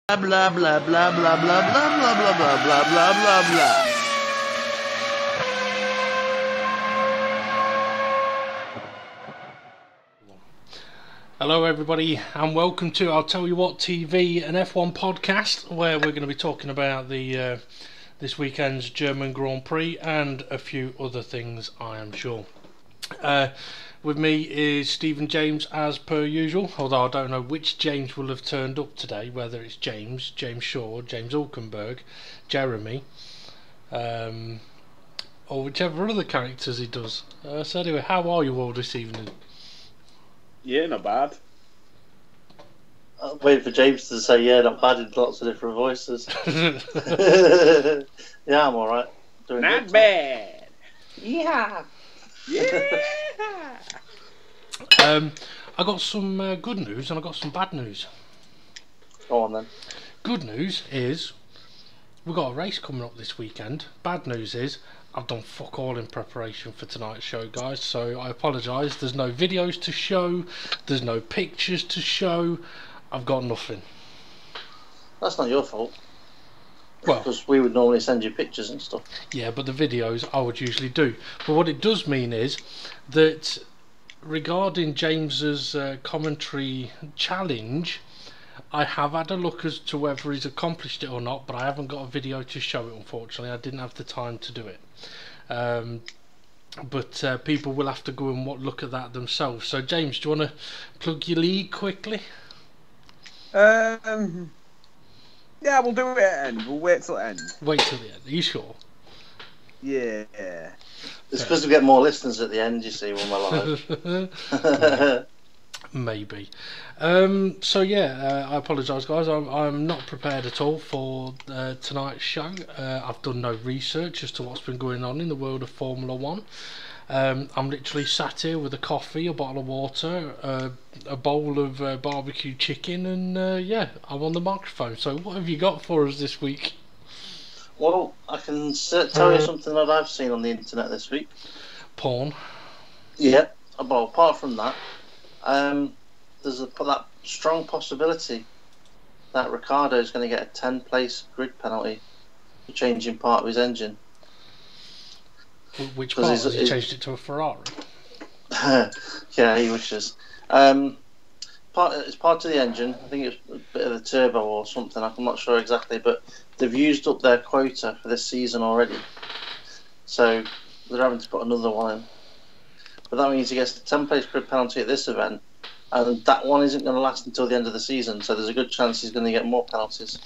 Blah blah blah blah blah blah blah blah blah blah blah blah blah blah. Hello everybody and welcome to I'll Tell You What TV, an F1 podcast where we're going to be talking about the this weekend's German Grand Prix and a few other things, I am sure. With me is Stephen James as per usual, although I don't know which James will have turned up today, whether it's James Shaw, James Hulkenberg, Jeremy, or whichever other characters he does. So anyway, how are you all this evening? Yeah, not bad. I'm waiting for James to say, yeah, not bad in lots of different voices. Yeah, I'm alright. Not bad. Yeah. Yeah. I got some good news and I got some bad news. Go on then. Good news is we've got a race coming up this weekend. Bad news is I've done fuck all in preparation for tonight's show, guys, so I apologise. There's no videos to show, there's no pictures to show, I've got nothing. That's not your fault. Well, because we would normally send you pictures and stuff. Yeah, but the videos I would usually do. But what it does mean is that regarding James's commentary challenge, I have had a look as to whether he's accomplished it or not, but I haven't got a video to show it, unfortunately. I didn't have the time to do it. But people will have to go and look at that themselves. So James, do you want to plug your league quickly? Yeah, we'll do it at the end. We'll wait till the end. Wait till the end. Are you sure? Yeah. It's because we get more listeners at the end, you see, when we're live. Maybe. So yeah, I apologise, guys. I'm not prepared at all for tonight's show. I've done no research as to what's been going on in the world of Formula One. I'm literally sat here with a coffee, a bottle of water, a bowl of barbecue chicken, and yeah, I'm on the microphone. So what have you got for us this week? Well, I can tell you something that I've seen on the internet this week. Porn. Yeah, well, apart from that, there's that strong possibility that Ricciardo is going to get a 10-place grid penalty for changing part of his engine. Which part? Has he changed it to a Ferrari? Yeah, he wishes. It's part of the engine. I think it's a bit of the turbo or something. I'm not sure exactly, but they've used up their quota for this season already. So they're having to put another one in. But that means he gets a 10-place grid penalty at this event, and that one isn't going to last until the end of the season. So there's a good chance he's going to get more penalties.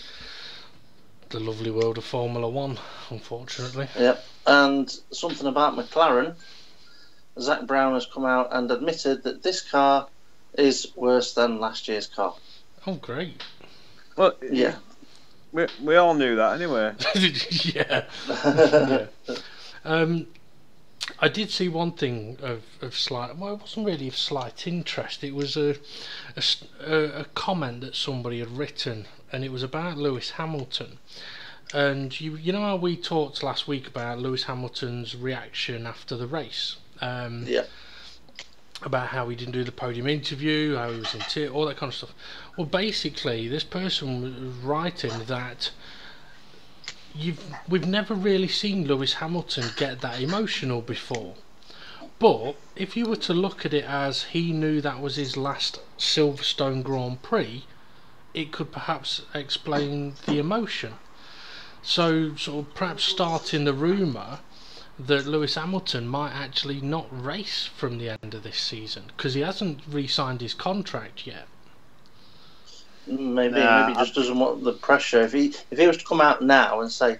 The lovely world of Formula One, unfortunately. Yep. And something about McLaren, Zach Brown has come out and admitted that this car is worse than last year's car. Oh, great. Well, yeah. We all knew that anyway. Yeah. I did see one thing of slight, well, it wasn't really of slight interest. It was a comment that somebody had written, and it was about Lewis Hamilton. And you know how we talked last week about Lewis Hamilton's reaction after the race? Yeah. About how he didn't do the podium interview, how he was in tears, all that kind of stuff. Well, basically, this person was writing that we've never really seen Lewis Hamilton get that emotional before. But if you were to look at it as he knew that was his last Silverstone Grand Prix, it could perhaps explain the emotion. So, sort of perhaps starting the rumour that Lewis Hamilton might actually not race from the end of this season because he hasn't re-signed his contract yet. Maybe he just doesn't want the pressure. If he was to come out now and say,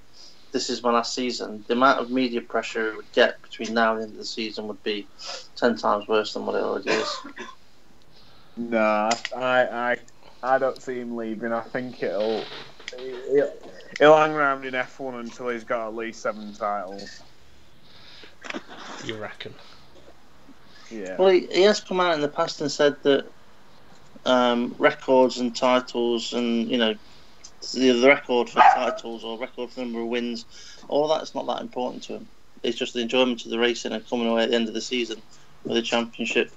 "This is my last season," the amount of media pressure he would get between now and the end of the season would be 10 times worse than what it already is. Nah, I don't see him leaving. I think he'll hang around in F1 until he's got at least 7 titles. You reckon? Yeah. Well, he has come out in the past and said that records and titles and, the record for titles or record for number of wins, all that's not that important to him. It's just the enjoyment of the racing and coming away at the end of the season with a championship.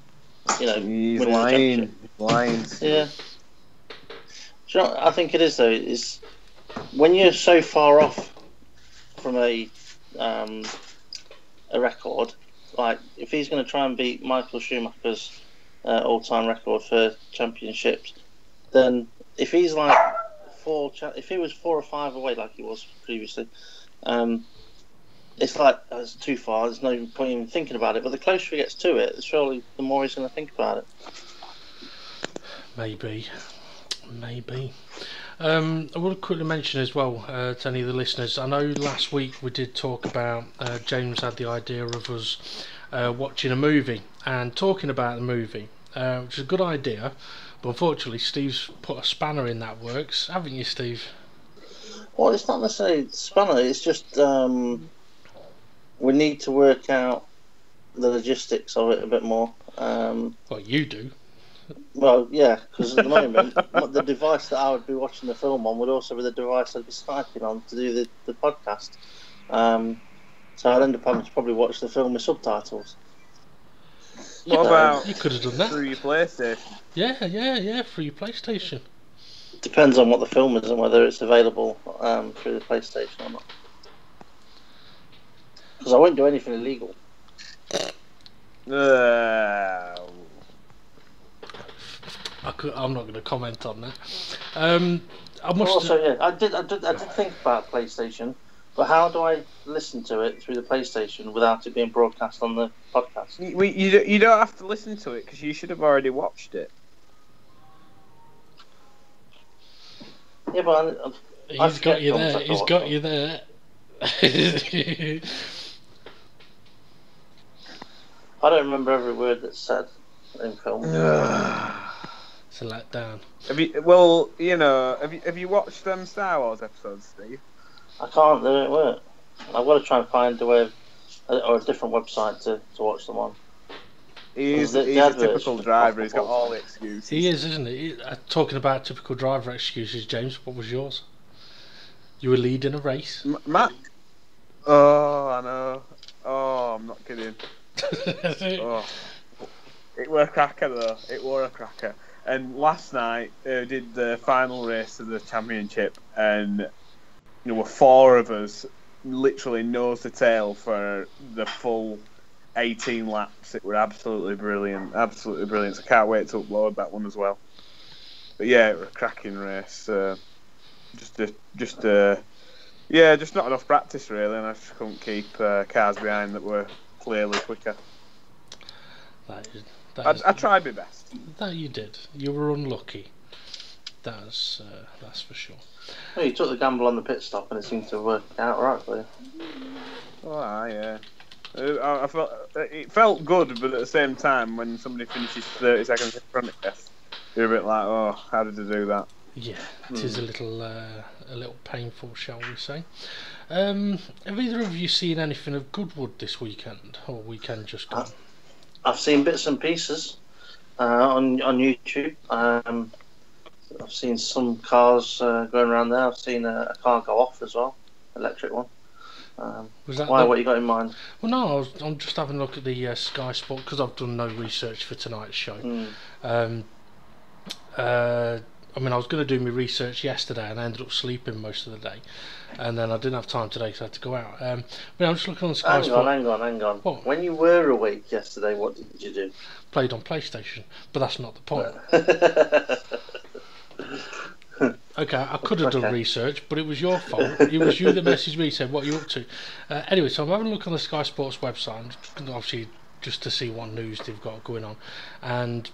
He's lying. Yeah. Do you know what I think it is though? Is when you're so far off from a record, like if he's going to try and beat Michael Schumacher's all-time record for championships, then if he's like if he was 4 or 5 away like he was previously, it's like it's too far. There's no point even thinking about it. But the closer he gets to it, surely the more he's going to think about it. Maybe. I would quickly mention as well to any of the listeners, I know last week we did talk about James had the idea of us watching a movie and talking about the movie, which is a good idea, but unfortunately Steve's put a spanner in that works, haven't you, Steve? Well, it's not necessarily spanner, it's just we need to work out the logistics of it a bit more. Well, you do. Well, yeah, because at the moment, the device that I would be watching the film on would also be the device I'd be Skyping on to do the podcast. So I'd end up having to probably watch the film with subtitles. What about you could have done that through your PlayStation? Yeah, through your PlayStation. Depends on what the film is and whether it's available through the PlayStation or not. Because I won't do anything illegal. I'm not going to comment on that. I must also, yeah, I did think about PlayStation, but how do I listen to it through the PlayStation without it being broadcast on the podcast? You don't have to listen to it because you should have already watched it. Yeah, but he's got you there. He's got you there. I don't remember every word that's said in film. It's a letdown. Have you watched them Star Wars episodes, Steve? I can't. They don't work. I've got to try and find a way or a different website to watch them on. He's a typical driver. He's got all the excuses. He is, isn't he? Talking about typical driver excuses, James. What was yours? You were leading a race. Matt. Oh, I know. Oh, I'm not kidding. Oh. It were a cracker though. It were a cracker. And last night did the final race of the championship, and there were 4 of us literally nose to tail for the full 18 laps. It were absolutely brilliant. So I can't wait to upload that one as well. But yeah, it was a cracking race. Just not enough practice really, and I just couldn't keep cars behind that were clearly quicker. I tried my best. That you did. You were unlucky. That's for sure. Well, you took the gamble on the pit stop, and it seemed to work out right for you. Oh, yeah. I felt it felt good, but at the same time, when somebody finishes 30 seconds in front of you, you're a bit like, oh, how did they do that? Yeah, it is a little painful, shall we say. Have either of you seen anything of Goodwood this weekend, or weekend just gone? I've seen bits and pieces on YouTube. I've seen some cars going around there. I've seen a car go off as well, electric one. Was that what you got in mind? Well, no, I'm just having a look at the Sky Sport because I've done no research for tonight's show. I mean, I was going to do my research yesterday and I ended up sleeping most of the day, and then I didn't have time today because I had to go out. But I'm just looking on the Sky Sport. Hang on. What? When you were awake yesterday, what did you do? Played on PlayStation, but that's not the point. Okay, I could have done research, but it was your fault. It was you that messaged me, said, what are you up to? Anyway, so I'm having a look on the Sky Sports website, obviously just to see what news they've got going on. And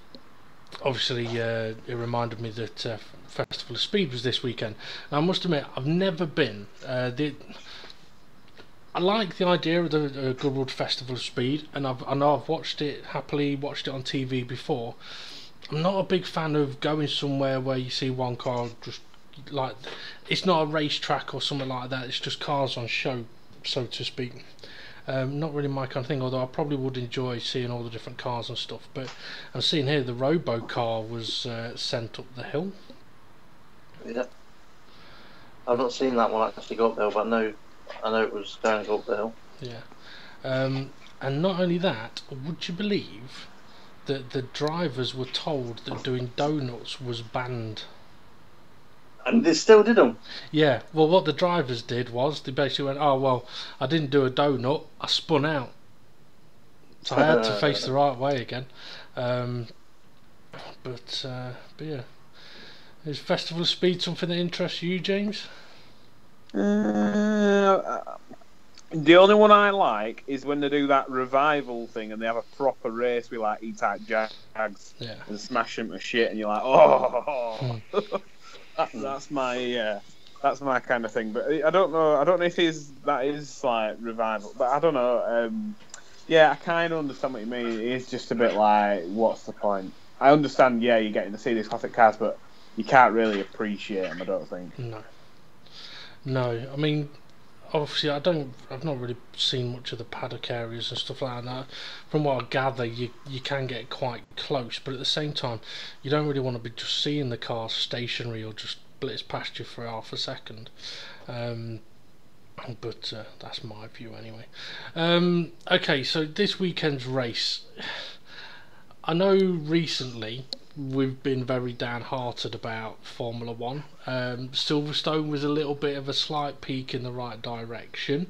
obviously it reminded me that Festival of Speed was this weekend. Now, I must admit, I've never been. I like the idea of the Goodwood Festival of Speed, and I know I've watched it on TV before. I'm not a big fan of going somewhere where you see one car just like, it's not a racetrack or something like that, it's just cars on show, so to speak. Not really my kind of thing, although I probably would enjoy seeing all the different cars and stuff. But I'm seeing here the Robo car was sent up the hill. Yeah, I've not seen that one actually go up the hill, but I know it was going to go up the hill. Yeah, and not only that, would you believe that the drivers were told that doing donuts was banned? And they still did them. Yeah, well, what the drivers did was they basically went, "Oh well, I didn't do a donut, I spun out, so I had to face the right way again." But yeah, is Festival of Speed something that interests you, James? The only one I like is when they do that revival thing and they have a proper race with like E-Type Jags and smash them to shit, and you're like, oh, that's my kind of thing. But I don't know if that is like revival, but I don't know. Yeah, I kind of understand what you mean. It is just a bit like, what's the point? I understand, yeah, you're getting to see these classic cars, but you can't really appreciate them, I don't think. No, I mean, obviously I've not really seen much of the paddock areas and stuff like that. From what I gather, you can get quite close, but at the same time you don't really want to be just seeing the car stationary or just blitz past you for half a second. But that's my view anyway. Okay, so this weekend's race, I know recently we've been very downhearted about Formula 1. Silverstone was a little bit of a slight peak in the right direction,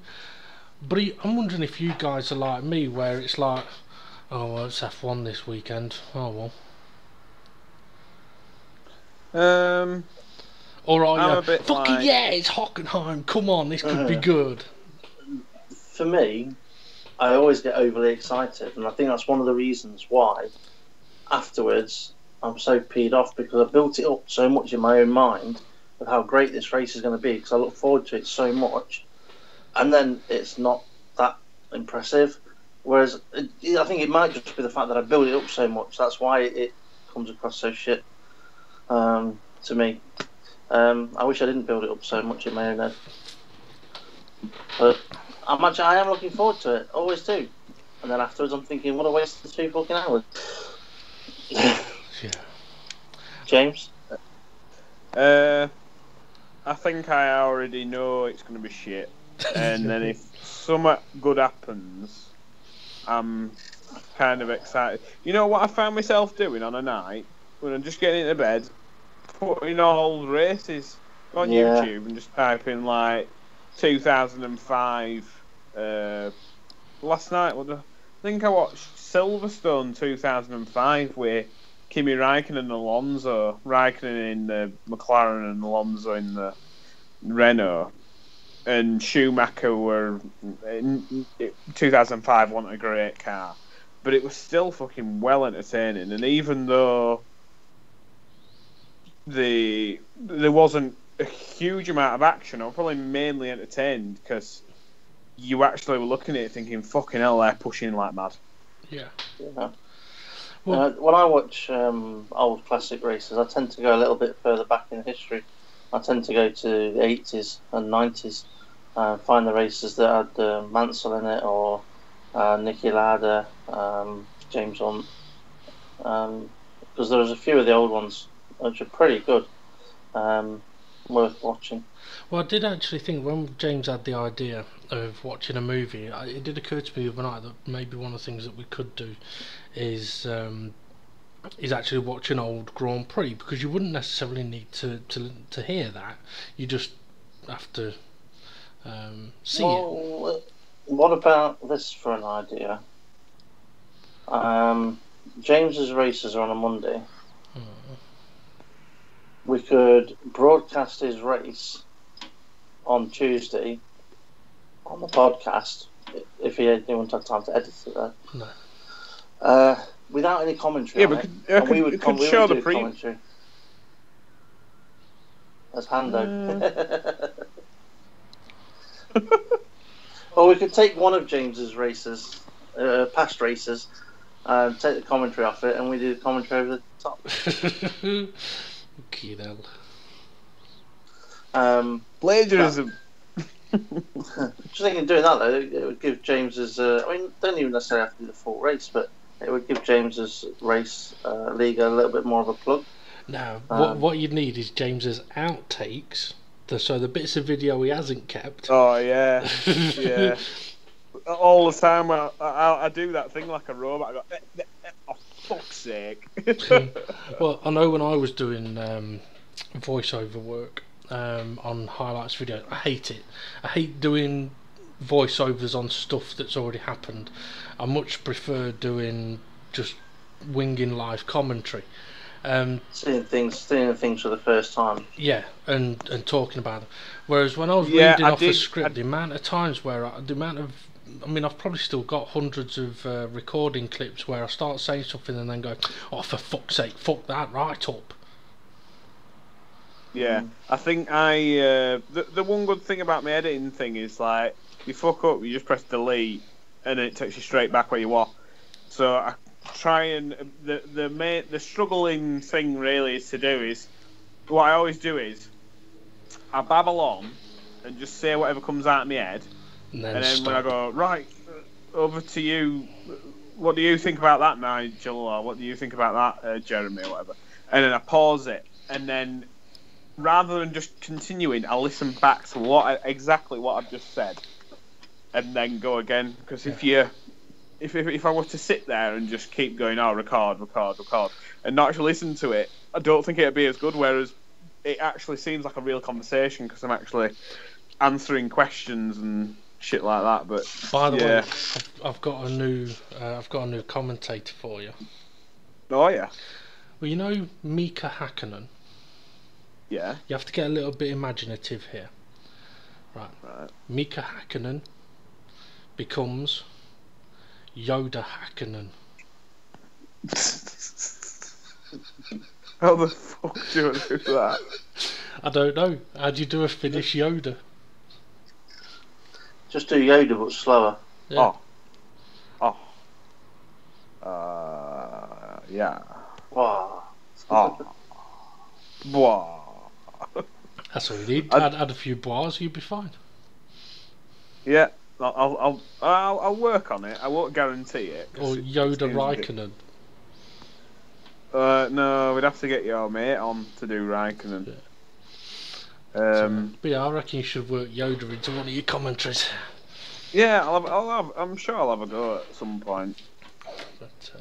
but I'm wondering if you guys are like me, where it's like, oh well, it's F1 this weekend, oh well. Or are you fucking like, yeah, it's Hockenheim, come on, this could be good? For me, I always get overly excited, and I think that's one of the reasons why afterwards I'm so peed off, because I built it up so much in my own mind of how great this race is going to be, because I look forward to it so much, and then it's not that impressive. Whereas I think it might just be the fact that I built it up so much, that's why it comes across so shit to me. I wish I didn't build it up so much in my own head, but I am looking forward to it, always do. And then afterwards I'm thinking, what a waste of 2 fucking hours. Yeah. James? I think I already know it's going to be shit. And then if something good happens, I'm kind of excited. You know what I found myself doing on a night? When I'm just getting into bed, putting old races on YouTube and just typing like 2005. Last night, I think I watched Silverstone 2005 with Kimi Räikkönen and Alonso. Räikkönen in the McLaren and Alonso in the Renault. And Schumacher were in 2005 wasn't a great car, but it was still fucking well entertaining. And even though there wasn't a huge amount of action, I was probably mainly entertained because you actually were looking at it thinking, fucking hell, they're pushing like mad. Yeah. Well, when I watch old classic races, I tend to go a little bit further back in history. I tend to go to the 80s and 90s, find the races that had Mansell in it, or Niki Lauda, James Hunt, because there's a few of the old ones which are pretty good, worth watching. Well, I did actually think when James had the idea of watching a movie, it did occur to me overnight that maybe one of the things that we could do is actually watch an old Grand Prix, because you wouldn't necessarily need to hear that. You just have to see it. What about this for an idea? James's races are on a Monday. We could broadcast his race on Tuesday on the podcast, if he didn't have time to edit it though. No. Without any commentary. Yeah, we would show the pre commentary as Hando. Or we could take one of James's races, past races, and take the commentary off it, and we do the commentary over the top. Okay, then. Plagiarism. Just thinking, doing that though, it would give James's. I mean, don't even necessarily have to do the full race, but it would give James's race league a little bit more of a plug. Now, what you'd need is James's outtakes, so the bits of video he hasn't kept. Oh yeah, yeah. All the time I do that thing like a robot. I go, oh fuck's sake. Well, I know when I was doing voiceover work on highlights videos. I hate it. I hate doing voiceovers on stuff that's already happened. I much prefer doing just winging live commentary. Seeing things for the first time. Yeah, and talking about them. Whereas when I was reading off a script, the amount of times where I mean, I've probably still got hundreds of recording clips where I start saying something and then go, "Oh, for fuck's sake, fuck that right up." Yeah, I think the one good thing about my editing thing is like you fuck up, you just press delete, and it takes you straight back where you are. So I try and the struggling thing really is to do is what I always do is I babble on and just say whatever comes out of my head, and then when I go right over to you, what do you think about that, Nigel, or what do you think about that, Jeremy, or whatever, and then I pause it, and then rather than just continuing, I'll listen back to exactly what I've just said, and then go again. Because if I were to sit there and just keep going, record, and not actually listen to it, I don't think it'd be as good. Whereas it actually seems like a real conversation because I'm actually answering questions and shit like that. But by the way, I've got a new commentator for you. Oh yeah. Well, you know Mika Hakkinen. Yeah. You have to get a little bit imaginative here. Right. Mika Hakkinen becomes Yoda Hakkinen. How the fuck do you want to do that? I don't know. How do you do a Finnish Yoda? Just do Yoda but slower. Yeah. Yeah. Wow. Wow. That's all you need. Add a few bars, you'll be fine. Yeah, I'll work on it. I won't guarantee it. Or Yoda Raikkonen. No, we'd have to get your mate on to do Raikkonen. Yeah. But yeah, I reckon you should work Yoda into one of your commentaries. Yeah, I'm sure I'll have a go at some point. But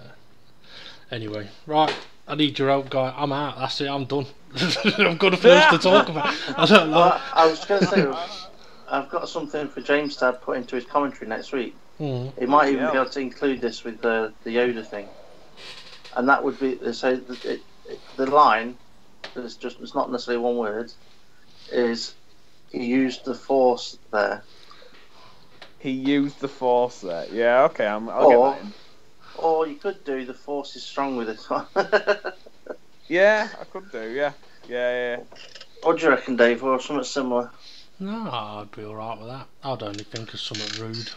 anyway, right. I need your help, guy. I'm out. That's it. I'm done. I've got nothing else to talk about. I don't know. I was going to say, I've got something for James to put into his commentary next week. He might even be able to include this with the Yoda thing, and that would be so. The line, it's not necessarily one word, is he used the Force there. He used the Force there. Yeah, okay. I'll get that in. Or you could do the Force is strong with this one. Yeah, I could do. Yeah. What do you reckon, Dave? Or something similar? No, I'd be alright with that. I'd only think of something rude.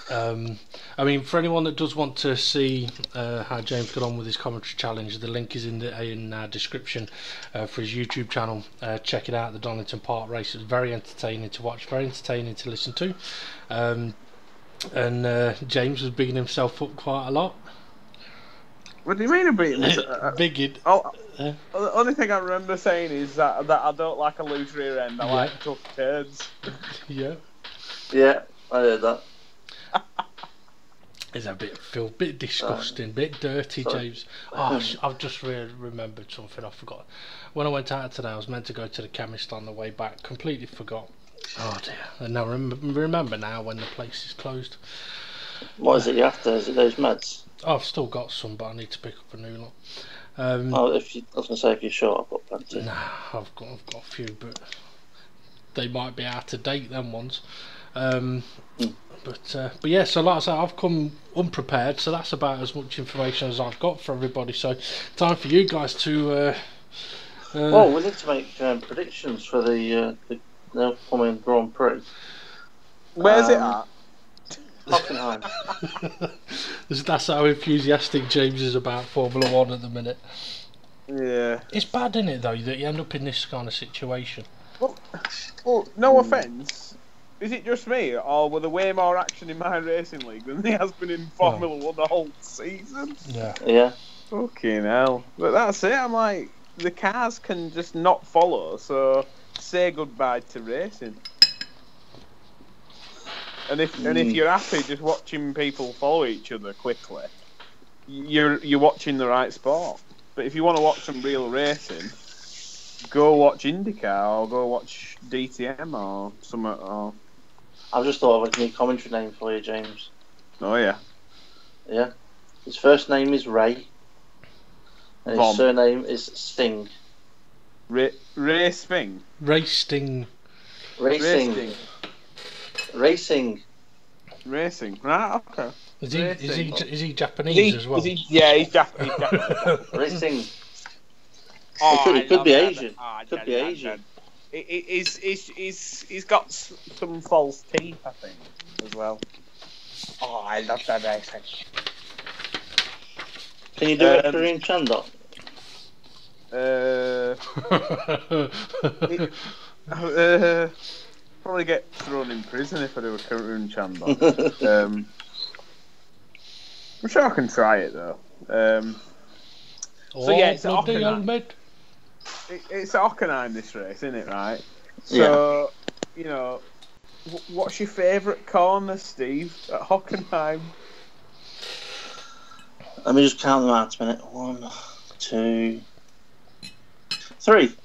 I mean, for anyone that does want to see how James got on with his commentary challenge, the link is in the description for his YouTube channel. Check it out. The Donington Park race is very entertaining to watch, very entertaining to listen to. And James was bigging himself up quite a lot. What do you mean beating Bigging? The only thing I remember saying is that I don't like a loose rear end. I like tough turns. Yeah, I heard that. It's a bit disgusting, bit dirty, James. I've just remembered something I forgot. When I went out today, I was meant to go to the chemist on the way back. Completely forgot. Oh dear! And now remember now when the place is closed. What is it you're after? Is it those meds? I've still got some, but I need to pick up a new lot. I was going to say, if you're short, I've got plenty. Nah, I've got a few, but they might be out of date. Them ones. But yeah, so like I said, I've come unprepared, so that's about as much information as I've got for everybody. So time for you guys to. Well, we need to make predictions for the upcoming Grand Prix. Where's it at? Hockenheim. That's how enthusiastic James is about Formula 1 at the minute. Yeah. It's bad, isn't it, though, that you end up in this kind of situation? Well, no offence. Is it just me, or were there way more action in my racing league than there has been in Formula 1 the whole season? Yeah. Fucking hell. But that's it, I'm like, the cars can just not follow, so say goodbye to racing. And if you're happy just watching people follow each other quickly, you're watching the right sport. But if you want to watch some real racing, go watch IndyCar or go watch DTM or something. Or... I've just thought of a new commentary name for you, James. Oh, yeah. Yeah. His first name is Ray. And his surname is Sting. Ray Sting? Racing. Racing. Racing. Right, okay. Is he Japanese as well? He's Japanese. Racing. Oh, It could be Asian. Could be Asian. He's got some false teeth, I think, as well. Oh, I love that racing. Can you do a Korean chant? Probably get thrown in prison if I do a Korean chant. I'm sure I can try it though. So yeah, it's at Hockenheim. It's at Hockenheim this race, isn't it? Right. So you know, what's your favourite corner, Steve, at Hockenheim? Let me just count them out a minute. 1, 2, 3.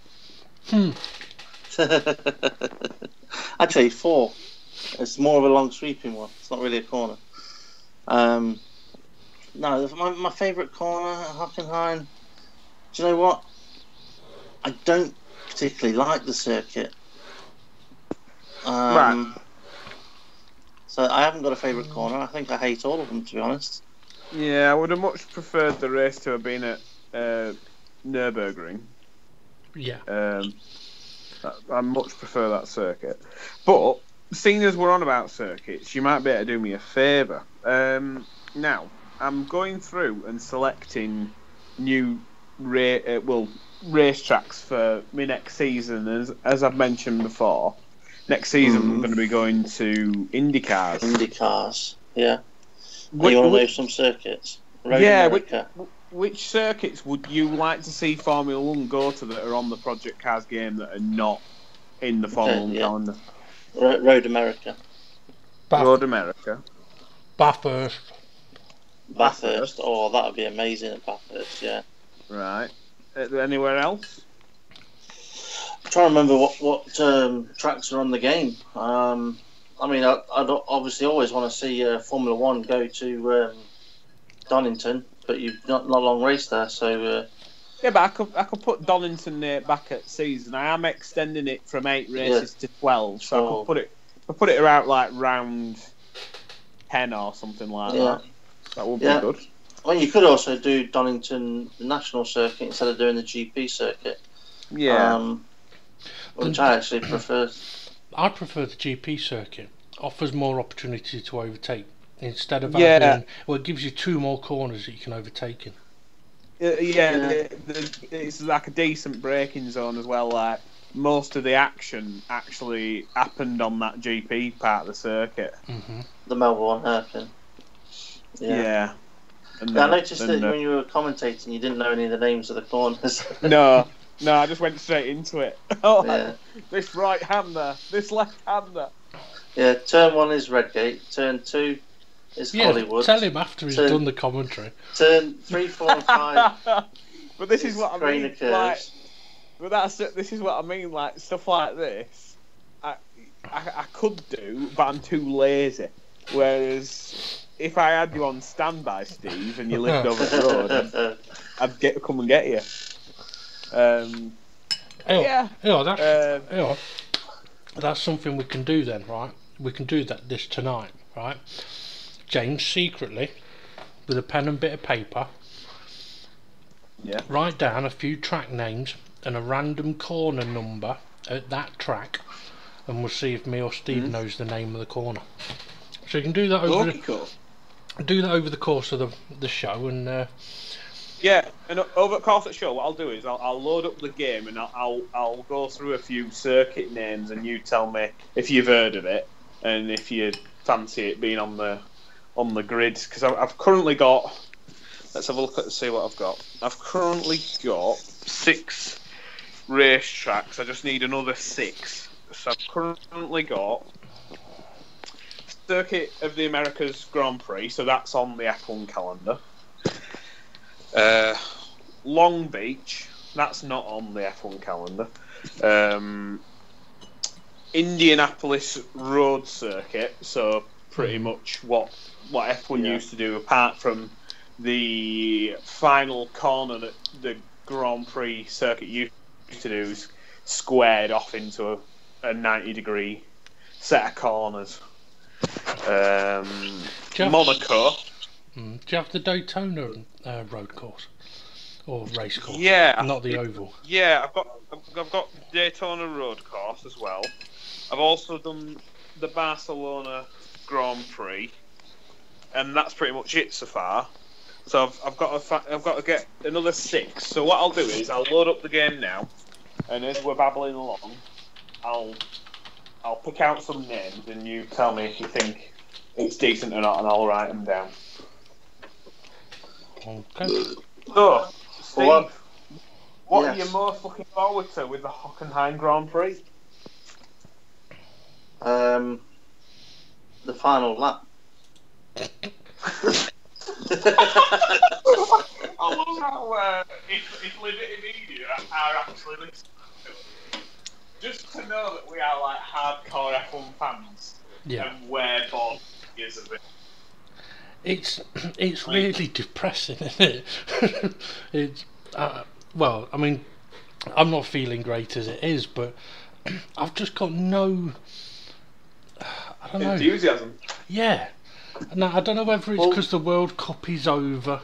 Actually, 4. It's more of a long sweeping one. It's not really a corner. No, my favourite corner at Hockenheim. Do you know what? I don't particularly like the circuit. Right. So I haven't got a favourite corner. I think I hate all of them, to be honest. Yeah, I would have much preferred the race to have been at Nürburgring. Yeah. I much prefer that circuit. But, seeing as we're on about circuits, you might be able to do me a favour. Now, I'm going through and selecting new racetracks for me next season. As I've mentioned before, next season I'm going to be going to IndyCars. IndyCars, yeah. You want to know some circuits? Road America. Which circuits would you like to see Formula 1 go to that are on the Project Cars game that are not in the Formula 1 calendar? Road America. Road America. Bathurst. Oh, that would be amazing at Bathurst, yeah. Right. Anywhere else? I'm trying to remember what tracks are on the game. I mean, I'd obviously always want to see Formula 1 go to Donington, but you've not long race there, so... Yeah, but I could put Donington back at season. I am extending it from 8 races to 12, so I could put it around like round 10 or something like that. That would be good. Well, you could also do Donington National Circuit instead of doing the GP circuit. Yeah. Which I actually prefer. I prefer the GP circuit. Offers more opportunity to overtake instead of having. Well, it gives you 2 more corners that you can overtake in. It's like a decent braking zone as well. Like most of the action actually happened on that GP part of the circuit. Mm-hmm. The Melbourne hairpin. Yeah. I noticed that when you were commentating, you didn't know any of the names of the corners. No, I just went straight into it. This right hander, this left hander. Yeah, turn 1 is Redgate, turn 2 is Hollywood. Tell him after he's done the commentary. Turn 3, 4 and 5. But this is what I mean. This is what I mean, like stuff like this I could do, but I'm too lazy. Whereas if I had you on standby, Steve, and you lived over the road, I'd come and get you. That's something we can do then, right? We can do this tonight, right? James, secretly, with a pen and bit of paper, write down a few track names and a random corner number at that track, and we'll see if me or Steve knows the name of the corner. So you can do that over the course of the show, and and over the course of the show, what I'll do is I'll load up the game and I'll go through a few circuit names, and you tell me if you've heard of it and if you fancy it being on the grid. Because I've currently got. Let's have a look see what I've got. I've currently got 6 racetracks. I just need another 6. So I've currently got Circuit of the Americas Grand Prix, so that's on the F1 calendar. Long Beach, that's not on the F1 calendar. Indianapolis Road Circuit, so pretty much what F1 used to do, apart from the final corner that the Grand Prix circuit used to do, is squared off into a 90-degree set of corners. Monaco. Do you have the Daytona road course or race course? Yeah, not the oval. Yeah, I've got Daytona road course as well. I've also done the Barcelona Grand Prix, and that's pretty much it so far. So I've got to get another 6. So what I'll do is I'll load up the game now, and as we're babbling along, I'll pick out some names, and you tell me if you think it's decent or not, and I'll write them down. Okay. So, Steve, what are you most looking forward to with the Hockenheim Grand Prix? The final lap. I love how if Liberty Media are actually listening to it, just to know that we are like hardcore F1 fans and we're born years of it. It's really depressing, isn't it? It's well, I mean, I'm not feeling great as it is, but I've just got no, I don't know, enthusiasm. Yeah. Now I don't know whether it's because the World Cup is over.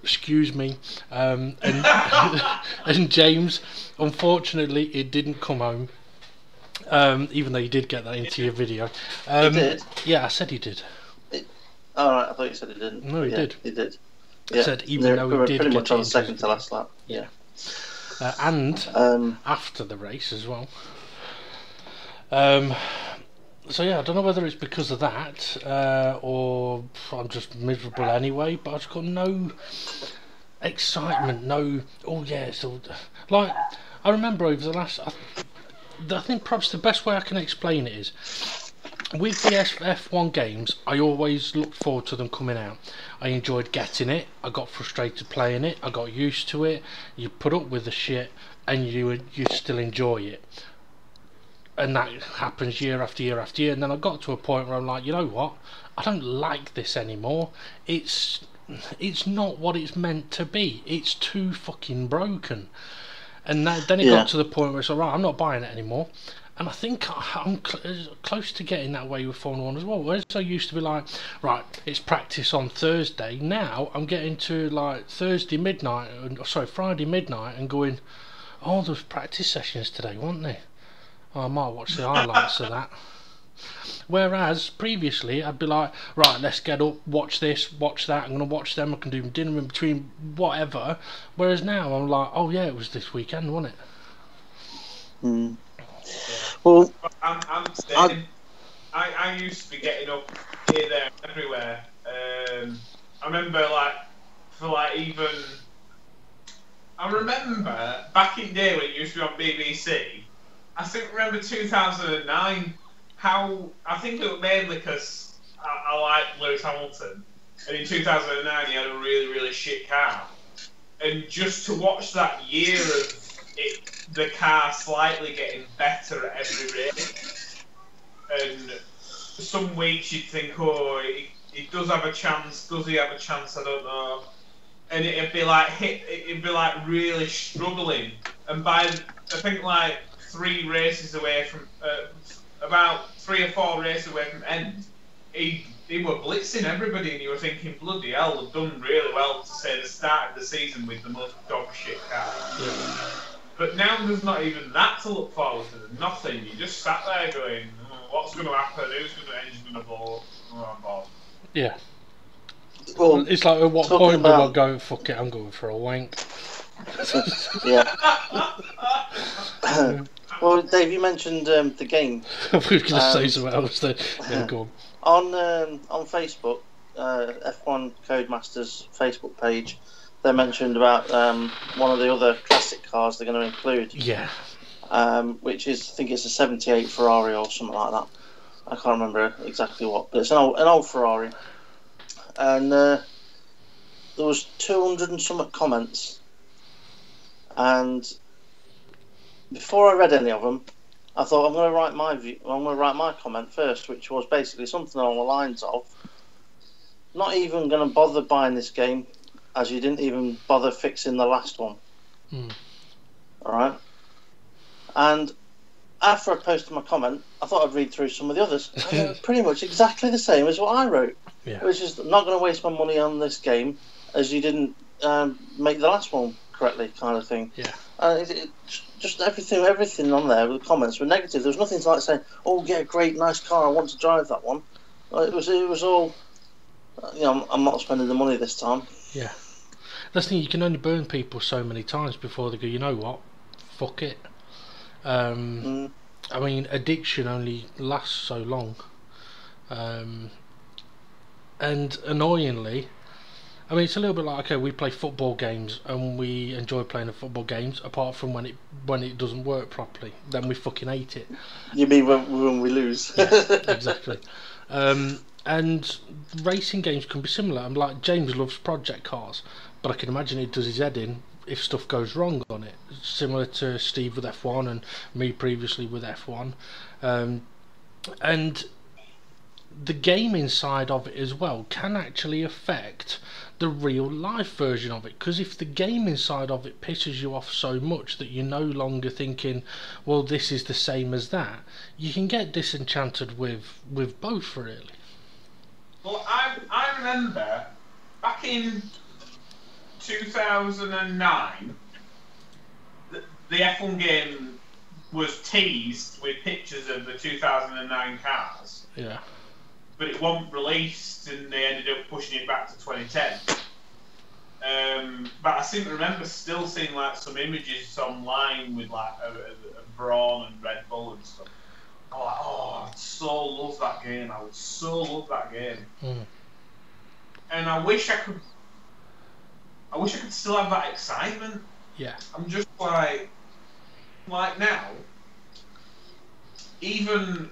Excuse me, and and James, unfortunately, it didn't come home. Even though you did get that into your video. He did? Yeah, I said he did. Alright, I thought you said he didn't. No, he did. He did. I said even though he did pretty get much on the into second his to last lap. Yeah. And after the race as well. So yeah, I don't know whether it's because of that or I'm just miserable anyway. But I've just got no excitement. No. Oh yeah, it's all like I remember over the last. I think perhaps the best way I can explain it is with the F1 games, I always looked forward to them coming out. I enjoyed getting it. I got frustrated playing it. I got used to it. You put up with the shit, and you still enjoy it. And that happens year after year after year. And then I got to a point where I'm like, you know what? I don't like this anymore. It's not what it's meant to be. It's too fucking broken. And then it got to the point where it's like, right, I'm not buying it anymore. And I think I'm close to getting that way with Formula 1 as well. Whereas I used to be like, right, it's practice on Thursday. Now I'm getting to like Friday midnight and going, oh, there's practice sessions today, weren't they? Oh, I might watch the highlights of that. Whereas previously I'd be like, right, let's get up, watch this, watch that, I'm going to watch them, I can do dinner in between, whatever. Whereas now I'm like, oh yeah, it was this weekend, wasn't it? Well, I'm saying, I used to be getting up here, there, everywhere. I remember I remember back in the day when it used to be on BBC. I think remember 2009. How I think it was mainly because I liked Lewis Hamilton, and in 2009 he had a really, really shit car, and just to watch that year of the car slightly getting better at every race, and some weeks you'd think, oh, he does have a chance. Does he have a chance? I don't know. And it'd be like really struggling, and by I think like 3 races away from. About 3 or 4 races away from end, he were blitzing everybody, and you were thinking, bloody hell, they've done really well to say the start of the season with the most dog shit car. Yeah. But now there's not even that to look forward to. There's nothing. You just sat there going, what's going to happen? Who's going to engine's going to blow? Oh, I'm bored. Yeah. Well, it's like at what point do I go, fuck it, I'm going for a wank. Yeah. Well, Dave, you mentioned the game. I was going to say something else there. Yeah, go on. On Facebook, F1 Codemasters Facebook page, they mentioned about one of the other classic cars they're going to include. Yeah. Which is, I think it's a '78 Ferrari or something like that. I can't remember exactly what, but it's an old Ferrari. And there was 200 and something comments, and before I read any of them, I thought I'm going to write my view. I'm going to write my comment first, which was basically something along the lines of, "Not even going to bother buying this game, as you didn't even bother fixing the last one." All right. And after I posted my comment, I thought I'd read through some of the others. And they were pretty much exactly the same as what I wrote. Yeah. Which is not going to waste my money on this game, as you didn't make the last one correctly, kind of thing. Yeah. Just everything on there with the comments were negative. There was nothing like saying, "Oh yeah, great, nice car, I want to drive that one." It was all, I'm not spending the money this time. Yeah. That's the thing, you can only burn people so many times before they go, you know what, fuck it. I mean, addiction only lasts so long. And annoyingly, I mean, it's a little bit like, okay, we play football games and we enjoy playing the football games, apart from when it doesn't work properly, then we fucking hate it. You mean when we lose? Yeah, exactly. And racing games can be similar. I'm like, James loves project cars, but I can imagine he does his head in if stuff goes wrong on it. Similar to Steve with F1 and me previously with F1. And the gaming side of it as well can actually affect the real life version of it, because if the gaming side of it pisses you off so much that you're no longer thinking, well, this is the same as that, you can get disenchanted with both, really. Well, I remember back in 2009 the F1 game was teased with pictures of the 2009 cars. Yeah. But it wasn't released, and they ended up pushing it back to 2010. But I seem to remember still seeing like some images online with like a Braun and Red Bull and stuff. I'm like, oh, I so love that game. I would so love that game. And I wish I could still have that excitement. Yeah. I'm just like now. Even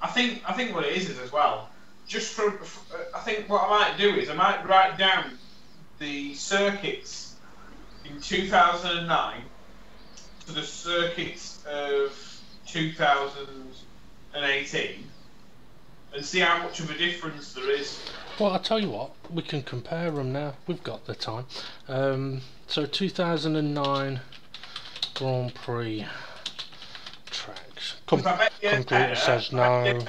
I think what it is as well. Just for I think what I might do is I might write down the circuits in 2009 to the circuits of 2018 and see how much of a difference there is. Well, I'll tell you what, we can compare them now. We've got the time. So 2009 Grand Prix tracks. Computer says no.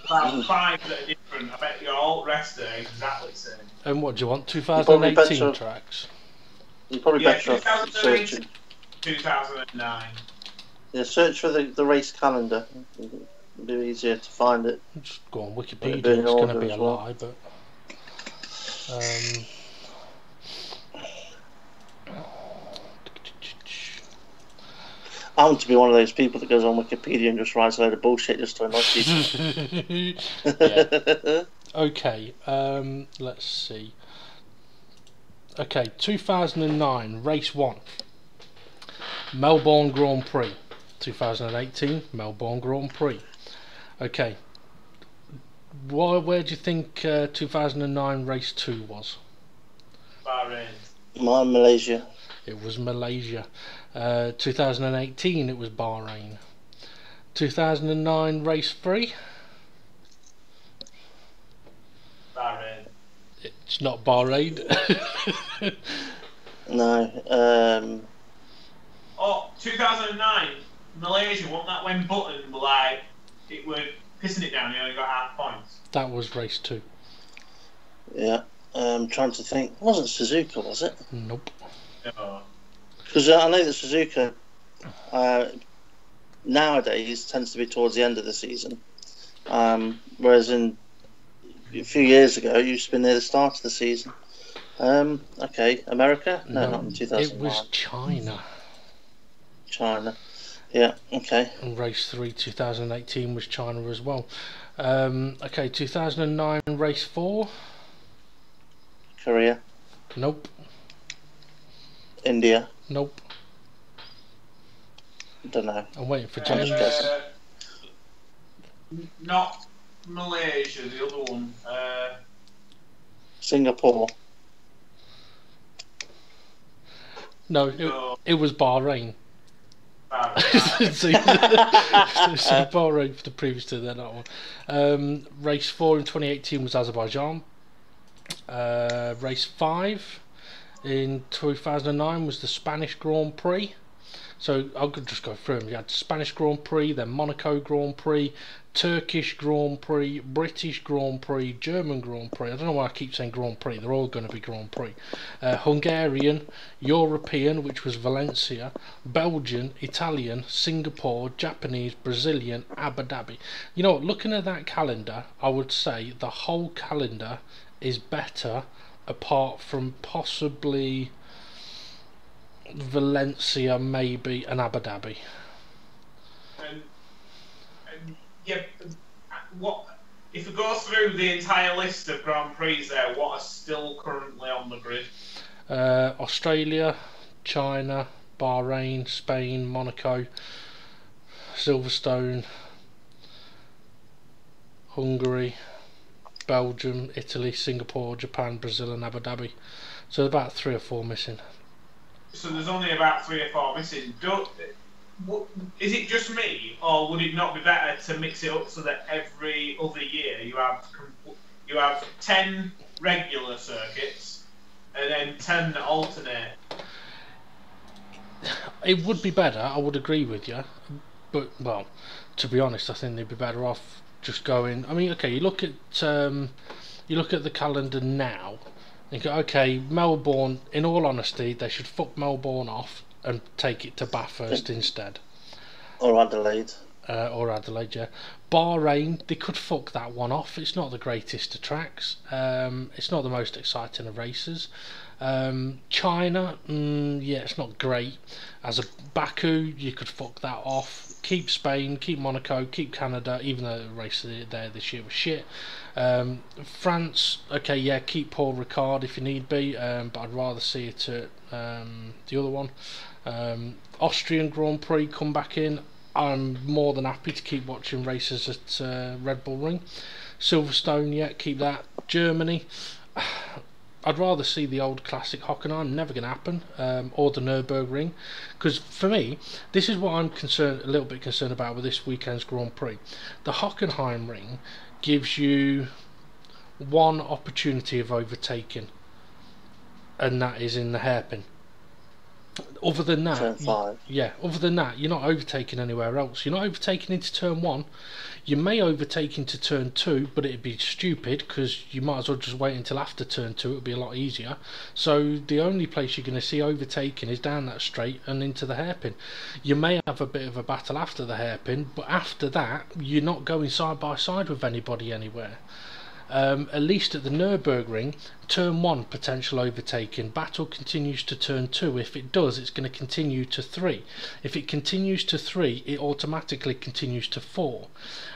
About 5 that are different. I bet you all the rest are exactly the same. And what do you want? 2018 tracks? You're probably better off searching. 2009. Yeah, search for the race calendar. It'll be easier to find it. Just go on Wikipedia. It's going to be a lie, but. I want to be one of those people that goes on Wikipedia and just writes a load of bullshit just to annoy people. Yeah. Okay, let's see. Okay, 2009, Race 1. Melbourne Grand Prix. 2018, Melbourne Grand Prix. Okay. Where do you think 2009 Race 2 was? Bahrain. Mine, Malaysia. It was Malaysia. 2018 it was Bahrain. 2009 Race 3? Bahrain. It's not Bahrain. No. 2009 Malaysia, wasn't that when Button were like, it were pissing it down, he only got half points? That was Race 2. Yeah. Trying to think. It wasn't Suzuka, was it? Nope. No. Because I know that Suzuka nowadays tends to be towards the end of the season, whereas a few years ago it used to be near the start of the season. Okay, America? No, not in 2009. It was China. China. Yeah, okay. And Race 3 2018 was China as well. Okay, 2009 Race 4? Korea. Nope. India. Nope. Don't know. I'm waiting for James. Not Malaysia, the other one. Singapore. No, No. it was Bahrain. Right. so Bahrain for the previous two, then that one. Race 4 in 2018 was Azerbaijan. Race 5 in 2009 was the Spanish Grand Prix. So I'll just go through them. You had Spanish Grand Prix, then Monaco Grand Prix, Turkish Grand Prix, British Grand Prix, German Grand Prix. I don't know why I keep saying Grand Prix. They're all going to be Grand Prix. Hungarian, European, which was Valencia, Belgian, Italian, Singapore, Japanese, Brazilian, Abu Dhabi. You know, looking at that calendar, I would say the whole calendar is better, apart from possibly Valencia, maybe, and Abu Dhabi. And yeah, what if we go through the entire list of Grand Prix there? What are still currently on the grid? Australia, China, Bahrain, Spain, Monaco, Silverstone, Hungary, Belgium, Italy, Singapore, Japan, Brazil, and Abu Dhabi. So about 3 or 4 missing. So there's only about 3 or 4 missing. Is it just me, or would it not be better to mix it up so that every other year you have 10 regular circuits and then 10 that alternate? It would be better, I would agree with you, but well, to be honest, I think they'd be better off just going. I mean, okay, you look at the calendar now. You go, okay, Melbourne. In all honesty, they should fuck Melbourne off and take it to Bathurst instead. Or Adelaide. Or Adelaide, yeah. Bahrain, they could fuck that one off. It's not the greatest of tracks. It's not the most exciting of races. China, yeah, it's not great. As a Baku, you could fuck that off. Keep Spain, keep Monaco, keep Canada, even though the race there this year was shit. France, okay, yeah, keep Paul Ricard if you need be, but I'd rather see it at the other one. Austrian Grand Prix come back in. I'm more than happy to keep watching races at Red Bull Ring. Silverstone, yeah, keep that. Germany, I'd rather see the old classic Hockenheim, never going to happen, or the Nürburgring, because for me, this is what I'm a little bit concerned about with this weekend's Grand Prix. The Hockenheim ring gives you one opportunity of overtaking, and that is in the hairpin. Other than that, other than that, you're not overtaking anywhere else. You're not overtaking into turn 1. You may overtake into turn 2, but it'd be stupid because you might as well just wait until after turn 2. It'll be a lot easier. So the only place you're going to see overtaking is down that straight and into the hairpin. You may have a bit of a battle after the hairpin, but after that, you're not going side by side with anybody anywhere. At least at the Nürburgring, turn 1 potential overtaking, battle continues to turn 2. If it does, it's going to continue to 3. If it continues to 3, it automatically continues to 4.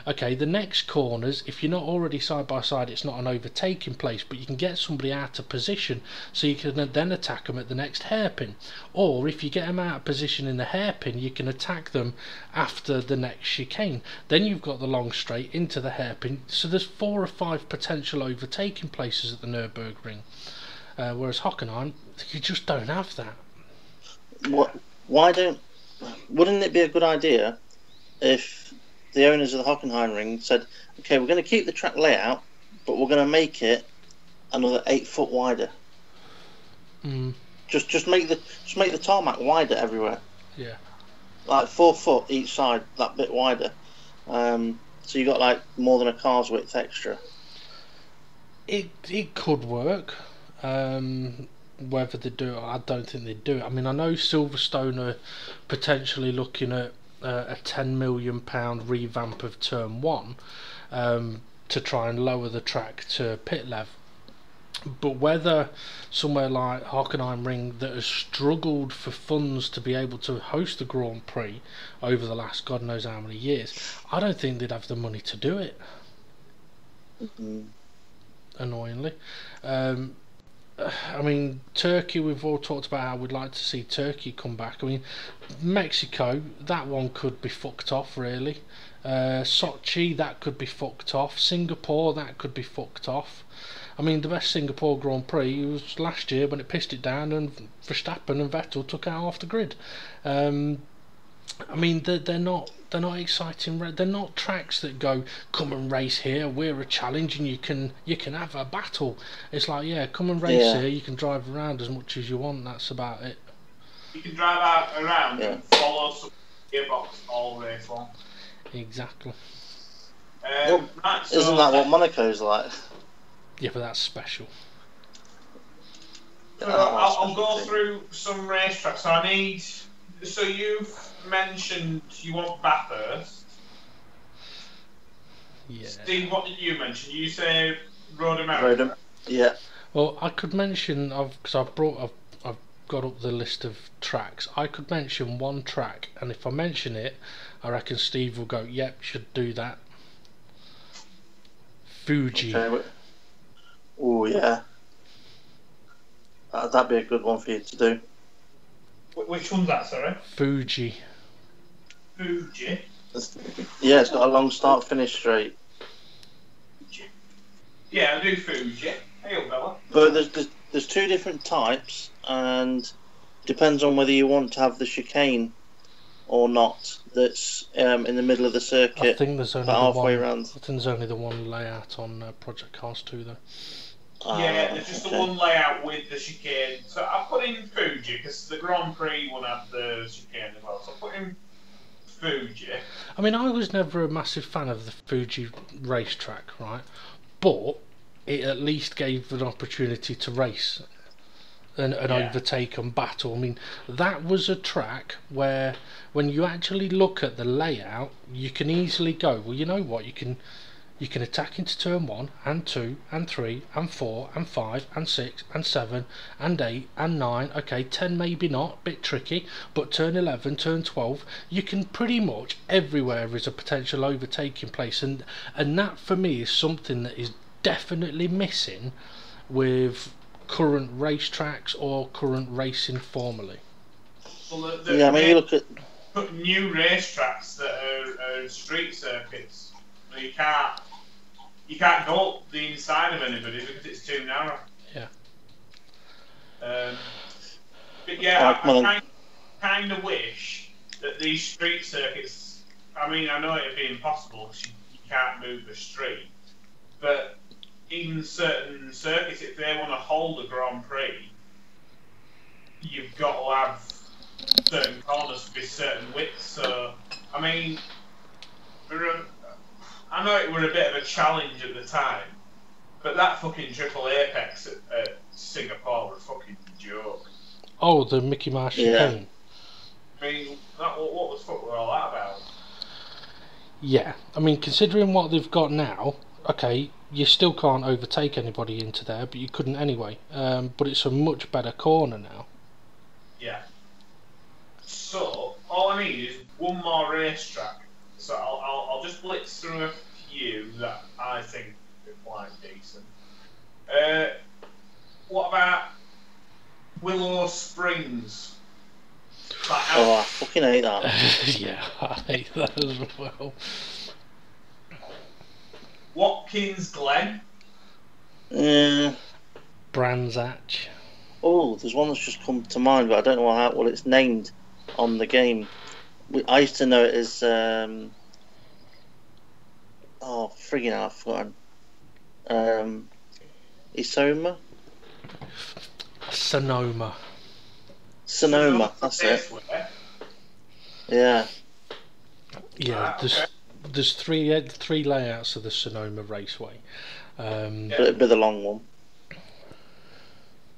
Okay, the next corners, if you're not already side by side, it's not an overtaking place, but you can get somebody out of position so you can then attack them at the next hairpin. Or if you get them out of position in the hairpin, you can attack them after the next chicane. Then you've got the long straight into the hairpin. So there's 4 or 5 potential overtaking places at the Nürburgring. Whereas Hockenheim, you just don't have that. Wouldn't it be a good idea if the owners of the Hockenheim ring said, okay, we're going to keep the track layout, but we're going to make it another 8 foot wider. Just make the tarmac wider everywhere. Yeah. Like 4 foot each side, that bit wider. So you got like more than a car's width extra. It could work. Whether they do it, I don't think they do it. I mean, I know Silverstone are potentially looking at a £10 million revamp of Turn 1 to try and lower the track to pit level. But whether somewhere like Hockenheim Ring that has struggled for funds to be able to host the Grand Prix over the last God knows how many years, I don't think they'd have the money to do it. Annoyingly. I mean, Turkey, we've all talked about how we'd like to see Turkey come back. I mean, Mexico, that one could be fucked off, really. Sochi, that could be fucked off. Singapore, that could be fucked off. I mean, the best Singapore Grand Prix was last year when it pissed it down and Verstappen and Vettel took out off the grid. I mean, they're not exciting. They're not tracks that go, come and race here. We're a challenge, and you can have a battle. It's like, yeah, come and race here. You can drive around as much as you want. That's about it. You can drive out around and follow some gearbox all race long. Exactly. Right, so isn't that what Monaco's like? Yeah, but that's special. So I'll go through some racetracks. So I need. So you've mentioned you want Bathurst. Yeah. Steve, what did you mention? You say Road America. Yeah. Well, I could mention because I've got up the list of tracks. I could mention one track, and if I mention it, I reckon Steve will go, "Yep, should do that." Fuji. Okay. Oh yeah. That'd be a good one for you to do. Which one's that, sorry? Fuji. Fuji? Yeah, it's got a long start-finish straight. Yeah, I do Fuji. Hey, Bella. But there's two different types, and depends on whether you want to have the chicane or not. That's in the middle of the circuit. I think there's only halfway around. I think there's only the one layout on Project Cars 2 though. Yeah, there's just the one layout with the chicane. So I put in Fuji because the Grand Prix one had the chicane as well. So I put in Fuji. I mean, I was never a massive fan of the Fuji racetrack, right? But it at least gave an opportunity to race and overtake and battle. I mean, that was a track where when you actually look at the layout, you can easily go, well, you know what, you can attack into turn 1 and 2 and 3 and 4 and 5 and 6 and 7 and 8 and 9. Okay, 10 maybe not, bit tricky, but turn 11, turn 12, you can pretty much everywhere is a potential overtaking place, and that for me is something that is definitely missing with current racetracks or current racing formally. Well, yeah, I mean, you look at new racetracks that are street circuits. You can't go up the inside of anybody because it's too narrow. Yeah. But yeah, I kind of wish that these street circuits. I mean, I know it'd be impossible because you can't move the street, but even certain circuits, if they want to hold a Grand Prix, you've got to have certain corners to be certain widths. So, I mean, I know it were a bit of a challenge at the time, but that fucking triple apex at Singapore was a fucking joke. Oh, the Mickey Mouse chicane. I mean, what the fuck were all that about? Yeah, I mean, considering what they've got now, okay, you still can't overtake anybody into there, but you couldn't anyway. But it's a much better corner now. Yeah. So all I need is one more racetrack. So I'll just blitz through a few that I think are quite decent. What about Willow Springs? Oh, I fucking hate that. Yeah, I hate that as well. Watkins Glen. Brands Hatch. Oh, there's one that's just come to mind, but I don't know how well it's named on the game. I used to know it as oh friggin' hell, I've forgotten. Isoma? Sonoma. Sonoma, that's it. Yeah. Yeah, there's three layouts of the Sonoma Raceway. But the long one.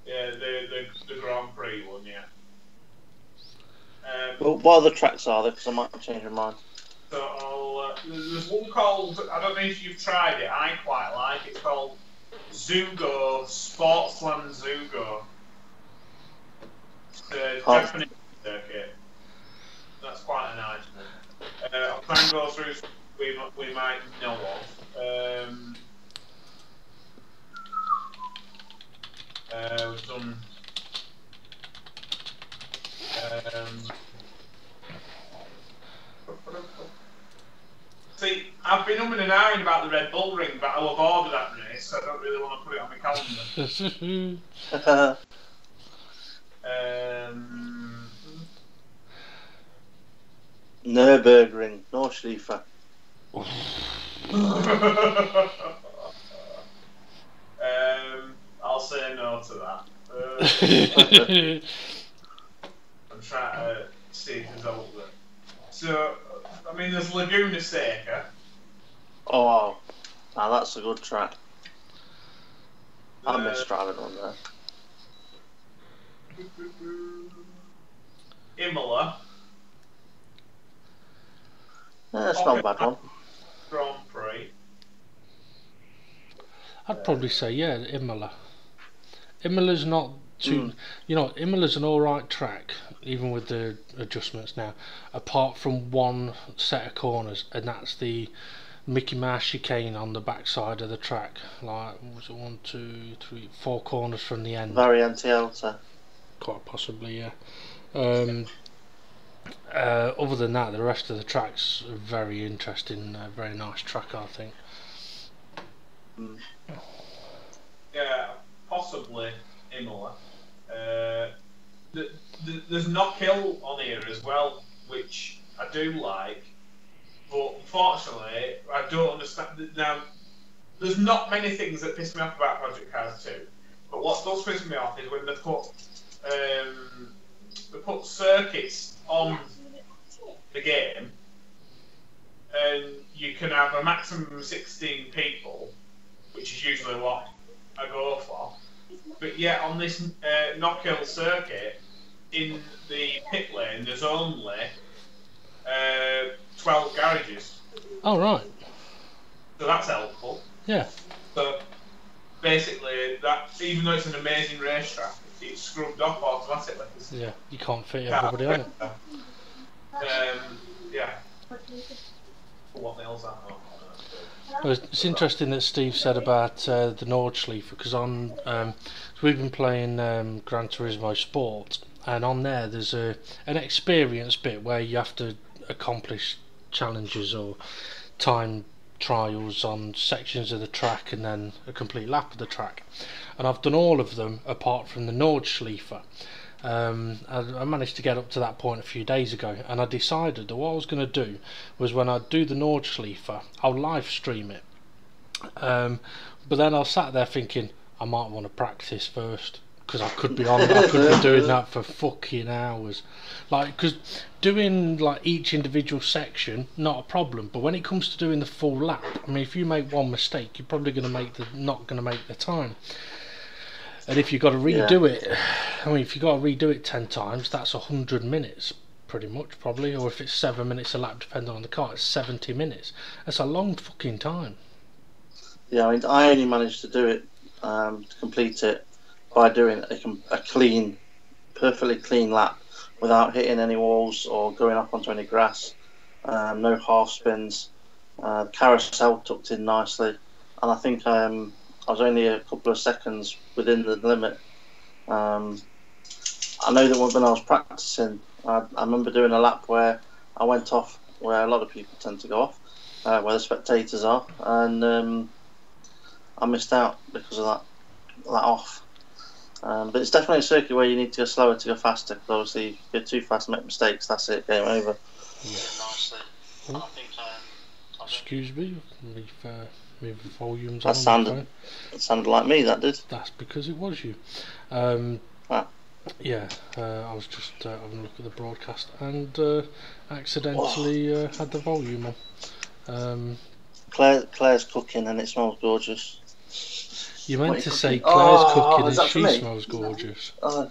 Yeah, the Grand Prix one, yeah. Well, what other tracks are there? Because I might change my mind. So there's one called, I don't know if you've tried it, I quite like it. It's called Zugo, Sportsland Zugo. It's the Japanese circuit. That's quite a nice one. I'll try and go through some we might know of. We've done. See, I've been umming and ahhing about the Red Bull Ring, but I will order that race. this, so I don't really want to put it on my calendar. Nürburgring, Nordschleife. I'll say no to that. I'm trying to see if there's older. So, I mean, there's Laguna Seca. Oh, wow. Now that's a good track. I miss driving on there. Imola. Yeah, it's not a bad one. Grand Prix. I'd probably say, yeah, Imola. Imola's not too... You know, Imola's an alright track, even with the adjustments now, apart from one set of corners, and that's the Mickey Mouse chicane on the backside of the track. Like, was it 1, 2, 3, 4 corners from the end? Variante Alta. Quite possibly, yeah. Other than that, the rest of the track's very interesting, very nice track, I think. Yeah, possibly Imola. There's Knockhill on here as well, which I do like, but unfortunately I don't understand. Now, there's not many things that piss me off about Project Cars 2, but what does piss me off is when they put circuits on the game, and you can have a maximum of 16 people, which is usually what I go for. But yet on this Knockhill circuit, in the pit lane, there's only 12 garages. Oh, right. So that's helpful. Yeah. So basically, that even though it's an amazing racetrack, it's scrubbed off automatically. Yeah, you can't fit everybody on it. Yeah. What the hell's that? Well, it's interesting that Steve said about the Nordschleife, because on so we've been playing Gran Turismo Sport, and on there's an experience bit where you have to accomplish challenges or time trials on sections of the track and then a complete lap of the track, and I've done all of them apart from the Nordschleife. I managed to get up to that point a few days ago, and I decided that what I was going to do was, when I do the Nordschleife, I'll live stream it. But then I sat there thinking I might want to practice first, because I could be doing that for fucking hours. Like, because doing like each individual section, not a problem, but when it comes to doing the full lap, I mean, if you make one mistake, you're probably not going to make the time. And if you've got to redo it, I mean, if you've got to redo it 10 times, that's 100 minutes, pretty much, probably. Or if it's 7 minutes a lap, depending on the car, it's 70 minutes. That's a long fucking time. Yeah, I mean, I only managed to do it, to complete it, by doing a clean, perfectly clean lap, without hitting any walls or going up onto any grass. No half spins. Carousel tucked in nicely, and I think I was only a couple of seconds within the limit. I know that when I was practicing, I remember doing a lap where I went off where a lot of people tend to go off, where the spectators are, and I missed out because of that off. But it's definitely a circuit where you need to go slower to go faster, because obviously if you go too fast and make mistakes, that's it, game over. Yeah. Excuse me, move the volumes that on. That sounded like me, that did. That's because it was you. Yeah, I was just having a look at the broadcast and accidentally had the volume on. Claire's cooking and it smells gorgeous. You meant to say Claire's cooking and she me? smells gorgeous. Oh,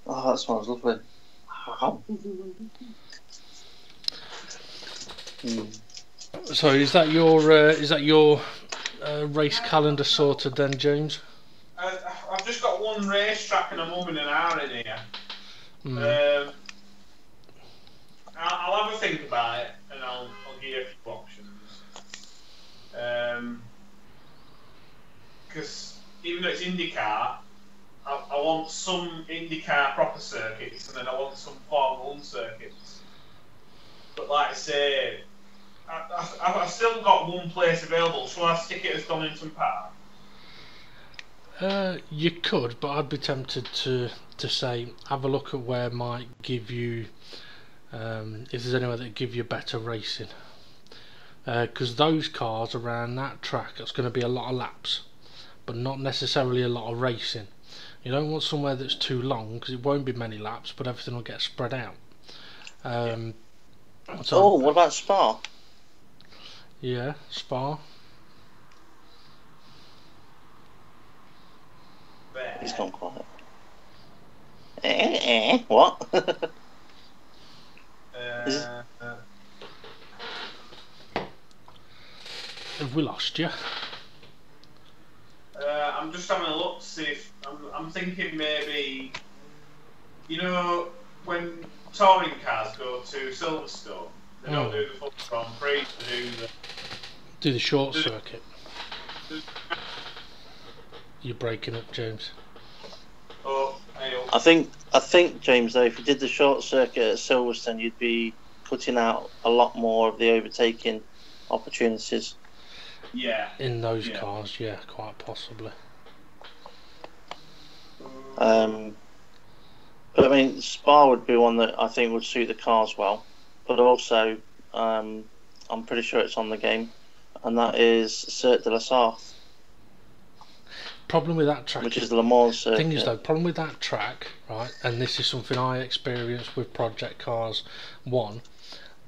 that smells lovely. So is that your race calendar sorted then, James? I've just got one racetrack and I'm umming and ahhing here. I'll have a think about it and I'll give you a few options. Because even though it's IndyCar, I want some IndyCar proper circuits and then I want some Formula 1 circuits. But like I say, I've still got one place available. Shall I stick it as Donington Park? You could, but I'd be tempted to say have a look at where might give you, if there's anywhere that give you better racing. Because those cars around that track, it's going to be a lot of laps, but not necessarily a lot of racing. You don't want somewhere that's too long because it won't be many laps, but everything will get spread out. So, what about Spa? yeah, Spa. He's gone quiet. What? Have we lost you? I'm just having a look to see if I'm thinking maybe, you know, when touring cars go to Silverstone, they don't do the full Grand Prix, they do the short circuit. You're breaking up, James. Oh, I think James, though, if you did the short circuit at Silverstone, you'd be cutting out a lot more of the overtaking opportunities. Yeah. In those cars, yeah, quite possibly. But I mean, Spa would be one that I think would suit the cars well, but also I'm pretty sure it's on the game, and that is Cirque de la Sarthe. Problem with that track, which is the Le Mans circuit. Thing is, though, problem with that track, right? And this is something I experienced with Project Cars 1.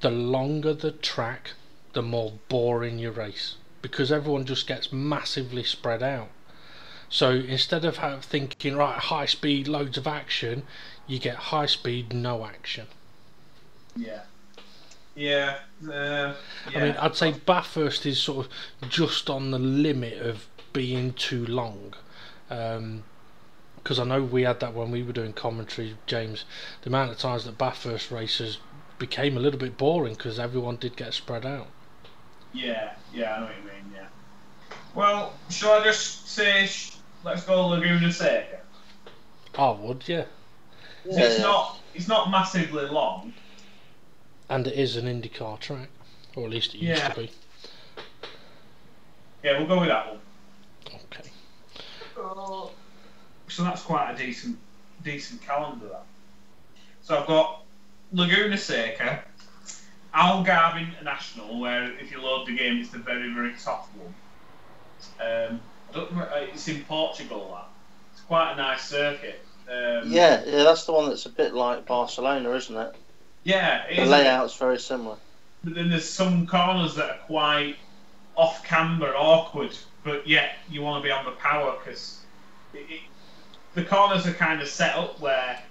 The longer the track, the more boring your race, because everyone just gets massively spread out. So instead of thinking, right, high speed, loads of action, you get high speed, no action. Yeah. I mean, I'd say Bathurst is sort of just on the limit of being too long, because I know we had that when we were doing commentary, James. The amount of times that Bathurst races became a little bit boring because everyone did get spread out. Yeah, I know what you mean. Yeah. Well, shall I just say let's go Laguna Seca? I would, yeah. It's not massively long, and it is an IndyCar track, or at least it used to be. Yeah, we'll go with that one. Okay. So that's quite a decent calendar, that. So I've got Laguna Seca, Algarve International, where if you load the game, it's the very, very top one. It's in Portugal, that. It's quite a nice circuit. Yeah, that's the one that's a bit like Barcelona, isn't it? Yeah, the layout's very similar. But then there's some corners that are quite off camber, awkward, but yet you want to be on the power because the corners are kind of set up where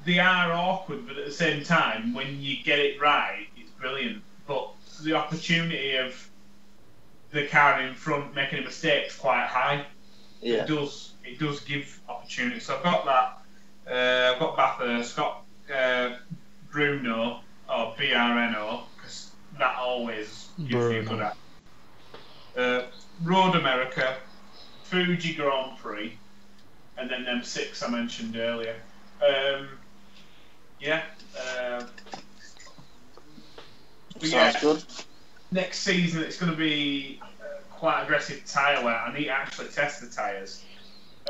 they are awkward, but at the same time, when you get it right, it's brilliant. But the opportunity of the car in front making a mistake is quite high. Yeah. It does give opportunity. So I've got that. I've got Bathurst, got Bruno or BRNO, because that always gives you a good at. Road America, Fuji Grand Prix, and then them 6 I mentioned earlier. Sounds good. Next season it's going to be quite aggressive tyre wear. I need to actually test the tyres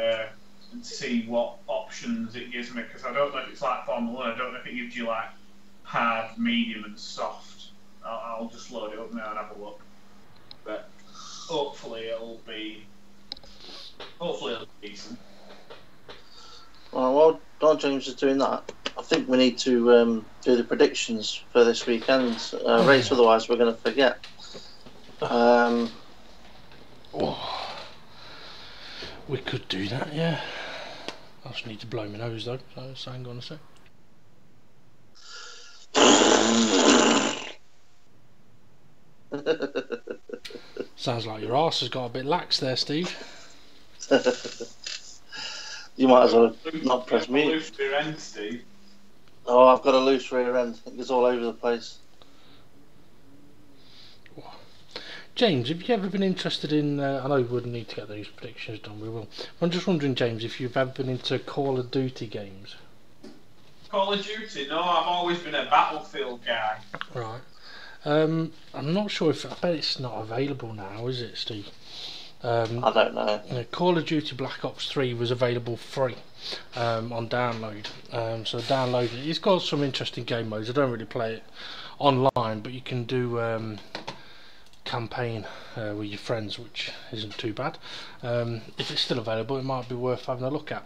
and see what options it gives me, because I don't know if it's like Formula 1. I don't know if it gives you like hard, medium and soft. I'll just load it up now and have a look. But hopefully it'll be decent. Well, while James is doing that, I think we need to do the predictions for this weekend's race, otherwise we're going to forget. We could do that, yeah. I just need to blow my nose though, so hang on a sec. Sounds like your arse has got a bit lax there, Steve. You might as well not press mute. Loose rear end, Steve. Oh, I've got a loose rear end. It goes all over the place. James, have you ever been interested in... I know we wouldn't need to get those predictions done, we will. I'm just wondering, James, if you've ever been into Call of Duty games. Call of Duty? No, I've always been a Battlefield guy. Right. I'm not sure if I bet it's not available now, is it, Steve? I don't know. Call of Duty Black Ops 3 was available free on download. So download it. It's got some interesting game modes. I don't really play it online, but you can do campaign with your friends, which isn't too bad. If it's still available, it might be worth having a look at.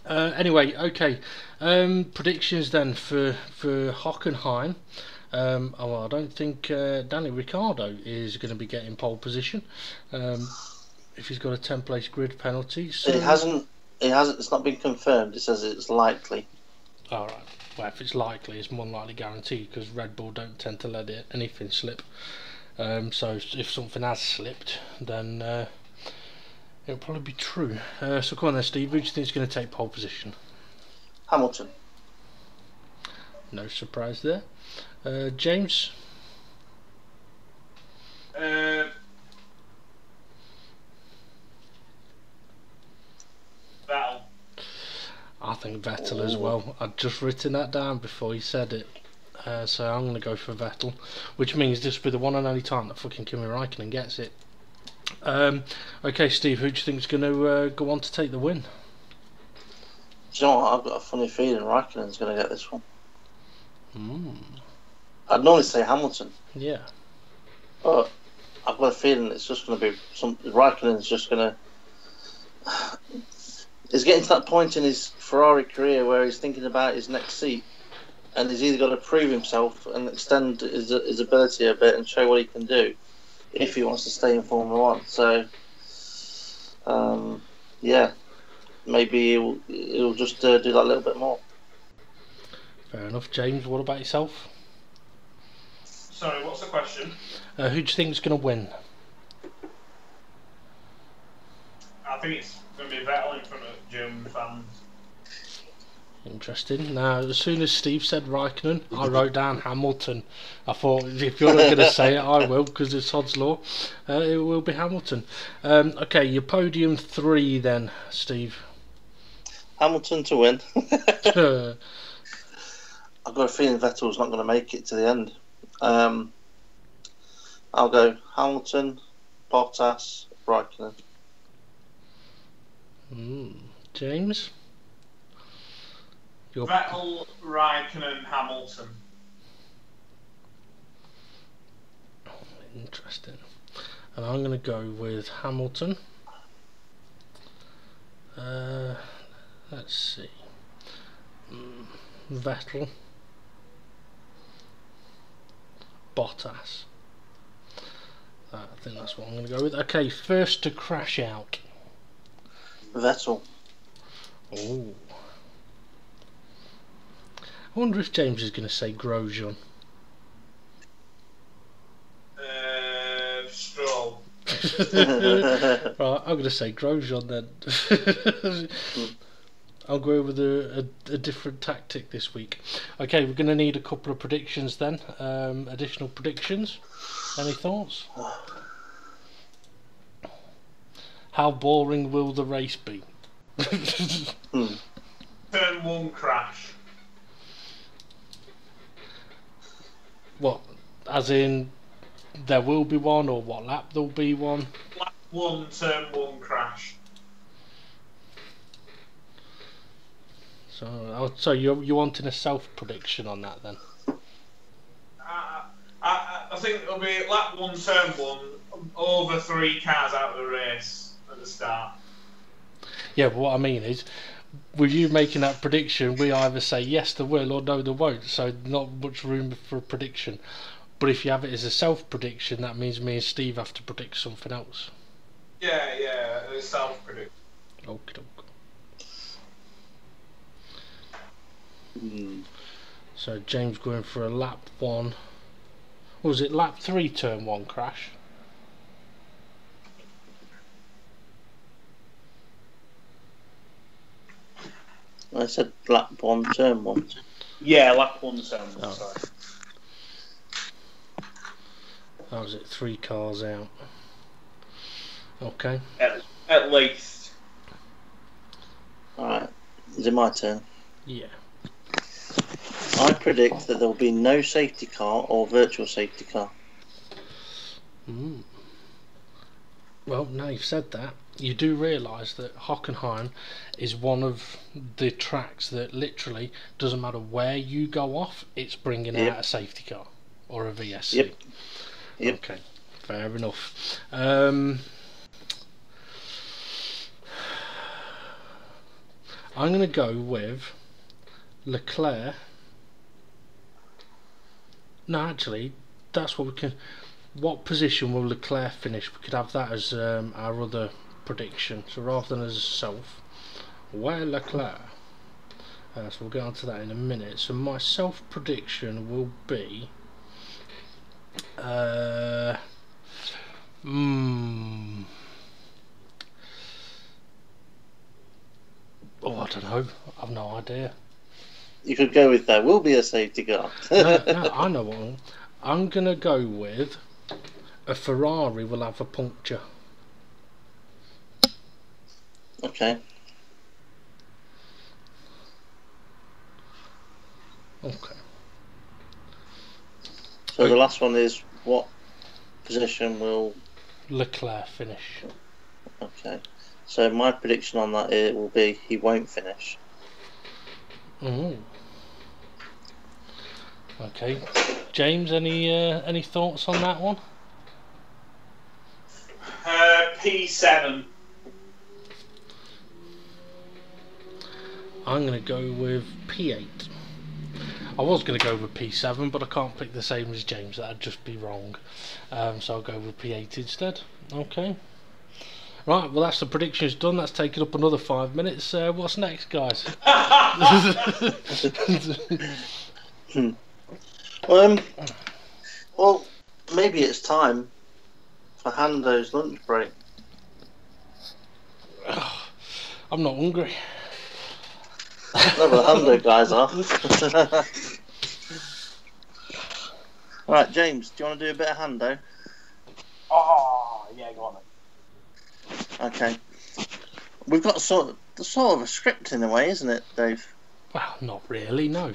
Anyway, okay. Predictions then for Hockenheim. Well, I don't think Danny Ricciardo is going to be getting pole position. If he's got a 10-place grid penalty, so... It hasn't. It's not been confirmed. It says it's likely. All right. Well, if it's likely, it's more than likely guaranteed because Red Bull don't tend to let anything slip. So if something has slipped, then it'll probably be true. So come on then, Steve. Who do you think is going to take pole position? Hamilton. No surprise there. James. Vettel. I think Vettel as well. I'd just written that down before he said it. So I'm going to go for Vettel, which means this will be the one and only time that fucking Kimi Räikkönen gets it. Okay, Steve, who do you think is going to go on to take the win? Do you know what? I've got a funny feeling Räikkönen's going to get this one. I'd normally say Hamilton. Yeah. But I've got a feeling it's just going to be Räikkönen's just going to... He's getting to that point in his Ferrari career where he's thinking about his next seat, and he's either got to prove himself and extend his ability a bit and show what he can do if he wants to stay in Formula 1. So, yeah, maybe he'll just do that a little bit more. Fair enough. James, what about yourself? Sorry, what's the question? Who do you think is going to win? I think it's going to be Vettel in front of German fans. Interesting. Now, as soon as Steve said Räikkönen, I wrote down Hamilton. I thought, if you're not going to say it, I will, because it's Hod's Law. It will be Hamilton. Okay, your podium 3 then, Steve. Hamilton to win. I've got a feeling Vettel's not going to make it to the end. I'll go Hamilton, Bottas, Räikkönen. James? Vettel, Räikkönen, Hamilton. Interesting. And I'm going to go with Hamilton. Let's see. Vettel. Bottas. I think that's what I'm going to go with. Okay, first to crash out. Vettel. Oh. I wonder if James is going to say Grosjean. Stroll. Right, I'm going to say Grosjean then. I'll go with a different tactic this week. Okay, we're going to need a couple of predictions then. Additional predictions. Any thoughts? How boring will the race be? Turn 1 crash. What? As in, there will be one, or what lap there'll be one? Lap 1, turn 1 crash. So you're wanting a self prediction on that then? I think it'll be lap 1, turn 1, over 3 cars out of the race at the start. Yeah, but what I mean is, with you making that prediction, we either say yes there will or no there won't, so not much room for a prediction. But if you have it as a self prediction, that means me and Steve have to predict something else. Yeah, it's self prediction. Okay. So James going for a lap 1. Or was it lap 3 turn 1 crash? I said lap 1, turn 1. Yeah, lap 1, turn 1, Oh. sorry. How was it? 3 cars out. Okay. At least. Alright, is it my turn? Yeah. I predict that there will be no safety car or virtual safety car. Well, now you've said that, you do realise that Hockenheim is one of the tracks that literally doesn't matter where you go off, it's bringing out a safety car or a VSC. Yep. Okay, fair enough. I'm going to go with Leclerc. No, actually, that's what we can. What position will Leclerc finish? We could have that as our other prediction. So rather than as a self, where Leclerc? So we'll get on to that in a minute. So my self prediction will be. Oh, I don't know. I've no idea. You could go with there will be a safety car. no, I know what I'm going to go with. A Ferrari will have a puncture. Okay. So the last one is what position will Leclerc finish? Okay. So my prediction on that will be he won't finish. Okay. James, any thoughts on that one? P7. I'm going to go with P8. I was going to go with P7, but I can't pick the same as James. That'd just be wrong. So I'll go with P8 instead. Okay. Right, well that's the predictions done. That's taken up another 5 minutes. What's next, guys? Well, maybe it's time for Hando's lunch break. I'm not hungry. No, but the Hando guys are. Right, James, do you want to do a bit of Hando? Oh, yeah, go on then. Okay. We've got sort of a script in a way, isn't it, Dave? Well, not really, no.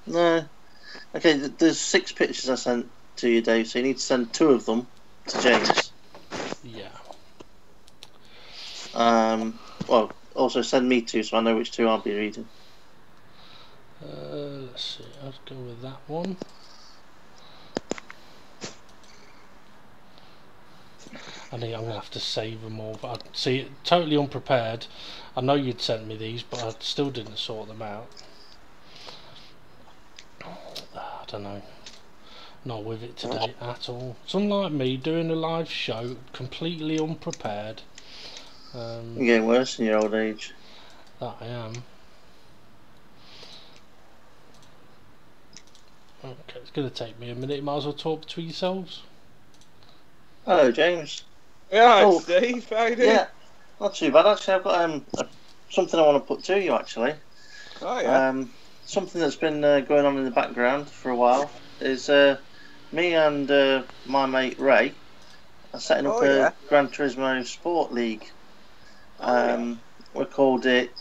No. Okay, there's 6 pictures I sent to you, Dave, so you need to send 2 of them to James. Yeah. Well, also send me 2 so I know which 2 I'll be reading. Let's see, I'll go with that one. I think I'm going to have to save them all. But I see, totally unprepared. I know you'd sent me these, but I still didn't sort them out. I don't know. Not with it today at all. It's unlike me doing a live show, completely unprepared. You're getting worse in your old age. That I am. Okay, it's going to take me a minute. Might as well talk between yourselves. Hello, James. Yeah, Steve, how you doing? Yeah, not too bad actually. I've got something I want to put to you actually. Oh yeah. Something that's been going on in the background for a while is me and my mate Ray are setting up a Gran Turismo Sport League. We called it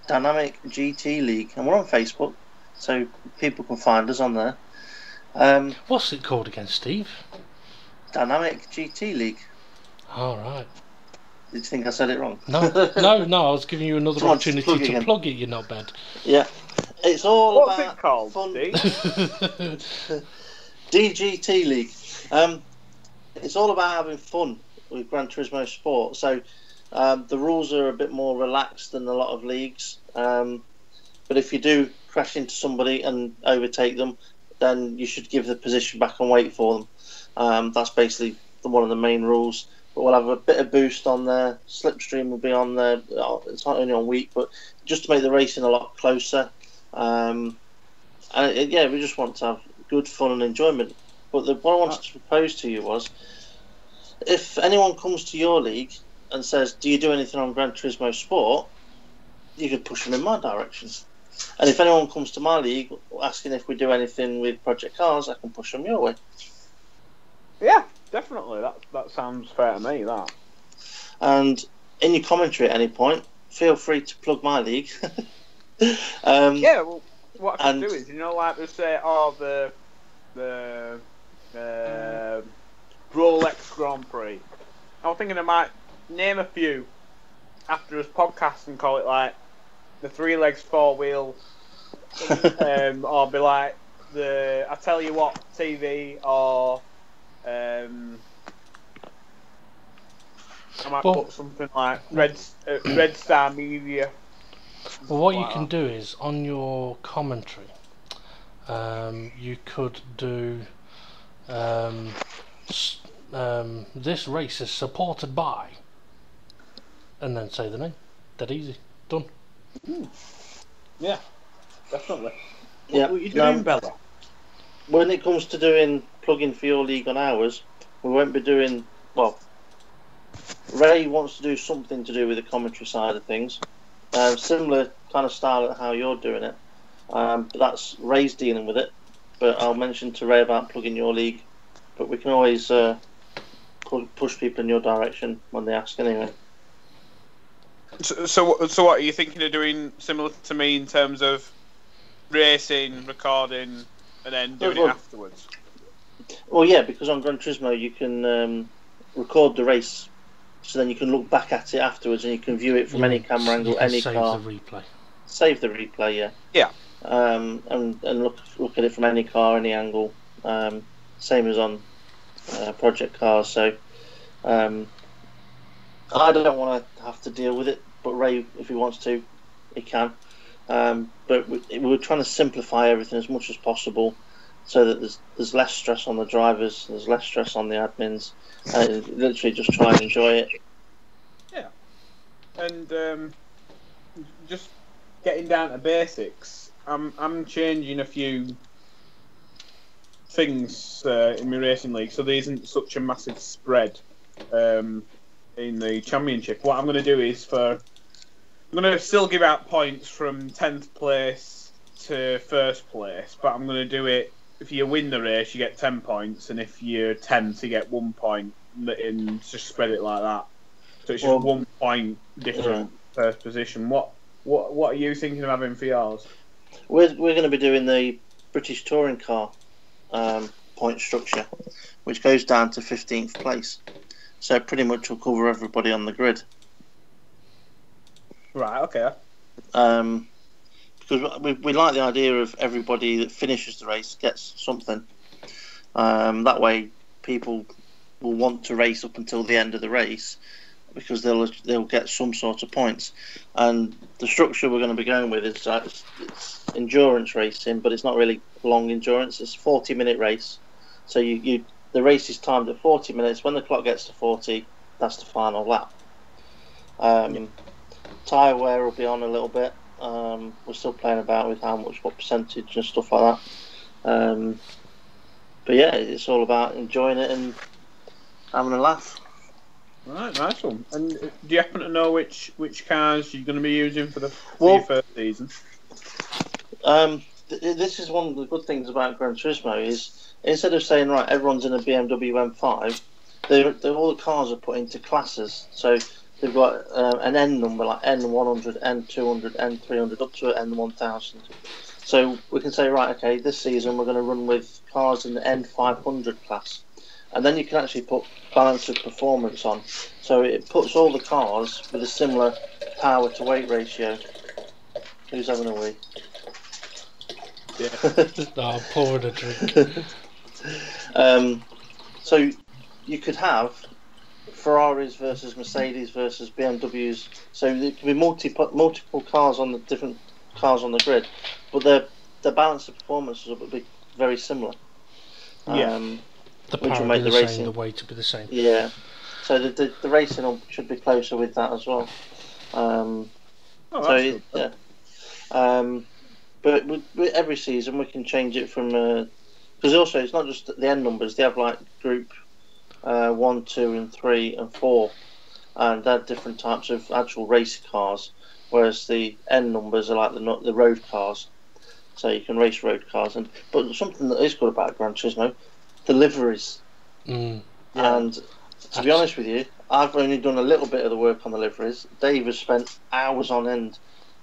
Dynamic GT League, and we're on Facebook, so people can find us on there. What's it called again, Steve? Dynamic GT League. All right. Did you think I said it wrong? No. I was giving you another opportunity to plug it, you knobhead. Yeah. It's all What's about it called, fun. Steve? DGT League. It's all about having fun with Gran Turismo Sport. So the rules are a bit more relaxed than a lot of leagues. But if you do crash into somebody and overtake them, then you should give the position back and wait for them. That's basically one of the main rules. But we'll have a bit of boost on there. Slipstream will be on there. It's not only on week, but just to make the racing a lot closer. We just want to have good fun and enjoyment. But what I wanted to propose to you was, if anyone comes to your league and says, "Do you do anything on Gran Turismo Sport?" you could push them in my direction. And if anyone comes to my league asking if we do anything with Project Cars, I can push them your way. Yeah, definitely. That sounds fair to me, that. And in your commentary at any point, feel free to plug my league. Yeah, well, what I could do is, like they say, the Rolex Grand Prix. I was thinking I might name a few after this podcast and call it like the 3 legs 4 wheel, or be like the I Tell You What TV, or I might put something like Red Star Media. Well, what you can do is on your commentary, you could do this race is supported by, and then say the name. That easy, done. Yeah, definitely. Yeah. What are you doing, Bella? When it comes to doing plug-in for your league on ours, we won't be doing, well, Ray wants to do something to do with the commentary side of things. Similar kind of style at how you're doing it. But that's Ray's dealing with it. But I'll mention to Ray about plugging your league. But we can always push people in your direction when they ask anyway. So what are you thinking of doing similar to me in terms of racing, recording, and then doing it afterwards? Well, yeah, because on Gran Turismo you can record the race, so then you can look back at it afterwards and you can view it from any camera angle, any car. Save the replay, yeah. Yeah. And look at it from any car, any angle. Same as on project cars. So I don't want to have to deal with it, but Ray, if he wants to, he can. But we're trying to simplify everything as much as possible, so that there's less stress on the drivers, there's less stress on the admins, and literally just try and enjoy it. Yeah, and just getting down to basics. I'm changing a few things in my racing league, so there isn't such a massive spread in the championship. What I'm going to do is I'm going to still give out points from 10th place to 1st place, but I'm going to do it. If you win the race, you get 10 points, and if you're 10th, you get 1 point, and just spread it like that. So it's just 1 point different first position. What are you thinking of having for yours? We're going to be doing the British touring car point structure, which goes down to 15th place. So pretty much will cover everybody on the grid. Right. Okay. Because we like the idea of everybody that finishes the race gets something. That way, people will want to race up until the end of the race because they'll get some sort of points. And the structure we're going to be going with is it's endurance racing, but it's not really long endurance. It's a 40-minute race, so the race is timed at 40 minutes. When the clock gets to 40, that's the final lap. Tyre wear will be on a little bit. We're still playing about with what percentage and stuff like that. But yeah, it's all about enjoying it and having a laugh. Right, nice one. And do you happen to know which cars you're going to be using for your first season? This is one of the good things about Gran Turismo is instead of saying right, everyone's in a BMW M5, all the cars are put into classes. So they've got an N number like N100, N200, N300 up to N1000. So we can say, right, okay, this season we're going to run with cars in the N500 class. And then you can actually put balance of performance on. So it puts all the cars with a similar power to weight ratio. Who's having a wee? Yeah. I'm pouring a drink. So you could have Ferraris versus Mercedes versus BMWs. So there can be multiple cars on the different cars on the grid, but the balance of performances will be very similar. The power will be the same, the weight will be the same. Yeah. So the racing should be closer with that as well. But with every season we can change it from because also it's not just the N numbers. They have like group 1, 2, and 3, and 4, and they're different types of actual race cars. Whereas the N numbers are like the road cars, so you can race road cars. But something that is good about Gran Turismo, the liveries. And to be honest with you, I've only done a little bit of the work on the liveries. Dave has spent hours on end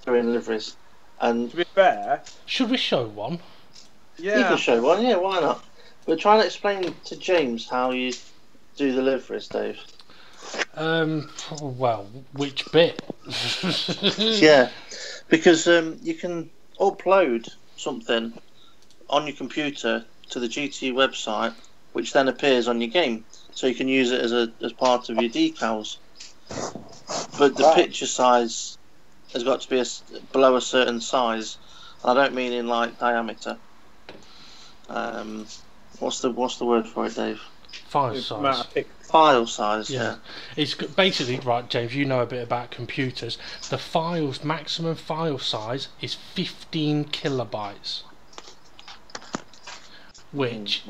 doing liveries, And To be fair, Should we show one? yeah. you can show one, yeah, why not? But try and explain to James how you do the liveries, Dave. Well, which bit? Yeah, because you can upload something on your computer to the GT website, which then appears on your game, so you can use it as part of your decals. But the picture size has got to be below a certain size, and I don't mean in like diameter. What's the word for it, Dave? File size. File size. Yeah. It's basically right, James. You know a bit about computers. The maximum file size is 15 kilobytes, which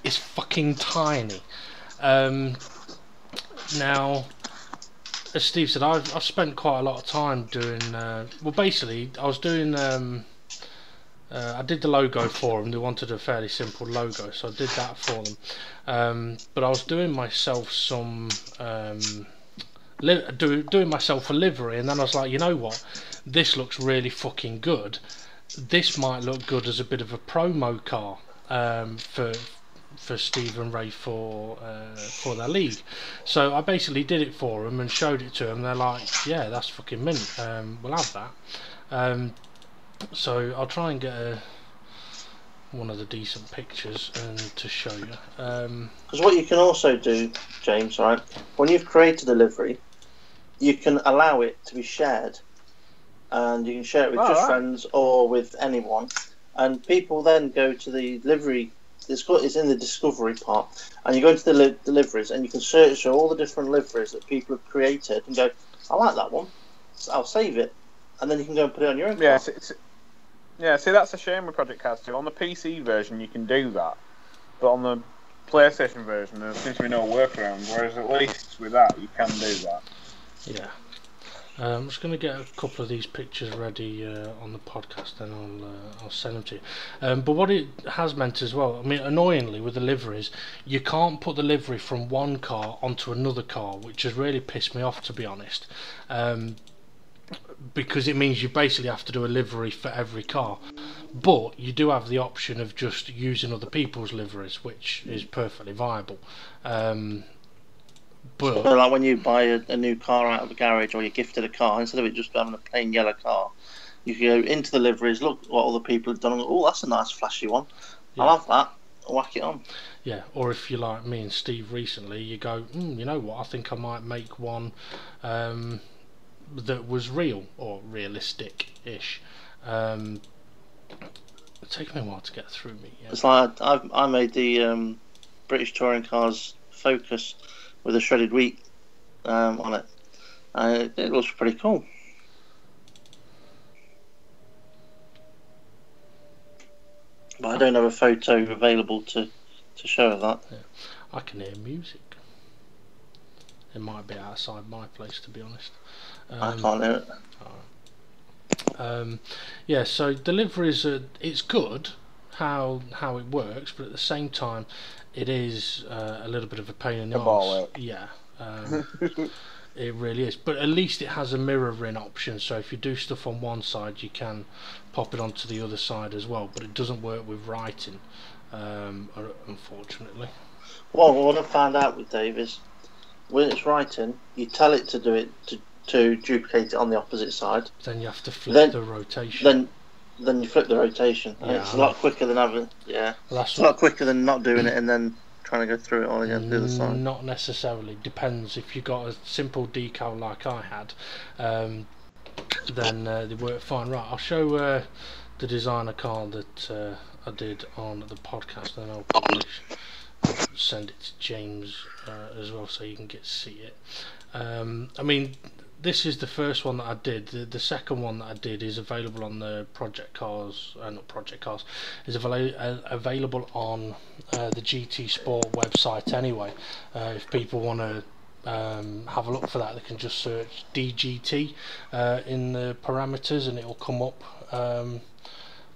is fucking tiny. Now, as Steve said, I've spent quite a lot of time doing. Well, basically, I was doing. I did the logo for them. They wanted a fairly simple logo, so I did that for them. But I was doing myself some doing myself a livery, and then I was like, you know what? This looks really fucking good. This might look good as a bit of a promo car for Steve and Ray for their league. So I basically did it for them and showed it to them. They're like, yeah, that's fucking mint. We'll have that. So I'll try and get one of the decent pictures and to show you. Because what you can also do, James, right? When you've created a livery, you can allow it to be shared, and you can share it with friends or with anyone. And people then go to the livery. It's in the discovery part, and you go into the liveries, and you can search for all the different liveries that people have created, and go, I like that one, so I'll save it, and then you can go and put it on your own. Yeah, see, that's a shame with Project Cars 2. On the PC version, you can do that, but on the PlayStation version, there seems to be no workaround. Whereas at least with that, you can do that. Yeah. I'm just going to get a couple of these pictures ready on the podcast, then I'll send them to you. But what it has meant as well, I mean, annoyingly with the liveries, you can't put the livery from one car onto another car, which has really pissed me off, to be honest. Because it means you basically have to do a livery for every car. But you do have the option of just using other people's liveries, which is perfectly viable. But so like when you buy a new car out of a garage, or you're gifted a car, instead of it just having a plain yellow car, you can go into the liveries, look what other people have done, and go, oh, that's a nice flashy one. Yeah. I'll have that. Whack it on. Yeah, or if you're like me and Steve recently, you go, you know what, I think I might make one that was real or realistic-ish. It takes me a while to get through me. Yeah. It's like I made the British touring cars Focus with a shredded wheat on it. It looks pretty cool. But I don't have a photo available to show of that. Yeah. I can hear music. It might be outside my place, to be honest. I can't hear it. Right. Yeah, so deliveries it's good how it works, but at the same time it is a little bit of a pain in the arse. Yeah. It really is, but at least it has a mirroring option, so if you do stuff on one side you can pop it onto the other side as well, but it doesn't work with writing, unfortunately. Well, what I found out with Dave is when it's writing, you tell it to do it to duplicate it on the opposite side. Then you have to flip the rotation. Then you flip the rotation. Yeah, it's a lot quicker than having. Yeah, well, it's a lot quicker than not doing it and then trying to go through it all again to the other side. Not necessarily. Depends. If you got a simple decal like I had, then they work fine. Right, I'll show the designer car that I did on the podcast, and I'll probably send it to James as well, so you can get to see it. I mean, this is the first one that I did. The second one that I did is available on the Project Cars, not Project Cars, is available on the GT Sport website anyway. If people want to have a look for that, they can just search DGT in the parameters and it will come up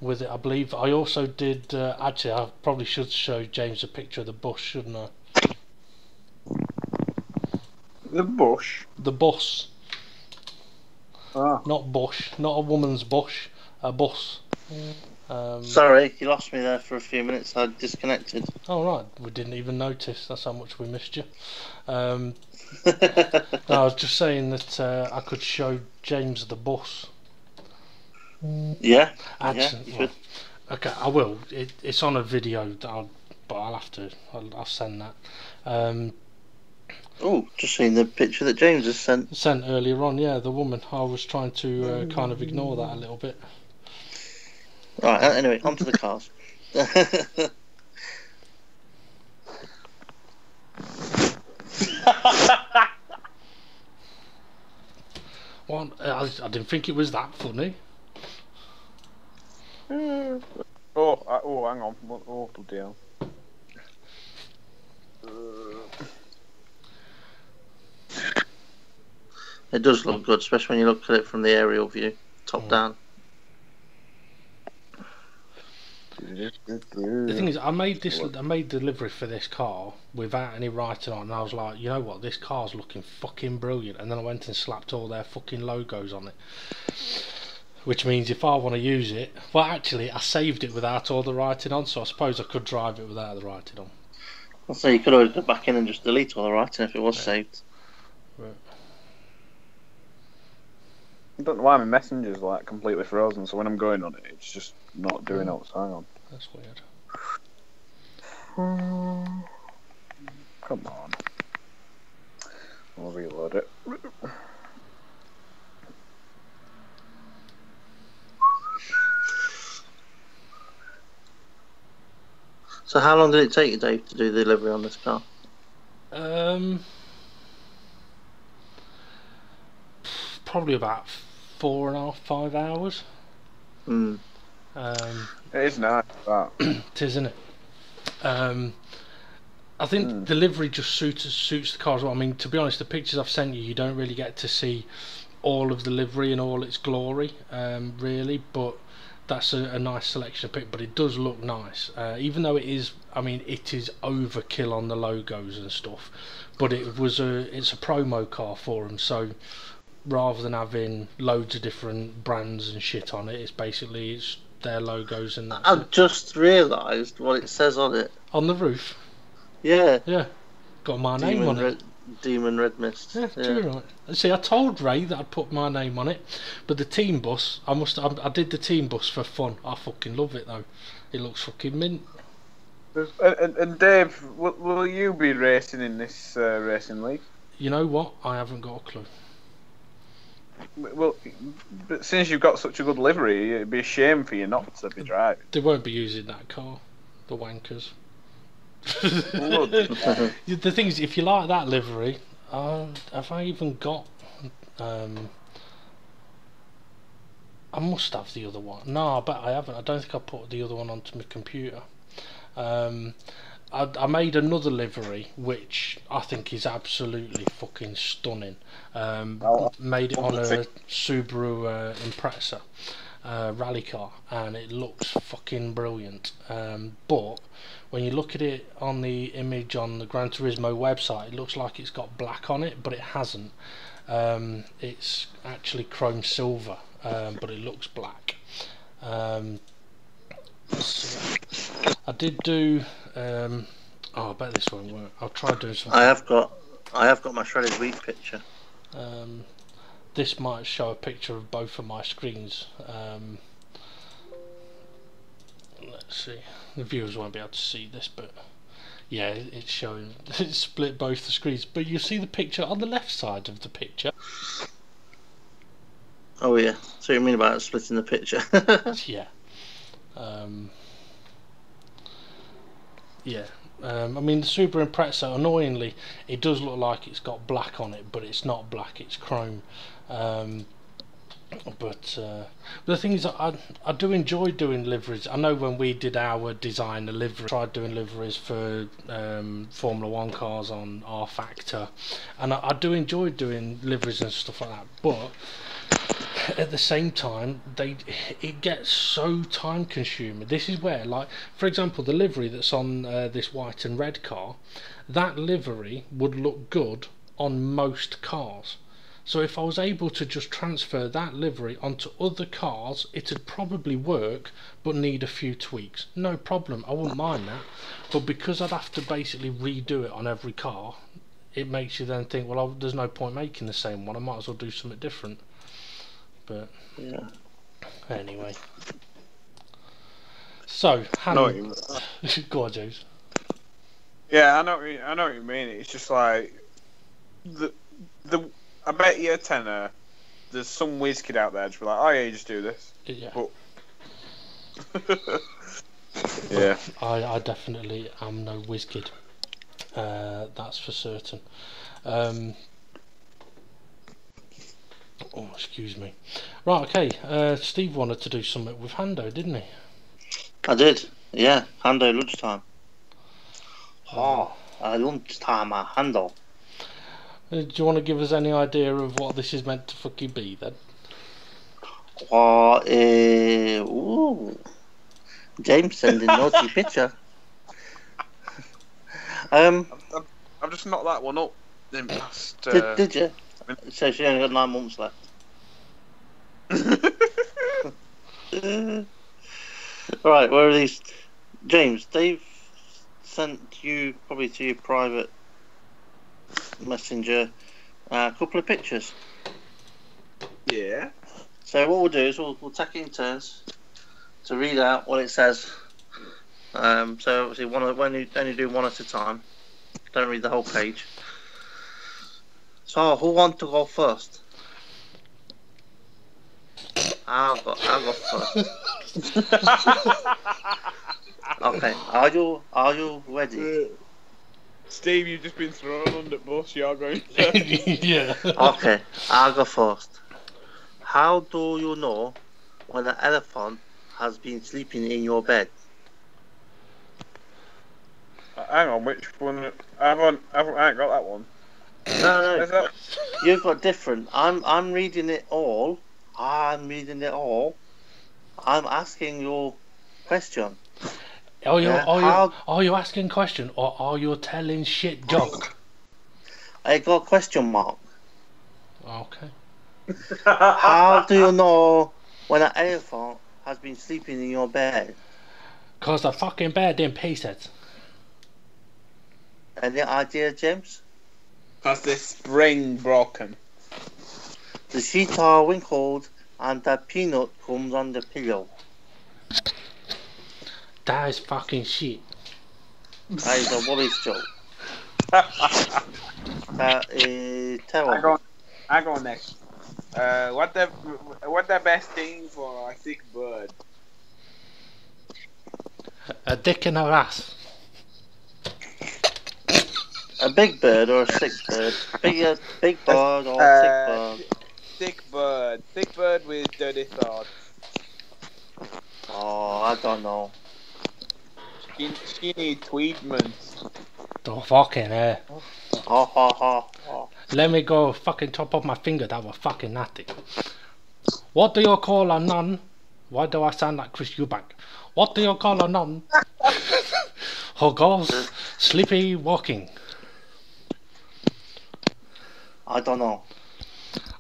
with it, I believe. I also did, actually I probably should show James a picture of the bus, shouldn't I? The bush? The bus. Ah. Not bush, not a woman's bush, a bus. Sorry, you lost me there for a few minutes. I disconnected. Oh right, we didn't even notice. That's how much we missed you. No, I was just saying that I could show James the bus. Yeah, Actually, yeah, you well, could. okay, I will. It's on a video, but I'll have to. I'll send that. Oh, just seen the picture that James has sent. Sent earlier on, yeah, the woman. I was trying to kind of ignore that a little bit. Right, anyway, on to the cars. Well, I didn't think it was that funny. Oh, hang on. Oh, bloody hell. It does look good, especially when you look at it from the aerial view, top down. The thing is, I made delivery for this car without any writing on, and I was like, you know what, this car's looking fucking brilliant. And then I went and slapped all their fucking logos on it, which means if I want to use it, well, actually, I saved it without all the writing on, so I suppose I could drive it without the writing on. So you could always go back in and just delete all the writing if it was saved. Right. I don't know why my messenger's like completely frozen, so when I'm going on it, it's just not doing it. Hang on. That's weird. Come on. I'll reload it. So how long did it take you, Dave, to do the delivery on this car? Probably about 4.5, 5 hours. Hmm. It is nice, that. It is, isn't it? I think delivery just suits the car as well. I mean, to be honest, the pictures I've sent you, you don't really get to see all of the livery in all its glory, really. But that's a nice selection of pick. But it does look nice, even though it is. I mean, it is overkill on the logos and stuff. But it's a promo car for them, so rather than having loads of different brands and shit on it, it's their logos and that's I've just realised what it says on it. on the roof. Yeah. Yeah, got my name on it. Demon Red Mist. Yeah, too right. See, I told Ray that I'd put my name on it, but the team bus, I did the team bus for fun. I fucking love it though. It looks fucking mint. And Dave, will you be racing in this racing league? You know what? I haven't got a clue. Well, but since you've got such a good livery, it'd be a shame for you not to be driving. They won't be using that car, the wankers. The thing is, if you like that livery, have I even got? I must have the other one. No, I bet I haven't. I don't think I put the other one onto my computer. I made another livery which I think is absolutely fucking stunning. Made it on a Subaru Impreza rally car, and it looks fucking brilliant. But when you look at it on the image on the Gran Turismo website, it looks like it's got black on it, but it hasn't. It's actually chrome silver, but it looks black. So I did do. Oh, I bet this won't work. I'll try doing something. I have got my shredded wheat picture. This might show a picture of both of my screens. Let's see. The viewers won't be able to see this, but yeah, it's showing. It's split both the screens. But you see the picture on the left side of the picture. Oh yeah. So you mean about splitting the picture? Yeah. Yeah. I mean, the Subaru Impreza, annoyingly, it does look like it's got black on it, but it's not black, it's chrome. But the thing is, I do enjoy doing liveries. I know when we did our designer livery, tried doing liveries for Formula 1 cars on R Factor, and I do enjoy doing liveries and stuff like that, but at the same time it gets so time consuming. This is where, like, for example, the livery that's on this white and red car, that livery would look good on most cars. So if I was able to just transfer that livery onto other cars, it'd probably work, but need a few tweaks. No problem, I wouldn't mind that. But because I'd have to basically redo it on every car, it makes you then think, well, there's no point making the same one. I might as well do something different. But Yeah. anyway. So, No, go on, James. yeah, I know what you mean. It's just like I bet you a tenner. There's some whiz kid out there just be like, oh yeah, you just do this. Yeah. But yeah. I definitely am no whiz kid. That's for certain. Oh, excuse me. Right, okay. Steve wanted to do something with Hando, didn't he? I did. Yeah, Hando lunchtime. Lunchtime at Hando. Do you want to give us any idea of what this is meant to fucking be then? Ooh. James sending naughty picture. I've just knocked that one up. In past, did you? So she only got 9 months left. Right, where are these? James, Dave sent you probably to your private messenger a couple of pictures. Yeah. So what we'll do is we'll take it in turns to read out what it says. So obviously only do one at a time. Don't read the whole page. So who wants to go first? I'll go first. Okay, are you ready? Steve, you've just been thrown under the bus. You're going. Yeah. Okay, I'll go first. How do you know when an elephant has been sleeping in your bed? Hang on, which one? I ain't got that one. No, you've got different. I'm reading it all. I'm asking your question. Are you asking a question or are you telling shit joke? I got a question mark. Okay. How do you know when an elephant has been sleeping in your bed? 'Cause the fucking bed didn't piece it. Any idea, James? Because the spring broken. The sheets are wrinkled and the peanut comes on the pillow. That is fucking shit. That is a Wallace joke. That is terrible. I go next. What the best thing for a sick bird? A dick in her ass. A big bird or a sick bird? Big bird or a sick bird? Sick bird with dirty thoughts. Oh, I don't know. Skinny tweedmans. The fucking air. Oh. Let me go fucking top of my finger, that was fucking nasty. What do you call a nun? Why do I sound like Chris Eubank? What do you call a nun who goes sleepy walking? I don't know.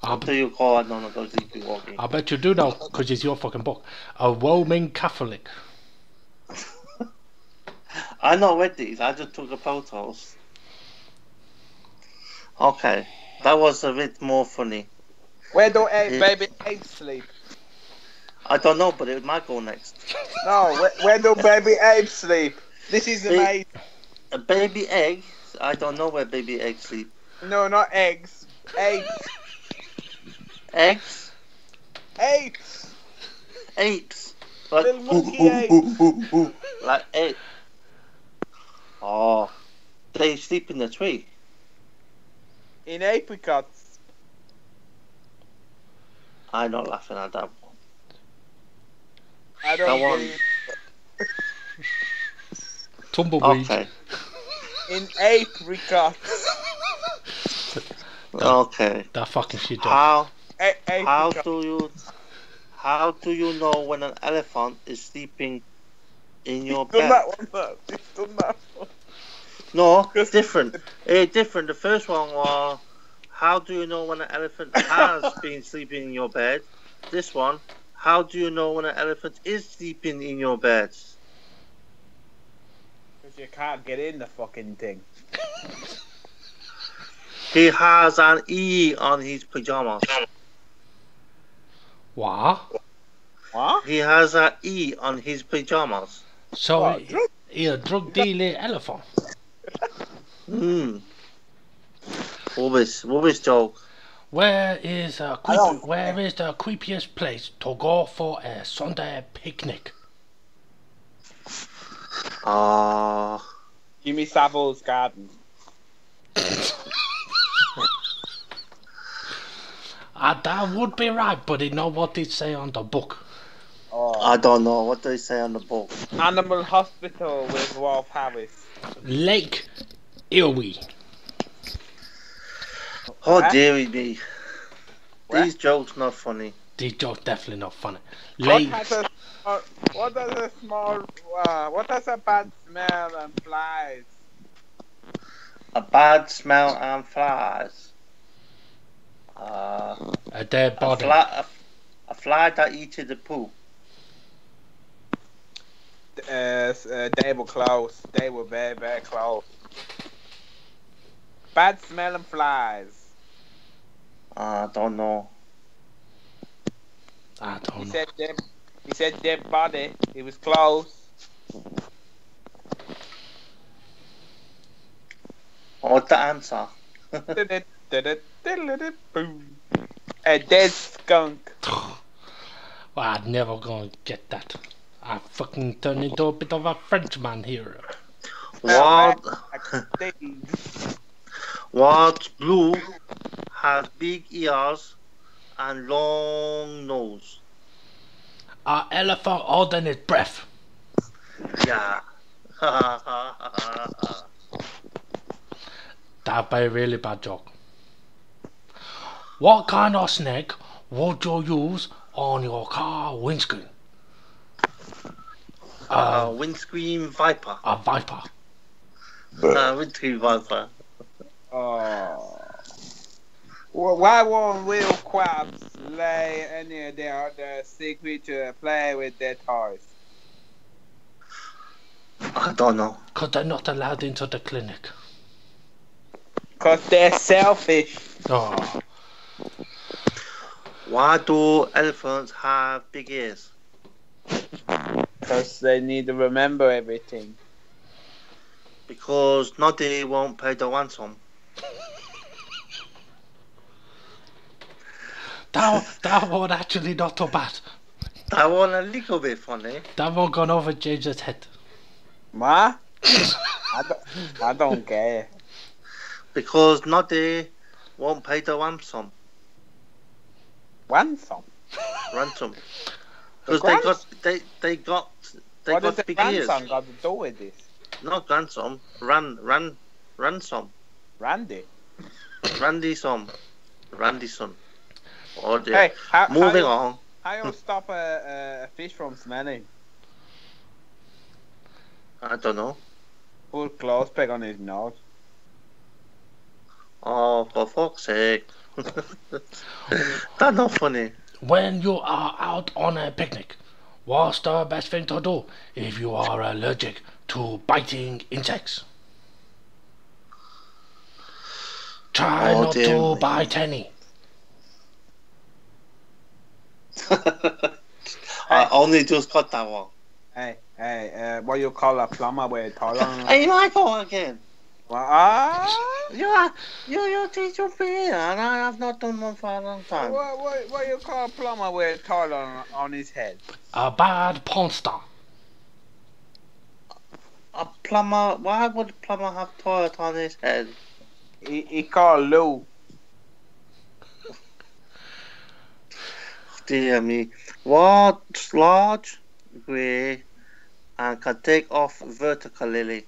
What do you call a nun who goes sleepy walking? I bet you do know, because it's your fucking book. A Roman Catholic. I not read these, I just took the photos. Okay, that was a bit more funny. Where do baby eggs sleep? I don't know, but it might go next. No, where do baby eggs sleep? This is amazing. A baby egg? I don't know where baby eggs sleep. No, not eggs. Eggs. Eggs? Apes. Apes. Like, Little monkey apes. Like ape. Oh, they sleep in the tree. In apricots. I'm not laughing at that one. I don't That get it. Tumbleweed. Okay. In apricots. Okay. That fucking shit dog. How do you know when an elephant is sleeping in your bed? He's done that one. No, it's different. It's different. The first one was how do you know when an elephant has been sleeping in your bed? This one, how do you know when an elephant is sleeping in your bed? Because you can't get in the fucking thing. He has an E on his pajamas. What? What? He has an E on his pajamas. So What, drug? he a drug dealer elephant. Rubbish joke. Where is the don't- creepiest place to go for a Sunday picnic? Jimmy Savile's garden. That would be right, but you know what it say on the book? Oh. I don't know. What do they say on the book? Animal Hospital with Wolf Harris. Lake Erie. Oh, Where? dearie me. Where? These jokes not funny. These jokes definitely not funny. What Lake. does a bad smell and flies? A bad smell and flies. A dead body. A fly that eated the poo. They were close. They were very, very close. Bad smelling flies. I don't know. I don't He know. said dead. He said dead body. He was close. What's the answer? Boom. A dead skunk. Well, I'm never gonna get that. I fucking turned into a bit of a Frenchman here. What blue has big ears and long nose? Elephant holding his breath. Yeah. That'd be a really bad joke. What kind of snake would you use on your car windscreen? Windscreen viper. A viper. Windscreen viper. Oh. Well, why won't real crabs lay any of their other sea creatures play with their toys? I don't know. Because they're not allowed into the clinic. Because they're selfish. Oh. Why do elephants have big ears? Because they need to remember everything. Because Noddy won't pay the ransom. That one actually not too bad. That one a little bit funny. That one gone over James's head. Ma? I don't care. Because Noddy won't pay the ransom. Ransom? Ransom. The Because they got what does the big ears. ransom got to do with this? Not ransom. Ransom. Randy? Randyson. Oh dear. Hey, Moving on. How you stop a fish from smelling? I don't know. Put clothes peg on his nose. Oh, for fuck's sake. That's not funny. When you are out on a picnic, what's the best thing to do if you are allergic to biting insects? Try Oh, not dear to me. bite any. I only just got that one. Hey, what you call a plumber with toilet? Hey, Michael again. What? You teach your beer, and I have not done one for a long time. What you call a plumber with toilet on his head? A bad porn star. A plumber? Why would a plumber have toilet on his head? He called Lou. Dear me. What's large, grey, and can take off vertically?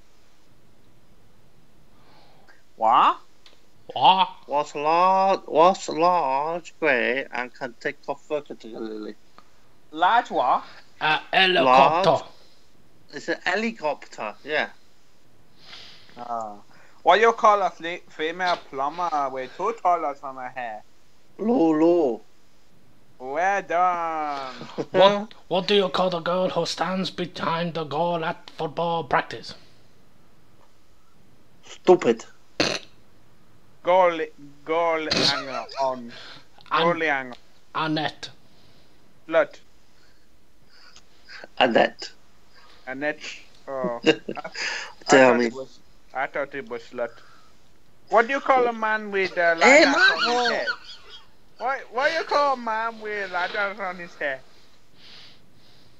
What? What? What's large, grey, and can take off vertically? Large what? A helicopter. It's an helicopter, yeah. What you call a female plumber with 2 toilets on her hair? Lolo. Well done. What do you call the girl who stands behind the goal at football practice? Stupid. Goal hanger on. Goalie hanger. Annette. Slut. Annette. Annette. Oh. Tell me. I thought it was slut. What do you call a man with ladders Hey, on his head? What do you call a man with ladders on his head?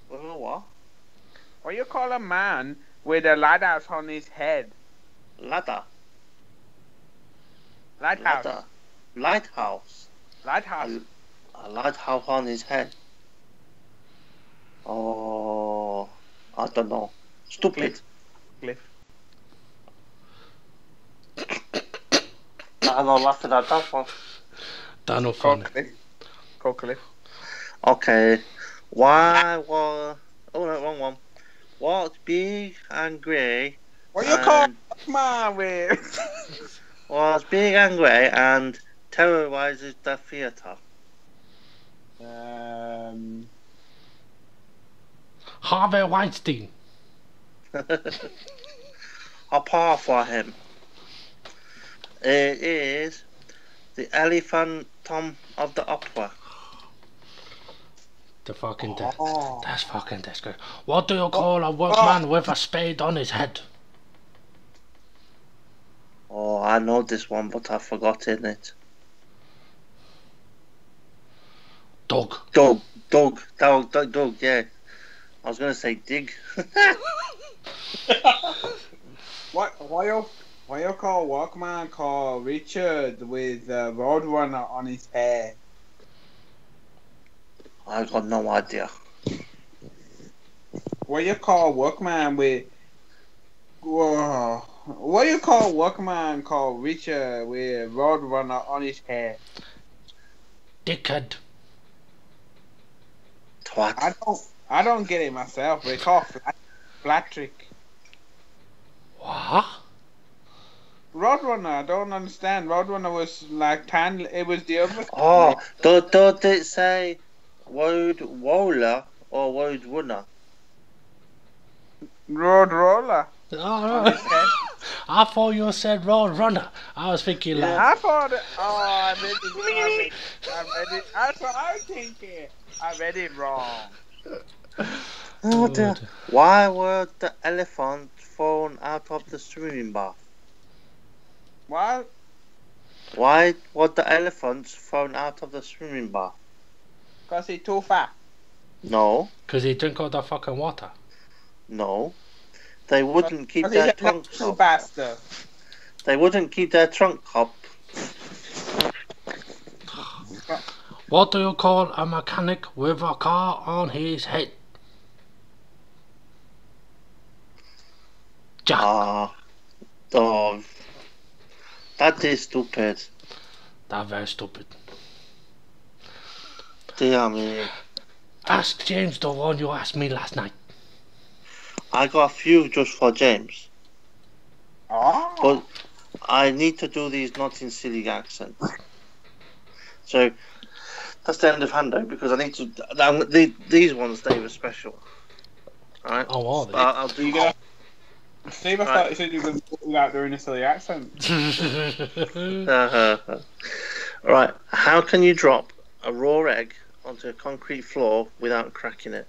What? What do you call a man with ladders on his head? Ladder. Lighthouse. Ladder. Lighthouse. Lighthouse. A lighthouse on his head. Oh, I don't know. Stupid. Cliff. I'm not laughing at that one. That's not funny. Cliff. Okay. Why was... Oh, no, wrong one. What's big and grey? What do you call a man with? Was big and grey and terrorizes the theatre? Harvey Weinstein. Apart for him. It is the elephant Tom of the opera. The fucking that's fucking disgusting. What do you call a workman with a spade on his head? Oh, I know this one, but I've forgotten it. Doug, yeah. I was going to say dig. Why you call workman called Richard with Roadrunner on his hair? I got no idea. What you call workman with? What you call workman called Richard with Roadrunner on his hair? dickhead. Twat. I don't get it myself. But it's called flat trick. What? Roadrunner, I don't understand. Roadrunner was like tan. It was the other. Oh, don't it say road roller or road runner? Road roller. Oh, I thought you said road runner. I was thinking like. I thought. I read it. That's what I was thinking. I read it wrong. Oh dear. Why were the elephants thrown out of the swimming bath? What? Why were the elephants thrown out of the swimming bath? Because he's too fat. No. Because he drink all that fucking water. No. They wouldn't keep their trunks up. Bastard. They wouldn't keep their trunk up. What do you call a mechanic with a car on his head? Jack. Oh, that is stupid. That's very stupid. Dear me. Ask James the one you asked me last night. I got a few just for James. Oh. But I need to do these not in silly accents. So that's the end of Hando because I need to. These ones they were special. Alright? Oh, are they? I'll do. Steve, I thought you said you were going to without doing a silly accent. Right. How can you drop a raw egg onto a concrete floor without cracking it?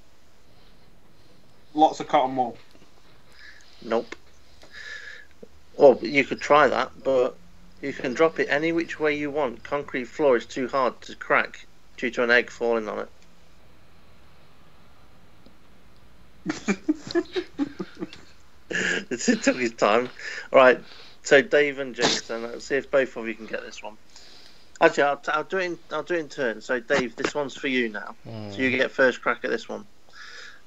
Lots of cotton wool. Nope. Well, you could try that, but you can drop it any which way you want. Concrete floor is too hard to crack due to an egg falling on it. It took his time. Alright, so Dave and Jason, let's see if both of you can get this one. Actually, I'll do it in turn. So Dave, this one's for you now. So you get first crack at this one.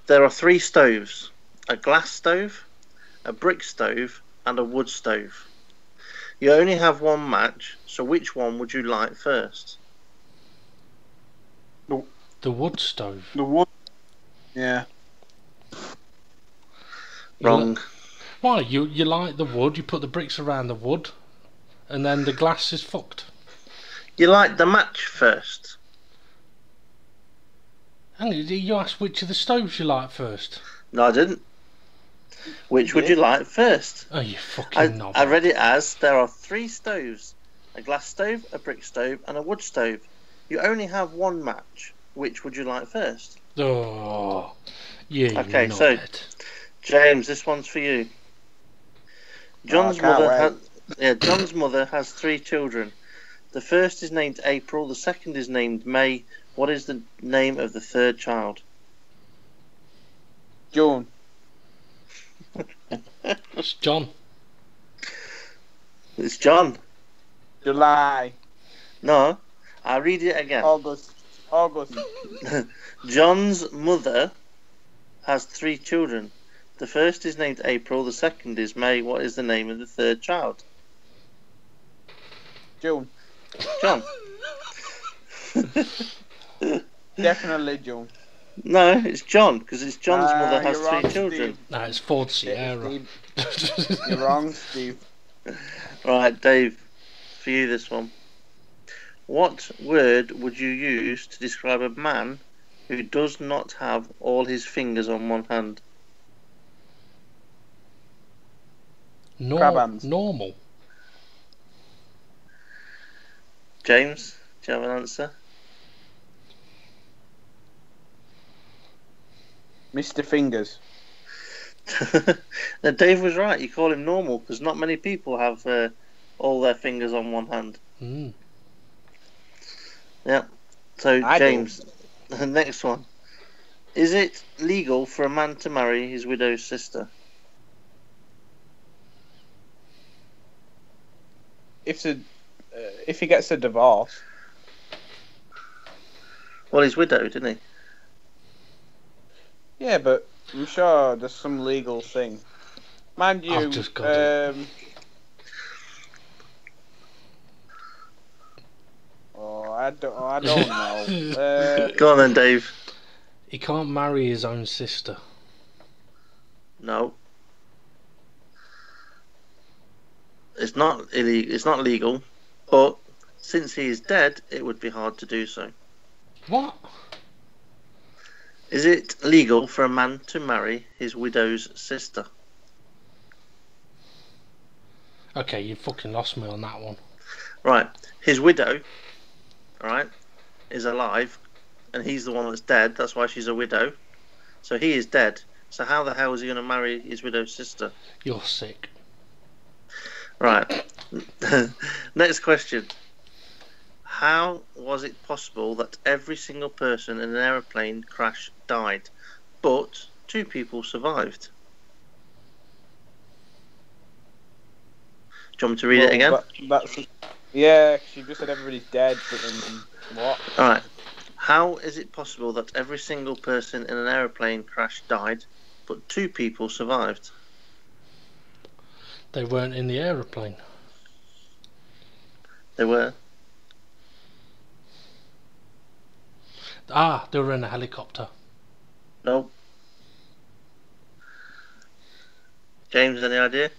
There are 3 stoves. A glass stove, a brick stove, and a wood stove. You only have one match, so which one would you light first? The wood stove. The wood. Yeah. Wrong. Why? You light the wood, you put the bricks around the wood, and then the glass is fucked. You light the match first. Hang on, you asked which of the stoves you light first. No, I didn't. Which would you light first? Oh, you fucking knob. I read it as there are 3 stoves: a glass stove, a brick stove, and a wood stove. You only have 1 match. Which would you light first? Oh, yeah. Okay, so James, this one's for you. John's mother has 3 children. The first is named April. The second is named May. What is the name of the 3rd child? June. It's John. It's John. July. No, I'll read it again. August. John's mother has 3 children. The first is named April. The second is May. What is the name of the 3rd child? June. John. Definitely June. No, it's John, because it's John's mother has you're 3 wrong, children. Steve. No, it's Ford Sierra. You're wrong, Steve. Right, Dave, for you this one. What word would you use to describe a man who does not have all his fingers on one hand? Crab hands. Normal. James, do you have an answer? Mr. Fingers. Now, Dave was right. You call him normal because not many people have all their fingers on one hand. Mm. Yeah. So, I James, the next one. Is it legal for a man to marry his widow's sister? If he gets a divorce. Well, he's widowed, isn't he? Yeah, but I'm sure there's some legal thing. Mind you, I've just got it. I don't know. Go on then, Dave. He can't marry his own sister. No. It's not illegal. It's not legal, but since he is dead, it would be hard to do so. What? Is it legal for a man to marry his widow's sister? Okay, you fucking lost me on that one. Right. His widow, alright, is alive, and he's the one that's dead. That's why she's a widow. So he is dead. So how the hell is he going to marry his widow's sister? You're sick. Right. Next question. How was it possible that every single person in an aeroplane crash died, but 2 people survived? Do you want me to read it again? Yeah, she just said everybody's dead, but then what? Alright. How is it possible that every single person in an aeroplane crash died, but 2 people survived? They weren't in the aeroplane. They were. Ah, they were in a helicopter. No. James, any idea?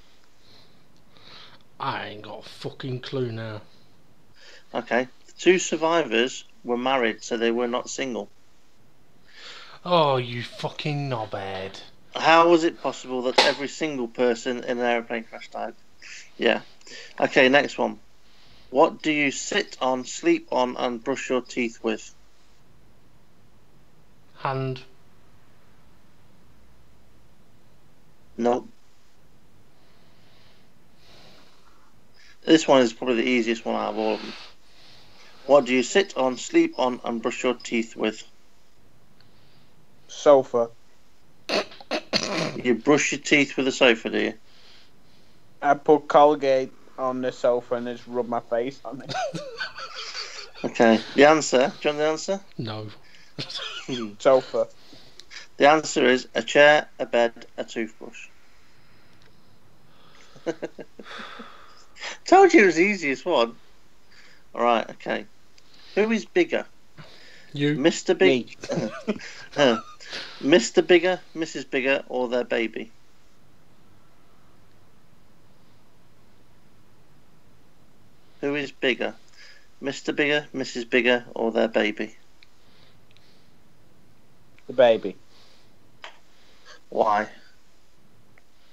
I ain't got a fucking clue now. Okay. The 2 survivors were married, so they were not single. Oh, you fucking knobhead. How was it possible that every single person in an aeroplane crash died? Yeah. Okay, next one. What do you sit on, sleep on, and brush your teeth with? Hand. No. This one is probably the easiest one out of all of them. What do you sit on, sleep on, and brush your teeth with? Sofa. You brush your teeth with a sofa, do you? I put Colgate on the sofa and just rub my face on it. Okay. The answer? Do you want the answer? No. Sofa. The answer is a chair, a bed, a toothbrush. Told you it was the easiest one. Alright, okay. Who is bigger? You. Mr. Big. Mr. Bigger, Mrs. Bigger, or their baby? Who is bigger? Mr. Bigger, Mrs. Bigger, or their baby? The baby. Why?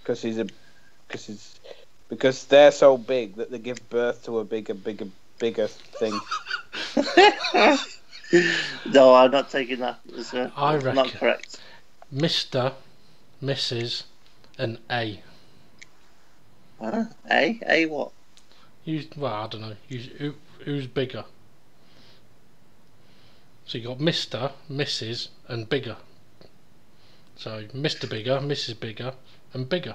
Because because they're so big that they give birth to a bigger thing. No, I'm not taking that. I reckon not correct. Mr., Mrs. and A. Huh? A what? Well, I don't know. Who's bigger? So you got Mr., Mrs. and bigger. So Mr. Bigger, Mrs. Bigger, and bigger.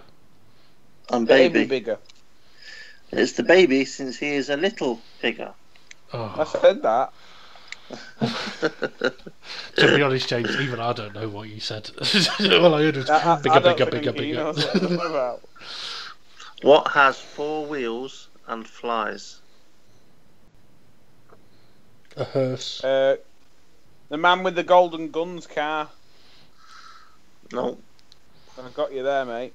And baby. Bigger. It's the baby since he is a little bigger. Oh. I said that. To be honest, James, even I don't know what you said. All I heard was bigger. What has 4 wheels and flies? A hearse. The man with the golden guns car. No. I got you there, mate.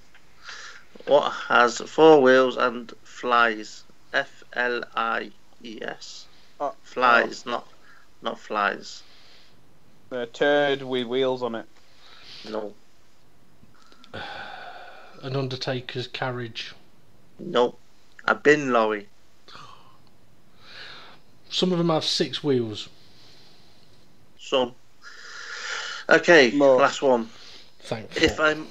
What has 4 wheels and flies? Flies. Oh, Flies, not flies. A turd with wheels on it. No. An undertaker's carriage. No. A bin lorry. Some of them have 6 wheels. Some. Okay, More. last one. Thankful.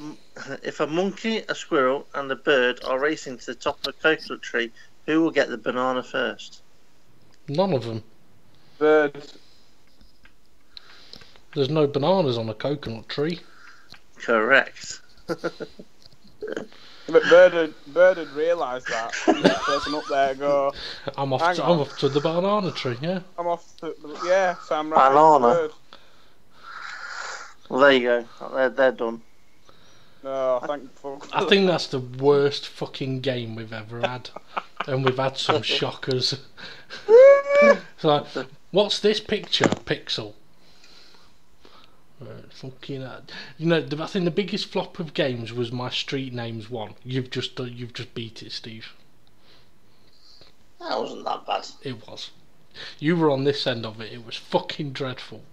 If a monkey, a squirrel, and a bird are racing to the top of a coconut tree, who will get the banana first? None of them. Birds. There's no bananas on a coconut tree. Correct. But Bird had realised that. And the person up there go, I'm off to the banana tree, yeah. I'm off to so I'm right. Banana. Bird. Well, there you go. They're done. No, thankful. I think that's the worst fucking game we've ever had. And we've had some shockers. It's like, what's this picture? Pixel. Fucking you know, I think the biggest flop of games was my street names one. You've just beat it, Steve. That wasn't that bad. It was. You were on this end of it. It was fucking dreadful.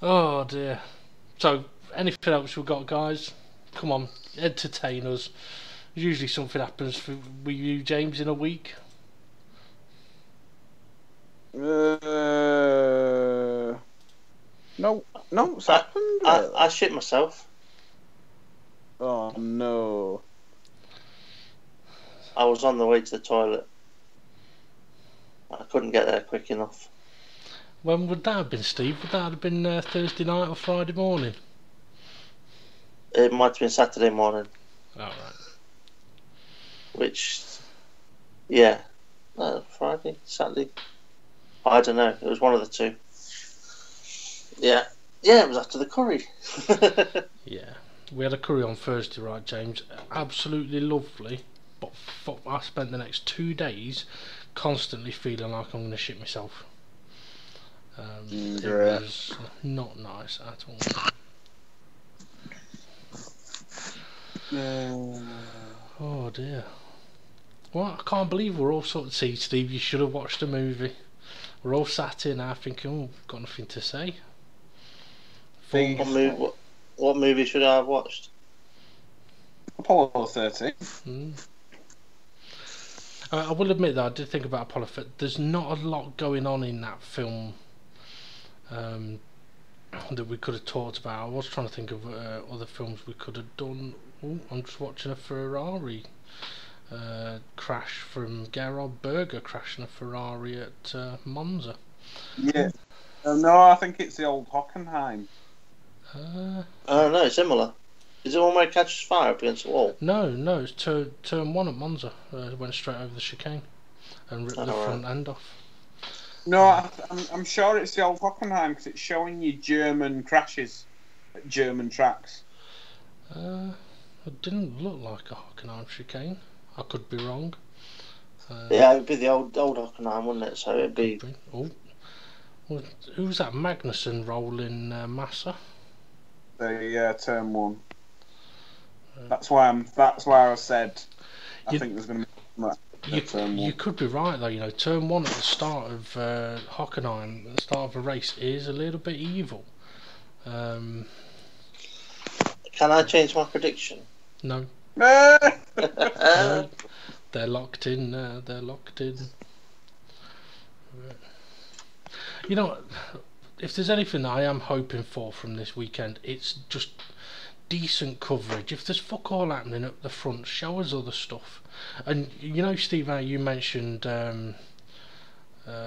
Oh dear. So, anything else we've got, guys? Come on, entertain us. Usually something happens with you, James, in a week. No, it's happened. I shit myself. Oh no. I was on the way to the toilet. I couldn't get there quick enough. When would that have been, Steve? Would that have been Thursday night or Friday morning? It might have been Saturday morning. Alright. Which, yeah. Friday? Saturday? I don't know. It was one of the two. Yeah. Yeah, it was after the curry. Yeah. We had a curry on Thursday, right, James? Absolutely lovely. But fuck, I spent the next 2 days constantly feeling like I'm going to shit myself. It was not nice at all. Oh dear. Well, I can't believe we're all sort of... See, Steve, you should have watched the movie. We're all sat here now thinking, oh, we've got nothing to say. What movie should I have watched? Apollo 13. I will admit that I did think about Apollo 13. There's not a lot going on in that film that we could have talked about. I was trying to think of other films we could have done. Ooh, I'm just watching a Ferrari crash from Gerard Berger crashing a Ferrari at Monza. Yeah. No, I think it's the old Hockenheim. Oh no, similar. Is it one where it catches fire up against the wall? No, it's turn 1 at Monza. Went straight over the chicane and ripped the front end off. No, I'm sure it's the old Hockenheim because it's showing you German crashes at German tracks. It didn't look like a Hockenheim chicane. I could be wrong. Yeah, it'd be the old Hockenheim, wouldn't it? So it'd be. Oh, well, who's that? Magnussen rolling Massa. The turn 1. That's why I said I think there's going to be. You could be right though. You know, turn 1 at the start of Hockenheim, at the start of a race, is a little bit evil. Can I change my prediction? No. No. They're locked in. They're locked in. You know, if there's anything that I am hoping for from this weekend, it's just decent coverage. If there's fuck all happening at the front, show us other stuff. And you know, Steve, how you mentioned a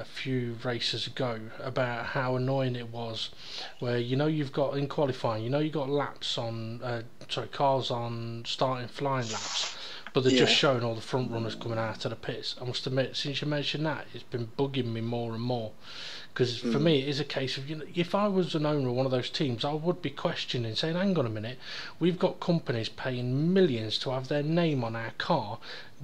few races ago about how annoying it was, where you've got in qualifying, you've got laps on, cars on starting flying laps, but they're just showing all the front runners coming out of the pits. I must admit, since you mentioned that, it's been bugging me more and more. Because for me, it is a case of, if I was an owner of one of those teams, I would be questioning, saying, hang on a minute, we've got companies paying millions to have their name on our car.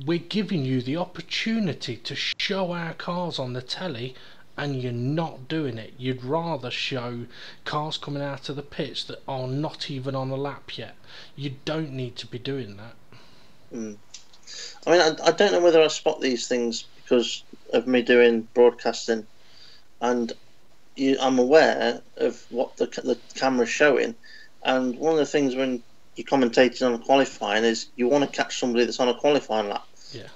We're giving you the opportunity to show our cars on the telly, and you're not doing it. You'd rather show cars coming out of the pits that are not even on a lap yet. You don't need to be doing that. I mean, I don't know whether I spot these things because of me doing broadcasting, and I'm aware of what the camera's showing. And one of the things when you're commentating on a qualifying is you want to catch somebody that's on a qualifying lap,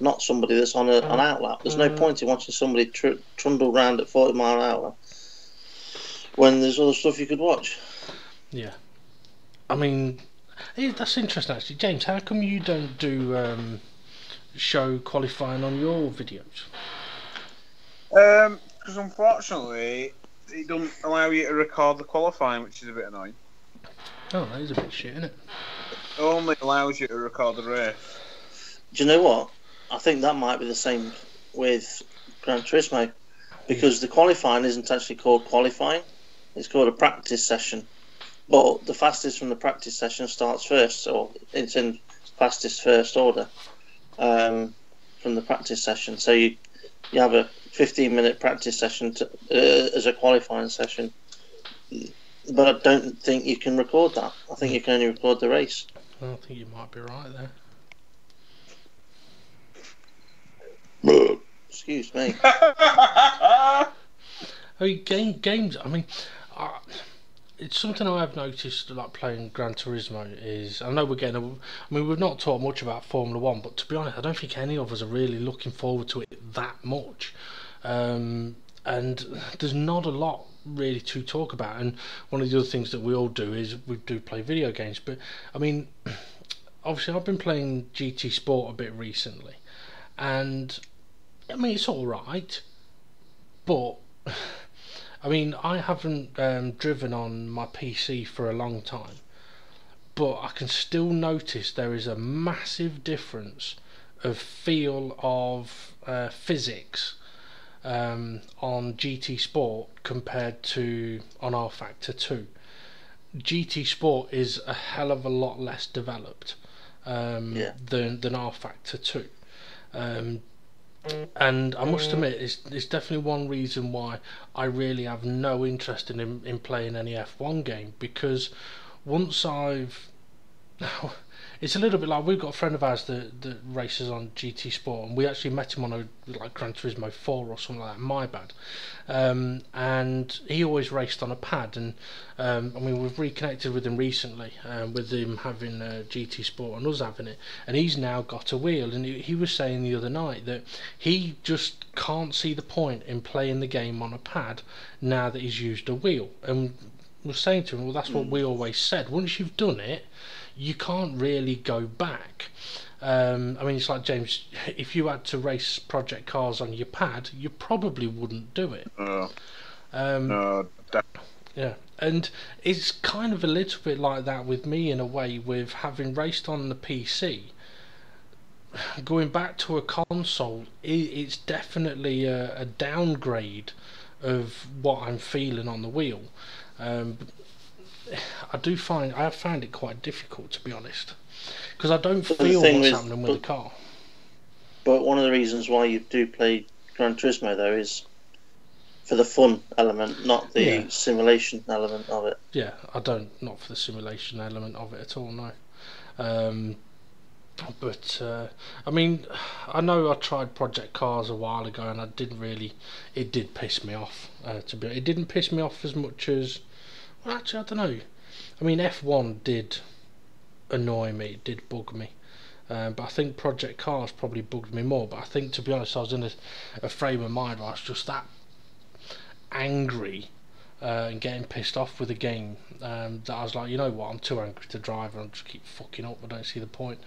not somebody that's on an out lap. There's no point in watching somebody trundle round at 40 mile an hour when there's other stuff you could watch. Yeah, I mean, that's interesting actually. James, how come you don't do show qualifying on your videos? Because unfortunately, it doesn't allow you to record the qualifying, which is a bit annoying. Oh, that is a bit shit, isn't it? It only allows you to record the race. Do you know what? I think that might be the same with Gran Turismo, because the qualifying isn't actually called qualifying. It's called a practice session. But the fastest from the practice session starts first, or it's in fastest first order from the practice session. So you have a 15-minute practice session as a qualifying session, but I don't think you can record that. I think you can only record the race. I think you might be right there. Excuse me. I mean, games. I mean, it's something I have noticed, like playing Gran Turismo, is I know we're getting. I mean, we've not talked much about Formula One, but to be honest, I don't think any of us are really looking forward to it that much. And there's not a lot really to talk about. And one of the other things that we all do is we do play video games. But I mean, obviously, I've been playing GT Sport a bit recently, and I mean, it's all right, but I mean, I haven't driven on my PC for a long time, but I can still notice there is a massive difference of feel of physics on GT Sport compared to on R Factor 2. GT Sport is a hell of a lot less developed than R Factor 2. And I must admit, it's definitely one reason why I really have no interest in playing any F1 game, because once it's a little bit like, we've got a friend of ours that races on GT Sport, and we actually met him on a Gran Turismo 4 or something like that, my bad, and he always raced on a pad, and I mean, we've reconnected with him recently, with him having GT Sport and us having it, and he's now got a wheel, and he was saying the other night that he just can't see the point in playing the game on a pad now that he's used a wheel. And we're saying to him, well, that's what we always said, once you've done it, you can't really go back. I mean, it's like, James, if you had to race project cars on your pad, you probably wouldn't do it. No, yeah, and it's kind of a little bit like that with me in a way, with having raced on the PC. Going back to a console, it's definitely a downgrade of what I'm feeling on the wheel. I have found it quite difficult, to be honest, because I don't feel what's happening with the car. But one of the reasons why you do play Gran Turismo, though, is for the fun element, not the simulation element of it. Yeah, not for the simulation element of it at all, no. But I mean, I know I tried Project Cars a while ago, and I didn't really. It did piss me off. It didn't piss me off as much as. Well, actually, I don't know. I mean, F1 did annoy me. It did bug me. But I think Project Cars probably bugged me more. But I think, to be honest, I was in a frame of mind where I was just that angry and getting pissed off with the game that I was like, you know what, I'm too angry to drive and I'll just keep fucking up. I don't see the point.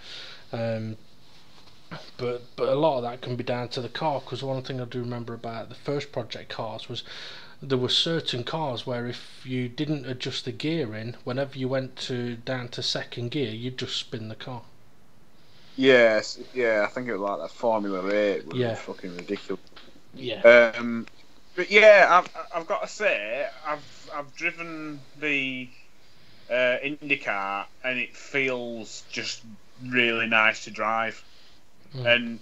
But a lot of that can be down to the car, because one thing I do remember about the first Project Cars was there were certain cars where if you didn't adjust the gear in, whenever you went down to second gear, you'd just spin the car. Yes, yeah, I think it was like that Formula 8 was fucking ridiculous. Yeah. But yeah, I've got to say, I've driven the IndyCar, and it feels just really nice to drive. And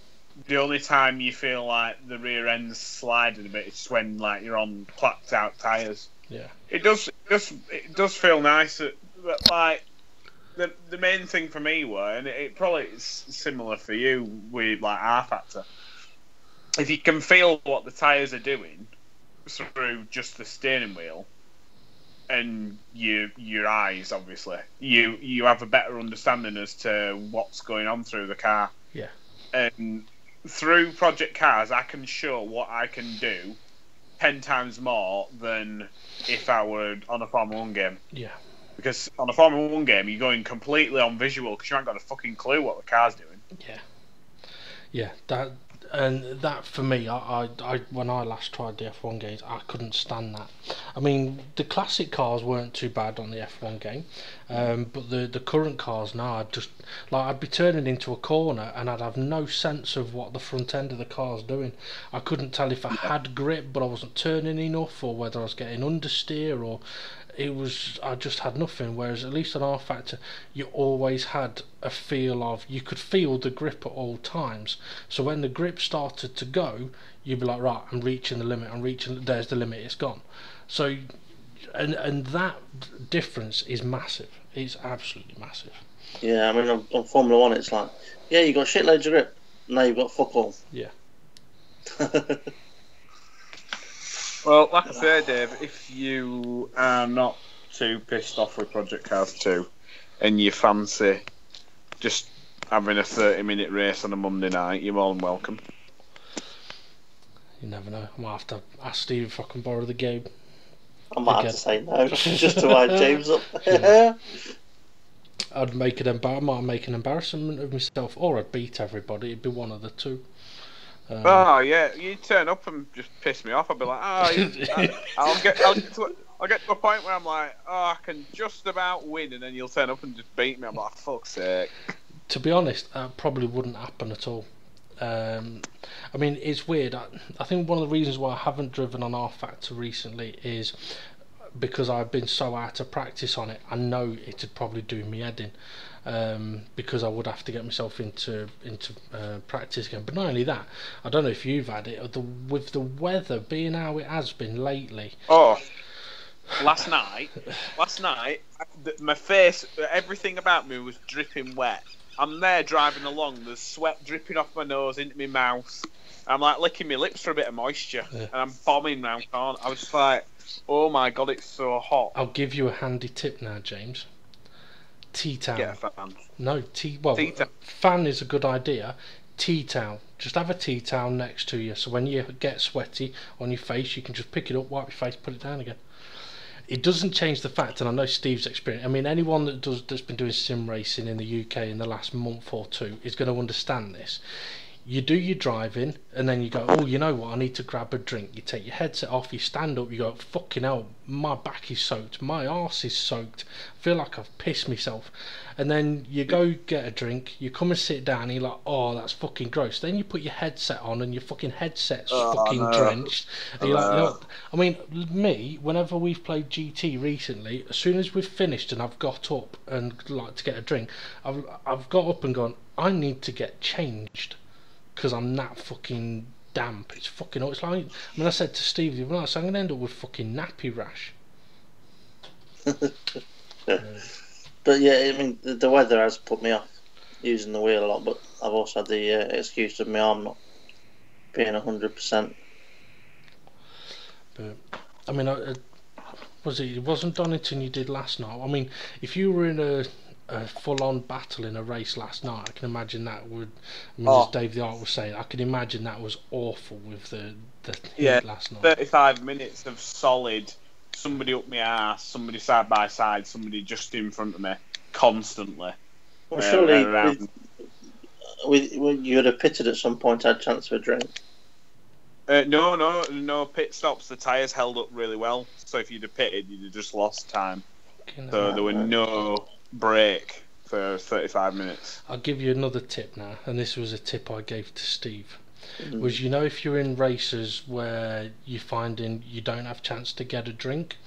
the only time you feel like the rear end's sliding a bit is when like you're on clapped out tyres. Yeah. It does feel nice. But like the main thing for me were, and it probably is similar for you with like R Factor. If you can feel what the tyres are doing through just the steering wheel and your eyes, obviously, you have a better understanding as to what's going on through the car. Yeah. And through Project Cars, I can show what I can do 10 times more than if I were on a Formula 1 game. Yeah. Because on a Formula 1 game, you're going completely on visual because you haven't got a fucking clue what the car's doing. Yeah. Yeah, that for me, I when I last tried the F1 games, I couldn't stand that. I mean, the classic cars weren't too bad on the F1 game, but the current cars now, I'd be turning into a corner and I'd have no sense of what the front end of the car's doing. I couldn't tell if I had grip, but I wasn't turning enough, or whether I was getting understeer, or I just had nothing. Whereas at least on R Factor, you always had a feel of, you could feel the grip at all times. So when the grip started to go, you'd be like, right, I'm reaching the limit, there's the limit, it's gone. So and that difference is massive. It's absolutely massive. Yeah, I mean on Formula 1 it's like, yeah, you got shitloads of grip, now you've got fuck all. Yeah. Well, like I say, Dave, if you are not too pissed off with Project Cars 2 and you fancy just having a 30-minute race on a Monday night, you're more than welcome. You never know. I might have to ask Steve if I can borrow the game. I might have to say no, just to wind James up. I'd make an embarrassment of myself, or I'd beat everybody. It'd be one of the two. Oh yeah, you turn up and just piss me off. I'll be like, I'll get to a point where I'm like, I can just about win, and then you'll turn up and just beat me. I'm like, fuck's sake. To be honest, that probably wouldn't happen at all. I mean, it's weird. I think one of the reasons why I haven't driven on R Factor recently is because I've been so out of practice on it. I know it'd probably do me head in, because I would have to get myself into practice again. But not only that, I don't know if you've had it, with the weather being how it has been lately. Oh, last night, my face, everything about me was dripping wet. I'm there driving along, there's sweat dripping off my nose into my mouth. I'm like licking my lips for a bit of moisture, and I'm bombing round corner. I was just like, oh my god, it's so hot. I'll give you a handy tip now, James. Tea towel. Get a fan. No, tea towel. Fan is a good idea. Tea towel. Just have a tea towel next to you, so when you get sweaty on your face, you can just pick it up, wipe your face, put it down again. It doesn't change the fact, and I know Steve's experience. I mean, anyone that's been doing sim racing in the UK in the last month or two is going to understand this. You do your driving, and then you go, oh, you know what, I need to grab a drink. You take your headset off, you stand up, you go, fucking hell, my back is soaked, my arse is soaked, I feel like I've pissed myself. And then you go get a drink, you come and sit down, and you're like, oh, that's fucking gross. Then you put your headset on, and your fucking headset's drenched. And you're like, you know, I mean, me, whenever we've played GT recently, as soon as we've finished and I've got up and like to get a drink, I've got up and gone, I need to get changed, because I'm that fucking damp. It's fucking hot. It's like, I mean, I said to Steve the other night, so I'm going to end up with fucking nappy rash. But yeah, I mean, the weather has put me off using the wheel a lot, but I've also had the excuse of my arm not being 100%. But I mean, it wasn't Donington you did last night. I mean, if you were in a full-on battle in a race last night, I can imagine that would. I mean, as Dave the Art was saying, I can imagine that was awful with the heat last night. 35 minutes of solid. Somebody up my ass, somebody side by side, somebody just in front of me, constantly. Well, surely you would have pitted at some point, had a chance for a drink. No pit stops. The tyres held up really well, so if you'd have pitted, you'd have just lost time. So there were no break for 35 minutes. I'll give you another tip now, and this was a tip I gave to Steve. Was, you know, if you're in races where you're finding you don't have a chance to get a drink,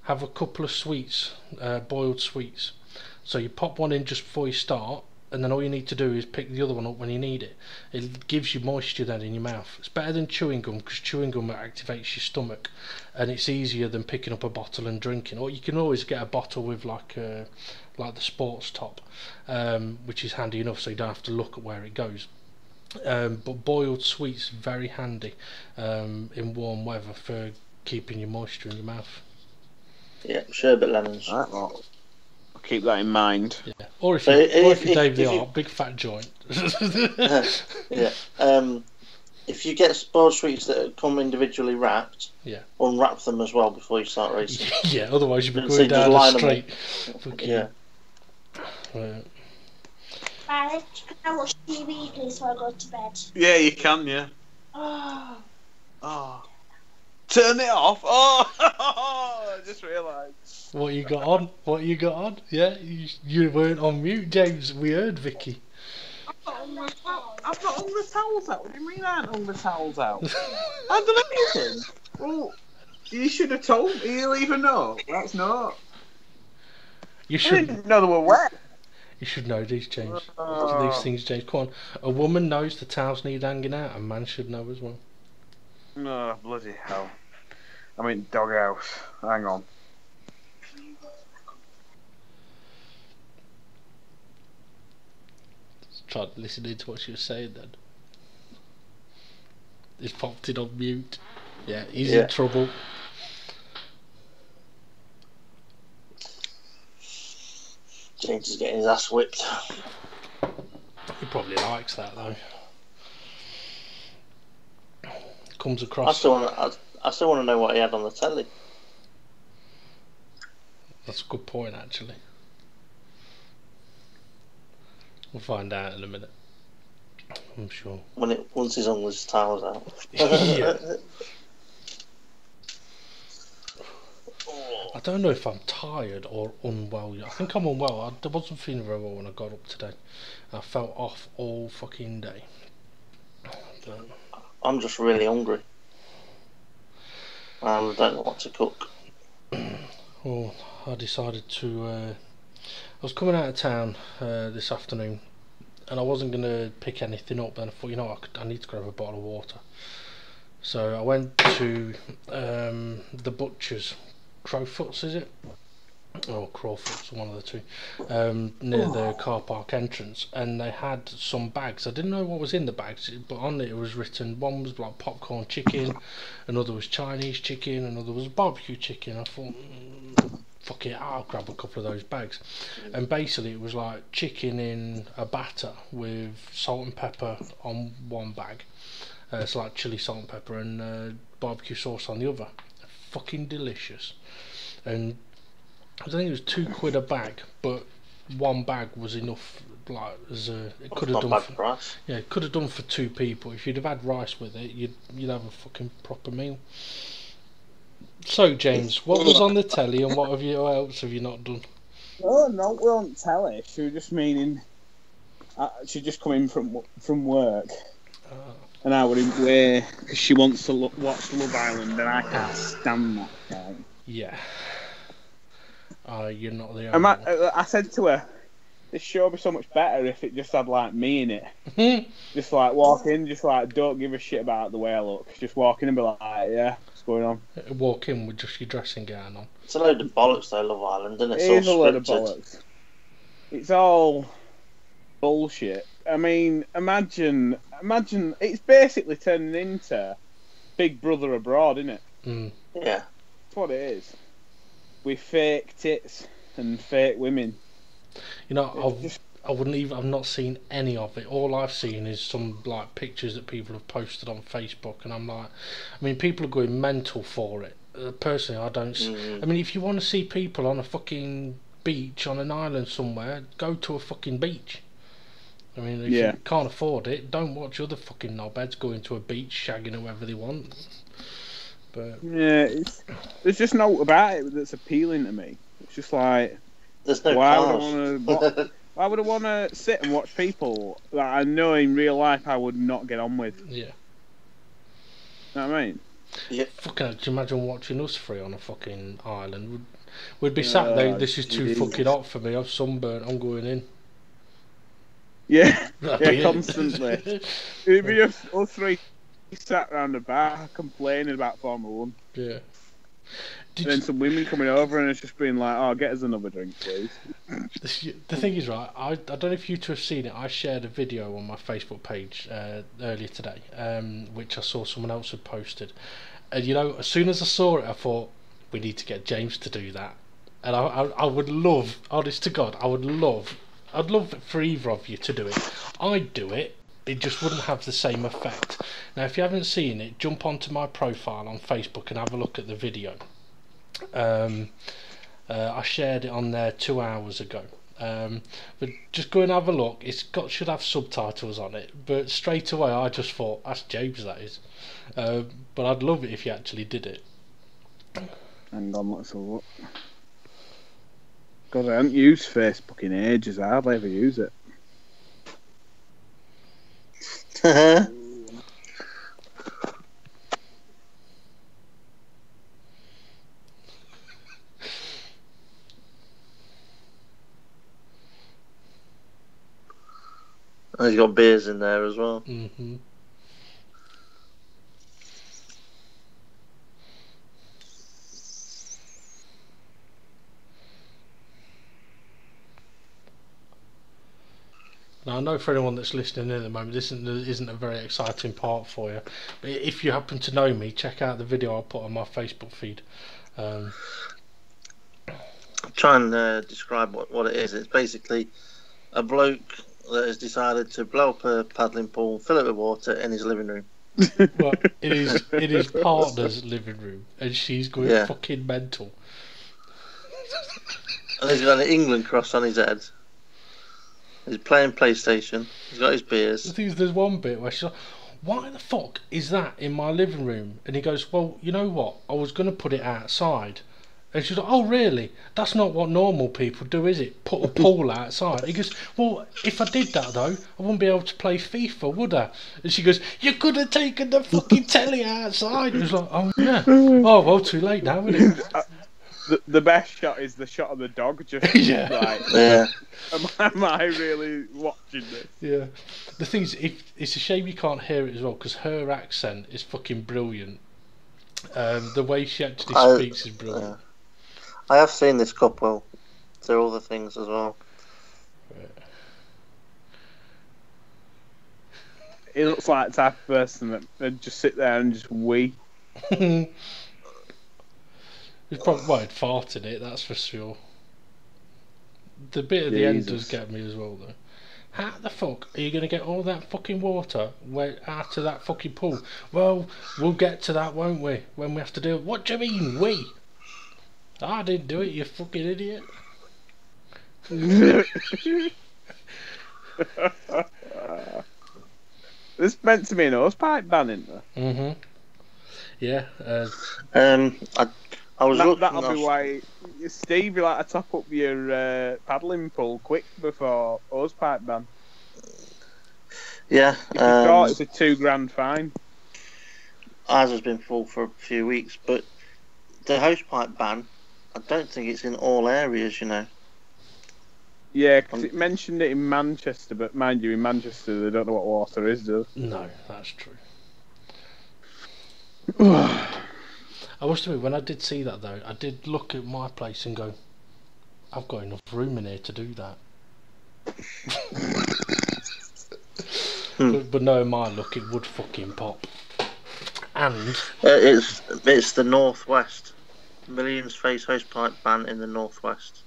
have a couple of sweets, boiled sweets. So you pop one in just before you start, and then all you need to do is pick the other one up when you need it. It gives you moisture then in your mouth. It's better than chewing gum, because chewing gum activates your stomach, and it's easier than picking up a bottle and drinking. Or you can always get a bottle with like the sports top, which is handy enough, so you don't have to look at where it goes. But boiled sweets very handy in warm weather for keeping your moisture in your mouth. Yeah, sherbet lemons. Right, well, I'll keep that in mind. Yeah. Or if you're Dave the Art, big fat joint. Yeah. If you get boiled sweets that come individually wrapped, unwrap them as well before you start racing. Yeah, otherwise you'll be going down the street. Yeah. Can I watch TV please before I go to bed? Yeah, you can, yeah. Oh. Turn it off! Oh! I just realised. What you got on? Yeah, you weren't on mute, James. We heard Vicky. I've not hung the towels out. What do you mean I haven't hung the towels out? I've done anything. Well, you should have told me. You'll even know. That's not. You should. I didn't know they were wet. You should know these, James. These things, James. Come on. A woman knows the towels need hanging out. A man should know as well. Oh, bloody hell. I'm in doghouse. Hang on. Tried listening to what she was saying then. He's popped it on mute. Yeah, he's in trouble. James is getting his ass whipped. He probably likes that though. Comes across. I still want to know what he had on the telly. That's a good point, actually. We'll find out in a minute. I'm sure. Once he's hung his towels out. Yeah. I don't know if I'm tired or unwell. I think I'm unwell. I wasn't feeling very well when I got up today. I felt off all fucking day. I'm just really hungry. I don't know what to cook. Well, I decided to. I was coming out of town this afternoon, and I wasn't going to pick anything up. Then I thought, you know, I need to grab a bottle of water. So I went to the butcher's. Crowfoot's, is it? Or Crawford's, one of the two, near the car park entrance, and they had some bags. I didn't know what was in the bags, but on it was written, one was like popcorn chicken, another was Chinese chicken, another was barbecue chicken. I thought, fuck it, I'll grab a couple of those bags. And basically it was like chicken in a batter with salt and pepper on one bag, it's like chili, salt and pepper, and barbecue sauce on the other. Fucking delicious. And I think it was £2 a bag, but one bag was enough. Like it could have done. It could have done for two people. If you'd have had rice with it, you'd have a fucking proper meal. So James, what was on the telly, and what else have you not done? Oh no, we won't tell her. She was just meaning. She just come in from work. And I would away because she wants to watch Love Island, and I can't stand that guy. Yeah. You're not the only one. I said to her, this show would be so much better if it just had like me in it. Just like walk in, just like don't give a shit about the way I look. Just walk in and be like, yeah, going on. Walk in with just your dressing gown on. It's a load of bollocks, though, Love Island, isn't it? It is a load of bollocks. It's all bullshit. I mean, imagine, it's basically turning into Big Brother Abroad, isn't it? Mm. Yeah. That's what it is. With fake tits and fake women. You know, I've not seen any of it. All I've seen is some like pictures that people have posted on Facebook, and I'm like, I mean, people are going mental for it. Personally, I don't. I mean, if you want to see people on a fucking beach on an island somewhere, go to a fucking beach. I mean, if you can't afford it, don't watch other fucking knobheads going to a beach shagging whoever they want. But yeah, there's just no about it that's appealing to me. It's just like, there's no why would I want to sit and watch people that I know in real life I would not get on with? Yeah. You know what I mean? Yeah. Fucking, could you imagine watching us three on a fucking island? We'd be sat there, this is too fucking hot for me, I'm sunburnt, I'm going in. Yeah, That'd be constantly. It'd be us three sat around the bar complaining about Formula 1. Yeah. And then some women coming over and it's just being like, oh, get us another drink, please. The thing is, right, I don't know if you two have seen it, I shared a video on my Facebook page earlier today, which I saw someone else had posted. And, you know, as soon as I saw it, I thought, we need to get James to do that. And I would love, honest to God, I'd love for either of you to do it. I'd do it, it just wouldn't have the same effect. Now, if you haven't seen it, jump onto my profile on Facebook and have a look at the video. I shared it on there 2 hours ago. But just go and have a look. Should have subtitles on it. But straight away, I just thought, that's James, that is. But I'd love it if you actually did it. Hang on, let's have a look. God, I haven't used Facebook in ages. I hardly ever use it. Oh, he's got beers in there as well. Mm-hmm. Now, I know for anyone that's listening in at the moment, this isn't a very exciting part for you. But if you happen to know me, check out the video I put on my Facebook feed. Try and describe what it is. It's basically a bloke that has decided to blow up a paddling pool, fill it with water in his living room. Well, in his partner's living room, and she's going fucking mental. And he's got an England cross on his head. He's playing PlayStation. He's got his beers. The thing is, there's one bit where she's like, why the fuck is that in my living room? And he goes, well, you know what? I was going to put it outside. And she's like, oh, really? That's not what normal people do, is it? Put a pool outside. He goes, well, if I did that, though, I wouldn't be able to play FIFA, would I? And she goes, you could have taken the fucking telly outside. He was like, oh, yeah. Oh, well, too late now, isn't it? The best shot is the shot of the dog just like, am I really watching this? Yeah. The thing is, it's a shame you can't hear it as well, because her accent is fucking brilliant. The way she actually speaks is brilliant. I have seen this couple do other things as well. Right. He looks like the type of person that would just sit there and just wee. He's probably he'd fart in it, that's for sure. The bit at the end does get me as well, though. How the fuck are you going to get all that fucking water out of that fucking pool? Well, we'll get to that, won't we? When we have to do it. What do you mean, we? I didn't do it, you fucking idiot. There's meant to be an hosepipe ban, isn't there? Mm-hmm. Yeah. I was looking. That'll be why, Steve, you like to top up your paddling pool quick before hosepipe ban. Yeah. If you thought it's a £2,000 fine. Ours has been full for a few weeks, but the hosepipe ban, I don't think it's in all areas, you know. Yeah, because it mentioned it in Manchester, but mind you, in Manchester they don't know what water is, do they? No, that's true. I must admit, when I did see that though, I did look at my place and go, I've got enough room in here to do that. But knowing my luck, it would fucking pop. And it's the Northwest. Millions face host pipe ban in the Northwest.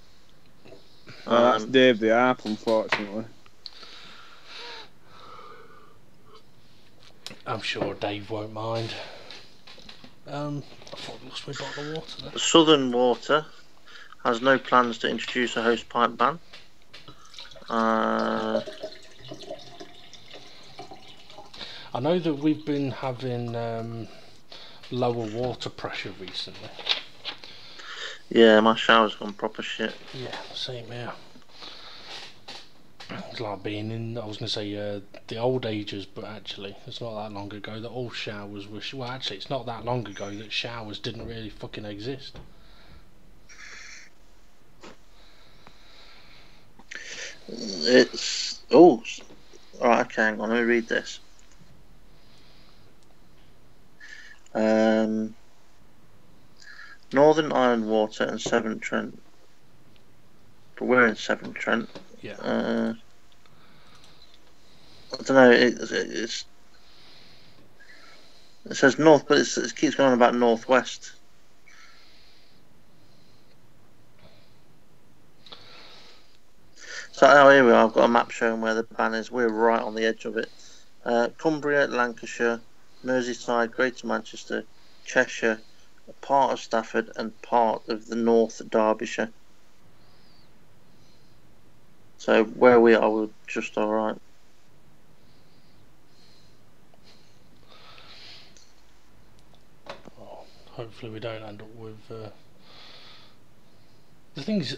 That's Dave the Arp, unfortunately. I'm sure Dave won't mind. I thought I lost my bottle of water there. Southern Water has no plans to introduce a host pipe ban. I know that we've been having lower water pressure recently. Yeah, my shower's gone proper shit. Yeah, same here. It's like being in, I was going to say the old ages, but actually it's not that long ago that all showers were, well actually it's not that long ago that showers didn't really fucking exist. It's, oh, alright, okay, hang on, let me read this. Northern Iron Water and Severn Trent. But we're in Severn Trent. Yeah. I don't know. It says north, but it keeps going on about northwest. So here we are. I've got a map showing where the ban is. We're right on the edge of it. Cumbria, Lancashire, Merseyside, Greater Manchester, Cheshire, a part of Stafford, and part of the North Derbyshire. So where we are, we're just all right. Well, hopefully we don't end up with. The thing is,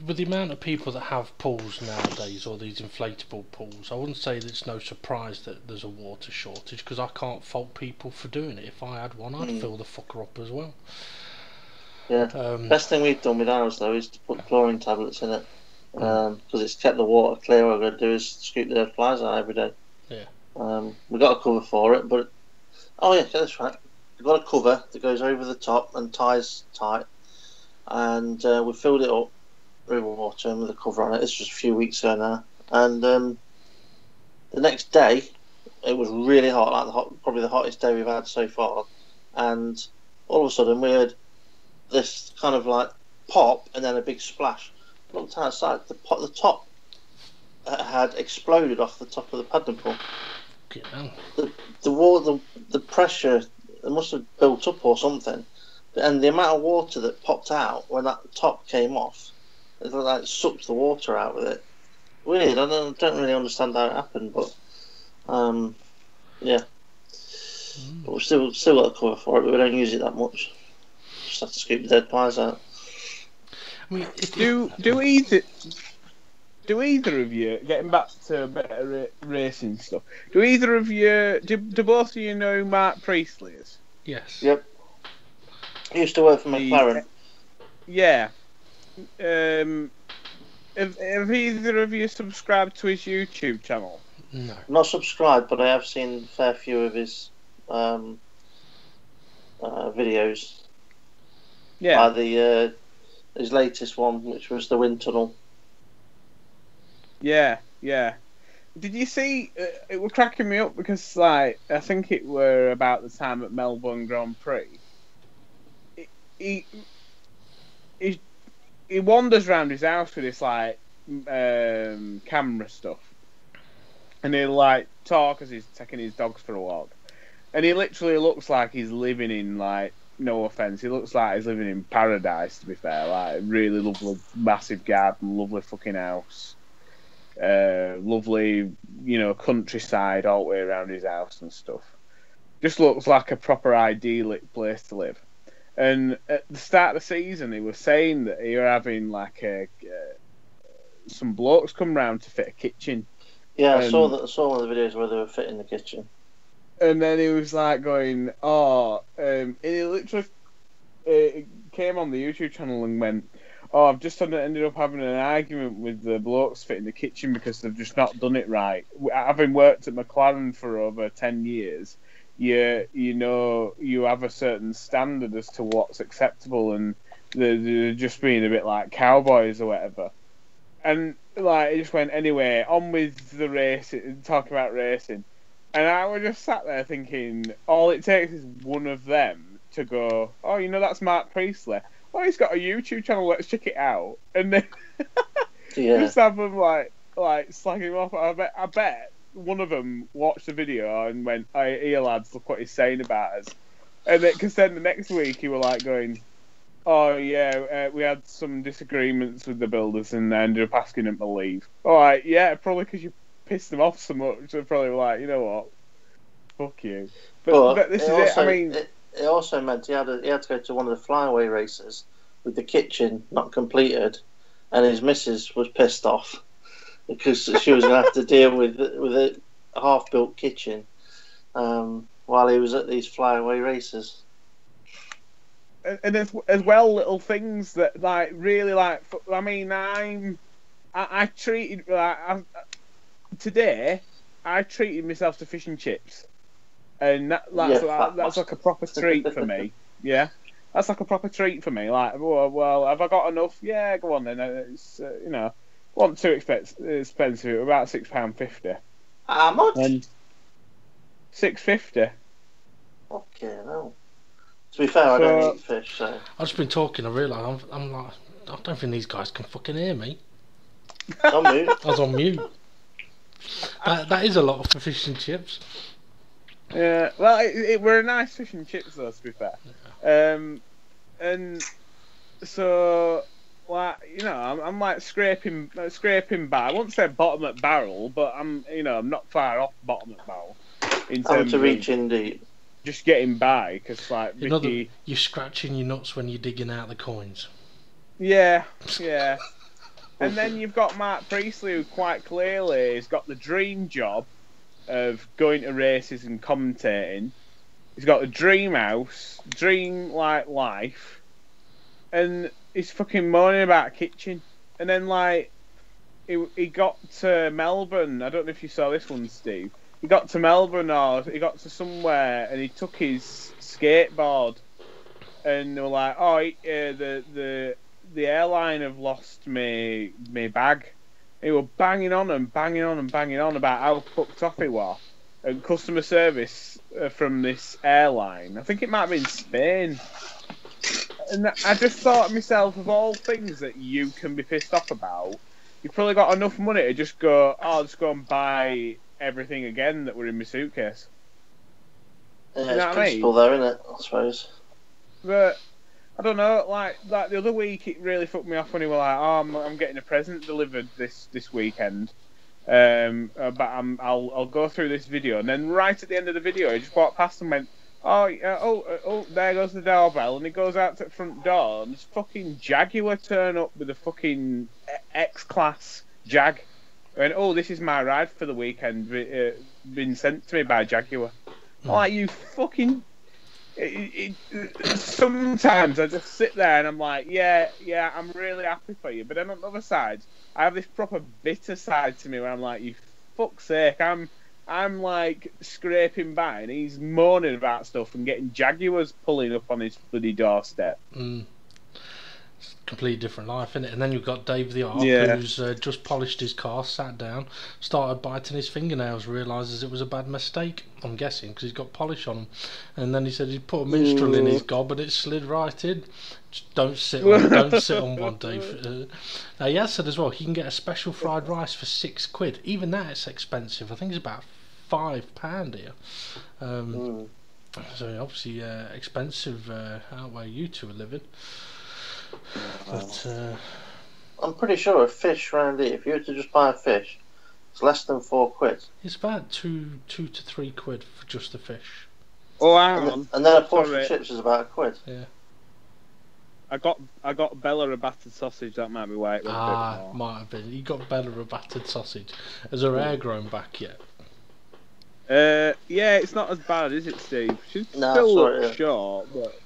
with the amount of people that have pools nowadays, or these inflatable pools, I wouldn't say that it's no surprise that there's a water shortage, because I can't fault people for doing it. If I had one, I'd fill the fucker up as well. Yeah. Best thing we've done with ours though is to put chlorine tablets in it, because it's kept the water clear. What we're going to do is scoop the flies out every day. Yeah. We got a cover for it, but oh yeah, that's right. We've got a cover that goes over the top and ties tight, and we filled it up with water and with a cover on it. It's just a few weeks ago now, and the next day it was really hot, probably the hottest day we've had so far, and all of a sudden we heard this kind of like pop and then a big splash. Looked outside, the top had exploded off the top of the paddling pool. The water, the pressure, it must have built up or something, and the amount of water that popped out when that top came off, it like sucked the water out with it. Weird. I don't really understand how it happened, but yeah. But we've still got a cover for it, but we don't use it that much. Just have to scoop the dead pies out. I mean, do either of you, getting back to a bit of racing stuff, do both of you know who Mark Priestley is? Yes. Yep. He used to work for McLaren. Yeah. Have either of you subscribed to his YouTube channel? No. Not subscribed, but I have seen a fair few of his videos. Yeah. His latest one, which was the wind tunnel. Yeah. Did you see? It was cracking me up because, like, I think it were about the time at Melbourne Grand Prix. He wanders around his house with this like camera stuff, and he'll like talk as he's taking his dogs for a walk, and he literally looks like he's living in, like, no offense, he looks like he's living in paradise, to be fair. Like, really lovely, massive garden, lovely fucking house, lovely, countryside all the way around his house and stuff. Just looks like a proper idyllic place to live. And at the start of the season, he was saying that he were having like some blokes come round to fit a kitchen. Yeah, I saw one of the videos where they were fitting the kitchen. And then he was like going, he literally came on the YouTube channel and went, I've just ended up having an argument with the blokes fitting the kitchen because they've just not done it right. Having worked at McLaren for over 10 years, you have a certain standard as to what's acceptable, and they're just being a bit like cowboys or whatever. And like it just went anyway, on with the race, talking about racing. And I was just sat there thinking, all it takes is one of them to go, oh, that's Mark Priestley. Oh, he's got a YouTube channel, let's check it out. And then just have them like slagging him off. I bet one of them watched the video and went, here lads, look what he's saying about us. And because then the next week he were like going, oh yeah, we had some disagreements with the builders and I ended up asking them to leave. All right, yeah, probably because you pissed them off so much. They're probably like, you know what, fuck you. But this is it. I mean, it also meant he had to go to one of the flyaway races with the kitchen not completed, and his missus was pissed off because she was going to have to deal with a half-built kitchen while he was at these flyaway races. And as well, little things that like really like. I mean, I treated today. I treated myself to fish and chips, and that's like a proper treat for me. Yeah, that's like a proper treat for me. Like, well, have I got enough? Yeah, go on then. It's wasn't too expensive. About £6.50. How much? £6.50. Okay, no. To be fair, I don't eat fish, so... I've just been talking, I realise I'm like, I don't think these guys can fucking hear me. On mute. I was on mute. That is a lot for fish and chips. Yeah, well, it were a nice fish and chips though, to be fair. Yeah. And so, like, I'm like scraping by. I won't say bottom at barrel, but I'm not far off bottom at barrel. In terms to reach in deep. Just getting by, because like you're scratching your nuts when you're digging out the coins. Yeah. And then you've got Mark Priestley, who quite clearly has got the dream job of going to races and commentating. He's got a dream house, dream like life, and he's fucking moaning about a kitchen. And then like he got to Melbourne. I don't know if you saw this one, Steve. He got to Melbourne or he got to somewhere and he took his skateboard and they were like, oh, the airline have lost me bag. He was banging on about how fucked off he was. And customer service from this airline, I think it might have been Spain. And I just thought to myself, of all things that you can be pissed off about, you've probably got enough money to just go and buy everything again that were in my suitcase. Yeah, you know it's principle there, isn't it? I suppose. But I don't know. Like the other week, it really fucked me off when he was like, "Oh, I'm getting a present delivered this weekend." But I'll go through this video, and then right at the end of the video, he just walked past and went, "Oh, there goes the doorbell," and he goes out to the front door, and this fucking Jaguar turn up with a fucking X-Class Jag. And this is my ride for the weekend, been sent to me by Jaguar. Like, you fucking... sometimes I just sit there and I'm like, yeah, I'm really happy for you. But then on the other side, I have this proper bitter side to me where I'm like, you fuck's sake, I'm like scraping by and he's moaning about stuff and getting Jaguars pulling up on his bloody doorstep. It's a completely different life, isn't it? And then you've got Dave the Ark, who's just polished his car, sat down, started biting his fingernails, realises it was a bad mistake, I'm guessing, because he's got polish on him. And then he said he'd put a minstrel in his gob and it slid right in. Just don't sit on one, Dave. Now, he has said as well, he can get a special fried rice for £6. Even that, it's expensive. I think it's about £5 here. So obviously expensive out where you two are living. But I'm pretty sure a fish round here, if you were to just buy a fish, it's less than £4. It's about two to £3 for just the fish. Oh, hang on. And then a portion of chips is about £1. Yeah. I got Bella a battered sausage. That might be why it was a bit more. Might have been. You got Bella a battered sausage. Has her hair grown back yet? Yeah, it's not as bad, is it, Steve? She's still looks short, but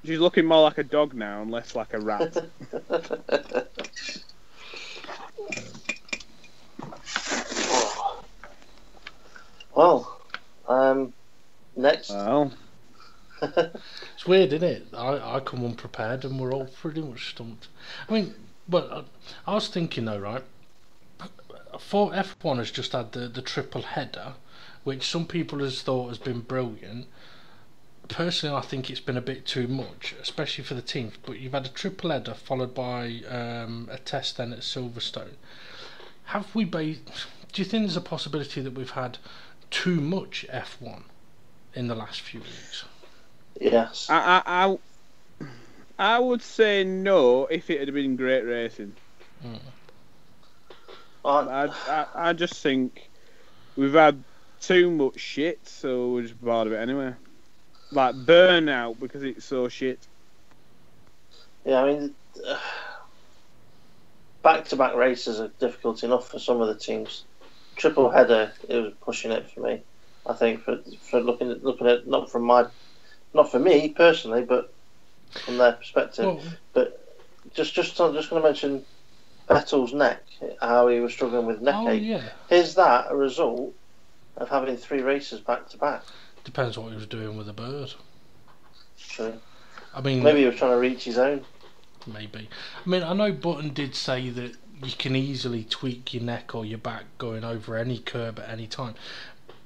she's looking more like a dog now and less like a rat. Well, Next. Well, It's weird, isn't it? I come unprepared and we're all pretty much stumped. I mean, but I was thinking though, right? For F1 has just had the triple header, which some people has thought has been brilliant. Personally, I think it's been a bit too much, especially for the teams. But you've had a triple header followed by a test then at Silverstone. Do you think there's a possibility that we've had too much F1 in the last few weeks? Yes. I would say no if it had been great racing. I just think we've had too much shit, so we're just bored of it anyway. Like burnout because it's so shit. Yeah, I mean, back-to-back races are difficult enough for some of the teams. Triple header, it was pushing it for me. I think for looking at not for me personally, but from their perspective. Well, but just going to mention Vettel's neck, how he was struggling with neck ache. yeah. Is that a result of having 3 races back to back? Depends what he was doing with the bird. True. I mean, Maybe he was trying to reach his own. Maybe. I mean, I know Button did say that you can easily tweak your neck or your back going over any curb at any time.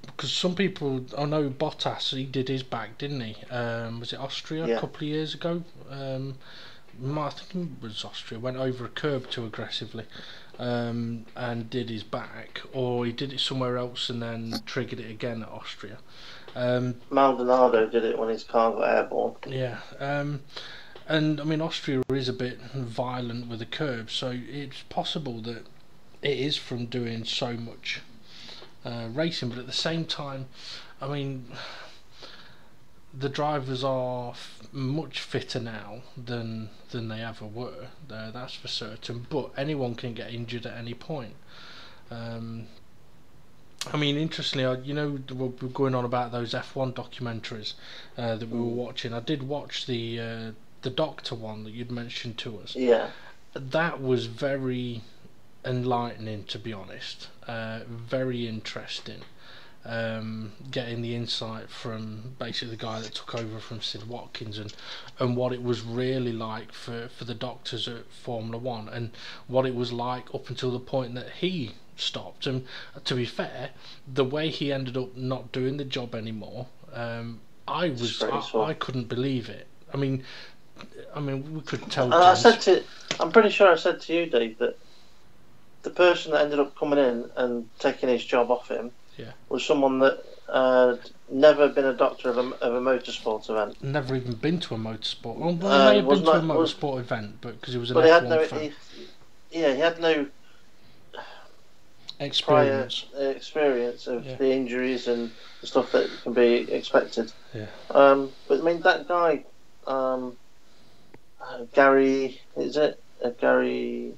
Because some people, I know Bottas, he did his back, didn't he? Was it Austria a couple of years ago? I think it was Austria. Went over a curb too aggressively and did his back, or he did it somewhere else and then triggered it again at Austria. Maldonado did it when his car got airborne. Yeah. And I mean, Austria is a bit violent with the curb, so it's possible that it is from doing so much racing. But at the same time, I mean, the drivers are much fitter now than they ever were. That's for certain. But anyone can get injured at any point. I mean, interestingly, you know, we're going on about those F1 documentaries that we were watching. I did watch the Doctor one that you'd mentioned to us. Yeah. That was very enlightening, to be honest. Very interesting. Getting the insight from basically the guy that took over from Sid Watkins and what it was really like for the doctors at Formula One and what it was like up until the point that he stopped. And to be fair, the way he ended up not doing the job anymore, I couldn't believe it. I mean, we could tell. I'm pretty sure I said to you, Dave, that the person that ended up coming in and taking his job off him was someone that never been a doctor of a motorsport event. Never even been to a motorsport. Well, he may have been to a motorsport event, but because he was an F1 fan. He had no experience of the injuries and the stuff that can be expected. Yeah. But I mean, that guy, Gary, is it? Gary, I'm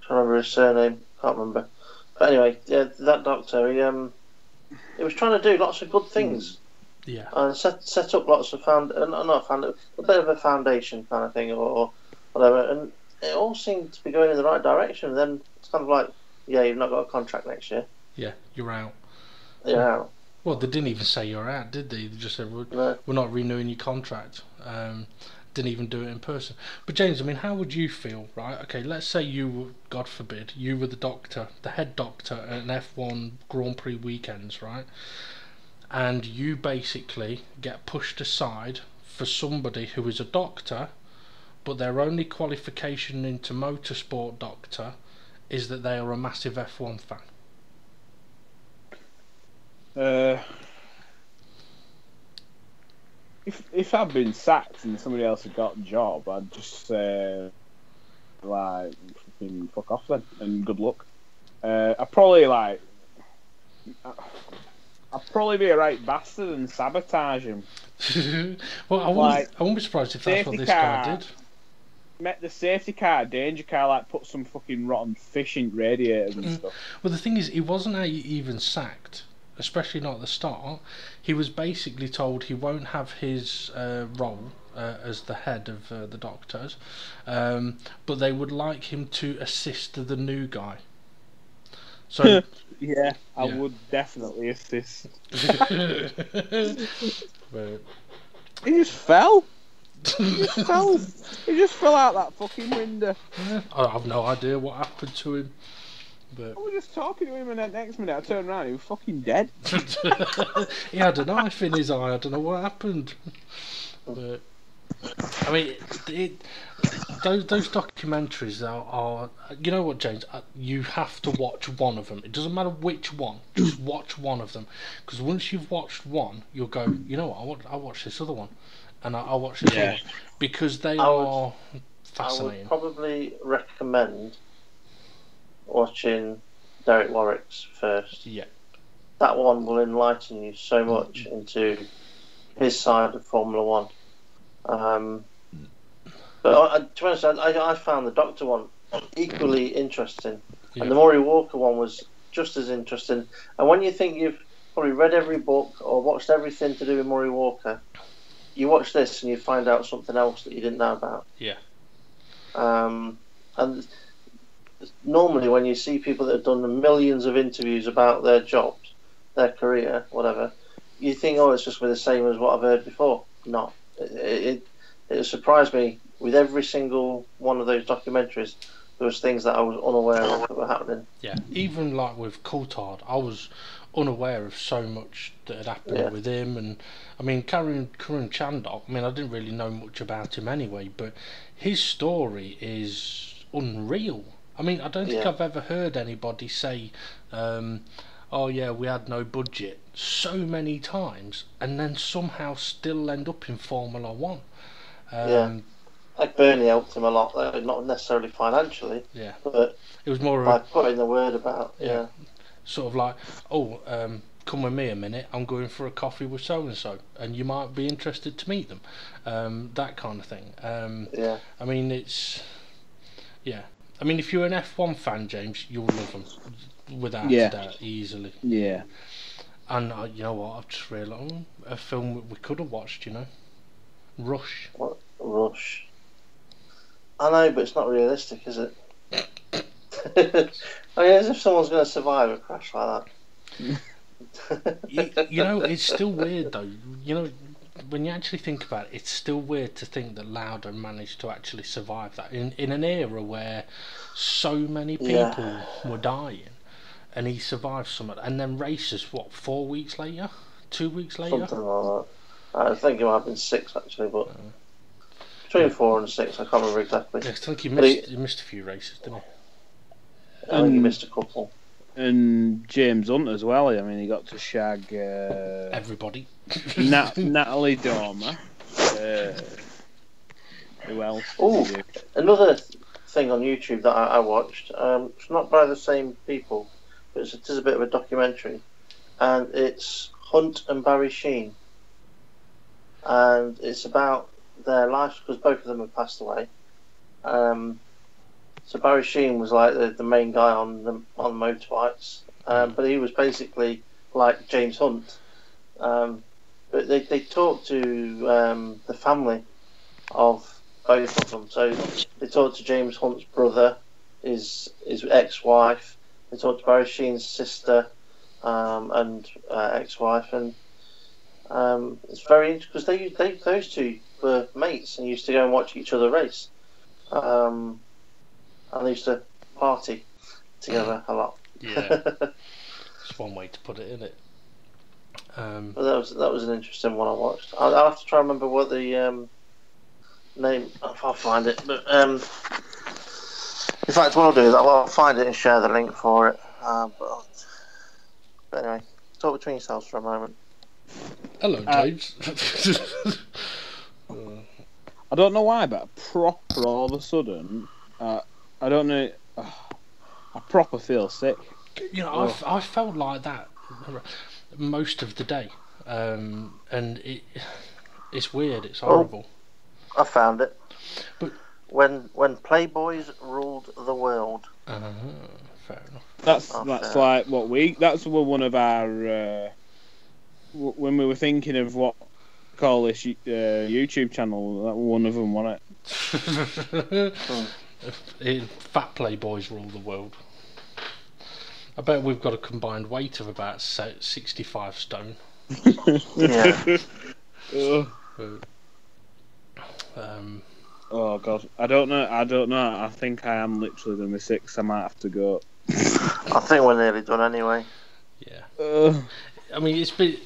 trying to remember his surname, can't remember. But anyway, yeah, that doctor, he was trying to do lots of good things. Yeah. And set up lots of a bit of a foundation kind of thing or whatever, and it all seemed to be going in the right direction. And then it's kind of like, yeah, you've not got a contract next year. Yeah, you're out. You're out. Well, they didn't even say you're out, did they? They just said, we're not renewing your contract. Didn't even do it in person. But James, I mean, how would you feel, right? Okay, let's say you were, God forbid, you were the doctor, the head doctor at an F1 Grand Prix weekends, right? And you basically get pushed aside for somebody who is a doctor, but their only qualification into motorsport doctor is that they are a massive F1 fan. If I'd been sacked and somebody else had got a job, I'd just say, like, fuck off then, and good luck. I'd probably be a right bastard and sabotage him. Well, I wouldn't be surprised if that's what this guy did. Met the safety car, danger car, like put some fucking rotten fish in radiators and stuff. Well, the thing is, he wasn't even sacked, especially not at the start. He was basically told he won't have his role as the head of the doctors, but they would like him to assist the new guy. So yeah, I Yeah. would definitely assist. but, He just fell. He just fell out that fucking window. yeah, I have no idea what happened to him. But I was just talking to him, and then next minute I turned around, he was fucking dead. he had a knife in his eye. I don't know what happened. But I mean, those documentaries are, you know what, James? You have to watch one of them. It doesn't matter which one. Just watch one of them, because once you've watched one, you'll go, you know what? I'll watch this other one, and I'll watch this other one, because they are fascinating. I would probably recommend watching Derek Warwick's first. Yeah. That one will enlighten you so much into his side of Formula One. But to be honest, I found the Doctor one equally interesting, and the Maury Walker one was just as interesting. And when you think you've probably read every book or watched everything to do with Maury Walker, you watch this and you find out something else that you didn't know about. Yeah. And normally when you see people that have done millions of interviews about their jobs, their career, whatever, you think, oh, it's just the same as what I've heard before. No. It surprised me. With every single one of those documentaries, there was things that I was unaware of that were happening. Yeah, even like with Coulthard, I was unaware of so much that had happened with him. And I mean, Karun Chandok, I mean, I didn't really know much about him anyway, but his story is unreal. I mean, I don't think I've ever heard anybody say, oh yeah, we had no budget so many times and then somehow still end up in Formula One. Like Bernie helped him a lot, though, not necessarily financially, but it was more by putting the word about. Sort of like, oh, come with me a minute, I'm going for a coffee with so and so, and you might be interested to meet them, that kind of thing. I mean, it's I mean, if you're an F1 fan, James, you'll love them without a doubt, easily. Yeah. And you know what? I've just realised a film we could have watched. You know, Rush. What? Rush. I know, but it's not realistic, is it? I mean, as if someone's going to survive a crash like that. you know, it's still weird though. You know, when you actually think about it, it's still weird to think that Lauda managed to actually survive that in an era where so many people were dying, and he survived some of it. And then races, what, 4 weeks later, 2 weeks later, something like that. I think it might have been 6 actually, but between 4 and 6, I can't remember exactly. I think he missed a few races, didn't he? I think he missed a couple. And James Hunt as well. I mean, he got to shag everybody. Natalie Dormer. Who else? Oh, another thing on YouTube that I watched. It's not by the same people, but it is a bit of a documentary, and it's Hunt and Barry Sheen, and it's about their lives because both of them have passed away. So Barry Sheen was like the main guy on motorbikes, but he was basically like James Hunt. But they talked to the family of both of them. So they talked to James Hunt's brother, his ex-wife. They talked to Barry Sheen's sister and ex-wife, and it's very interesting because those two were mates and used to go and watch each other race. And they used to party together a lot. Yeah, it's one way to put it, isn't it? But that was an interesting one I watched. I'll have to try and remember what the name. I'll find it. But in fact, what I'll do is I'll find it and share the link for it. But anyway, talk between yourselves for a moment. Hello, James. I don't know why, but proper all of a sudden, I don't know. I proper feel sick. You know, I felt like that most of the day, and it's weird. It's horrible. I found it. But when Playboys ruled the world. Fair enough. That's like what that's one of our when we were thinking of what to call this YouTube channel. That one of them, wasn't it? Fat Playboys rule the world. I bet we've got a combined weight of about 65 stone. Yeah. Oh god, I don't know. I think I am literally the 6. I might have to go. I think we're nearly done anyway. Yeah. I mean, it's been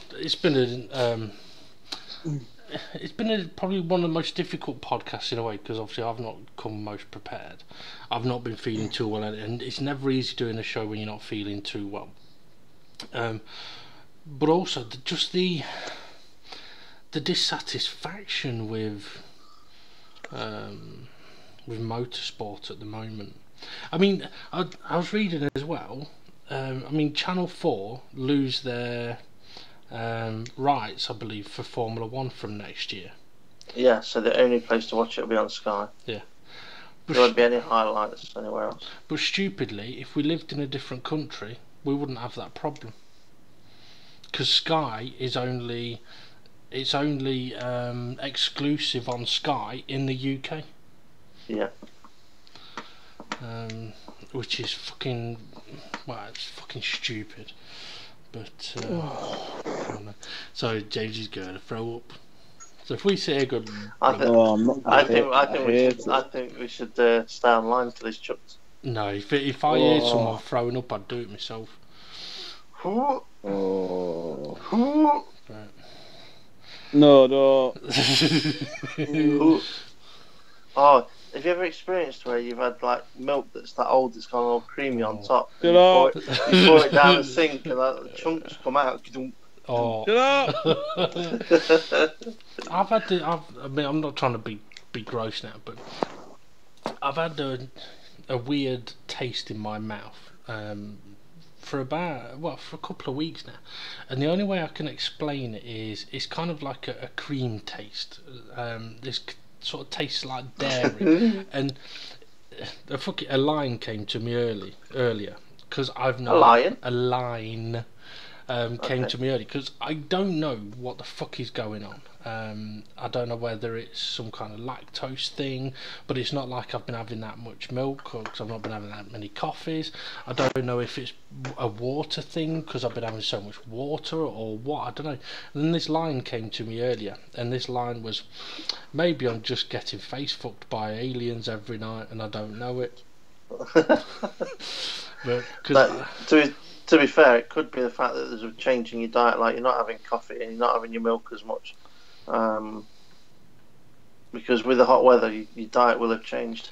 probably one of the most difficult podcasts in a way, because obviously I've not come most prepared. I've not been feeling too well, and it's never easy doing a show when you're not feeling too well. But also just the dissatisfaction with motorsport at the moment. I mean, I was reading as well. I mean, Channel 4 lose their rights, I believe, for Formula 1 from next year. Yeah, so the only place to watch it will be on Sky. Yeah. There won't be any highlights anywhere else. But stupidly, if we lived in a different country, we wouldn't have that problem. Because Sky is only exclusive on Sky in the UK. Yeah. Which is fucking, well, it's fucking stupid. But I don't know. So James is going to throw up. So if we sit here good, I think we should stay online till he's chucked. No, if I hear someone throwing up, I'd do it myself. Oh. Right. No. Oh, have you ever experienced where you've had like milk that's that old, that's gone all creamy on top? Shut You up. pour it down the sink and the chunks come out. Oh. Shut up. I mean, I'm not trying to be gross now, but I've had a weird taste in my mouth for a couple of weeks now, and the only way I can explain it is it's kind of like a cream taste. This sort of tastes like dairy, and a line came to me earlier because I've not a line came to me early because I don't know what the fuck is going on. I don't know whether it's some kind of lactose thing, but it's not like I've been having that much milk, or because I've not been having that many coffees. I don't know if it's a water thing because I've been having so much water or what, I don't know. And then this line came to me earlier, and this line was, maybe I'm just getting face fucked by aliens every night and I don't know it. But to be fair, it could be the fact that there's a change in your diet, like you're not having coffee and you're not having your milk as much. Because with the hot weather, your diet will have changed.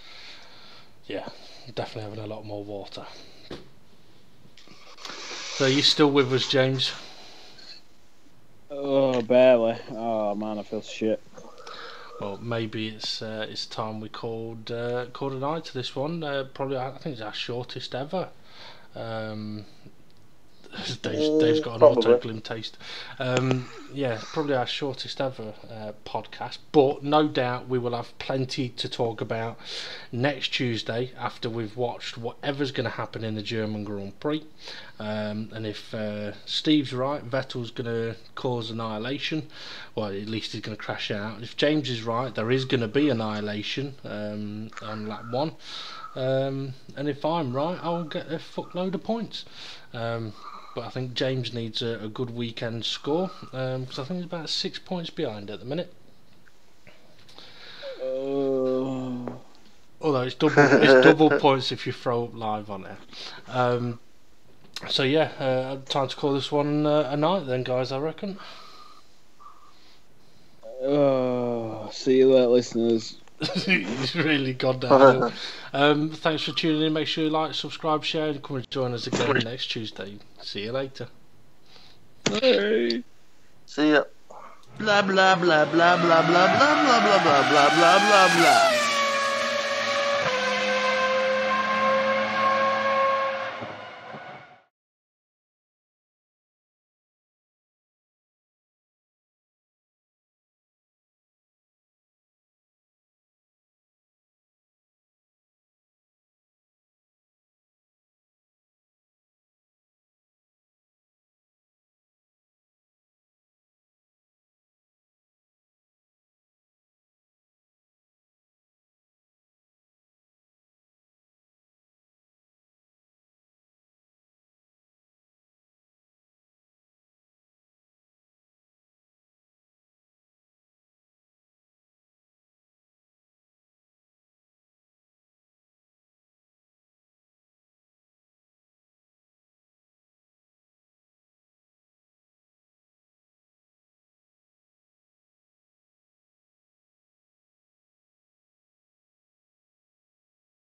Yeah, definitely having a lot more water. So you still with us, James? Oh, barely. Oh man, I feel shit. Well, maybe it's time we called a night to this one. Probably, I think it's our shortest ever. Dave's got an autoglym taste. Yeah, probably our shortest ever podcast, but no doubt we will have plenty to talk about next Tuesday after we've watched whatever's going to happen in the German Grand Prix. And if Steve's right, Vettel's going to cause annihilation. Well, at least he's going to crash out. If James is right, there is going to be annihilation on lap 1. And if I'm right, I'll get a fuckload of points. But I think James needs a good weekend score, because I think he's about 6 points behind at the minute. Although it's double points if you throw up live on it. So yeah, time to call this one a night then, guys, I reckon. See you later, listeners. He's really gone down. Thanks for tuning in. Make sure you like, subscribe, share, and come and join us again next Tuesday. See you later. Hey. See ya. Blah blah blah blah blah blah blah blah blah blah blah blah blah blah.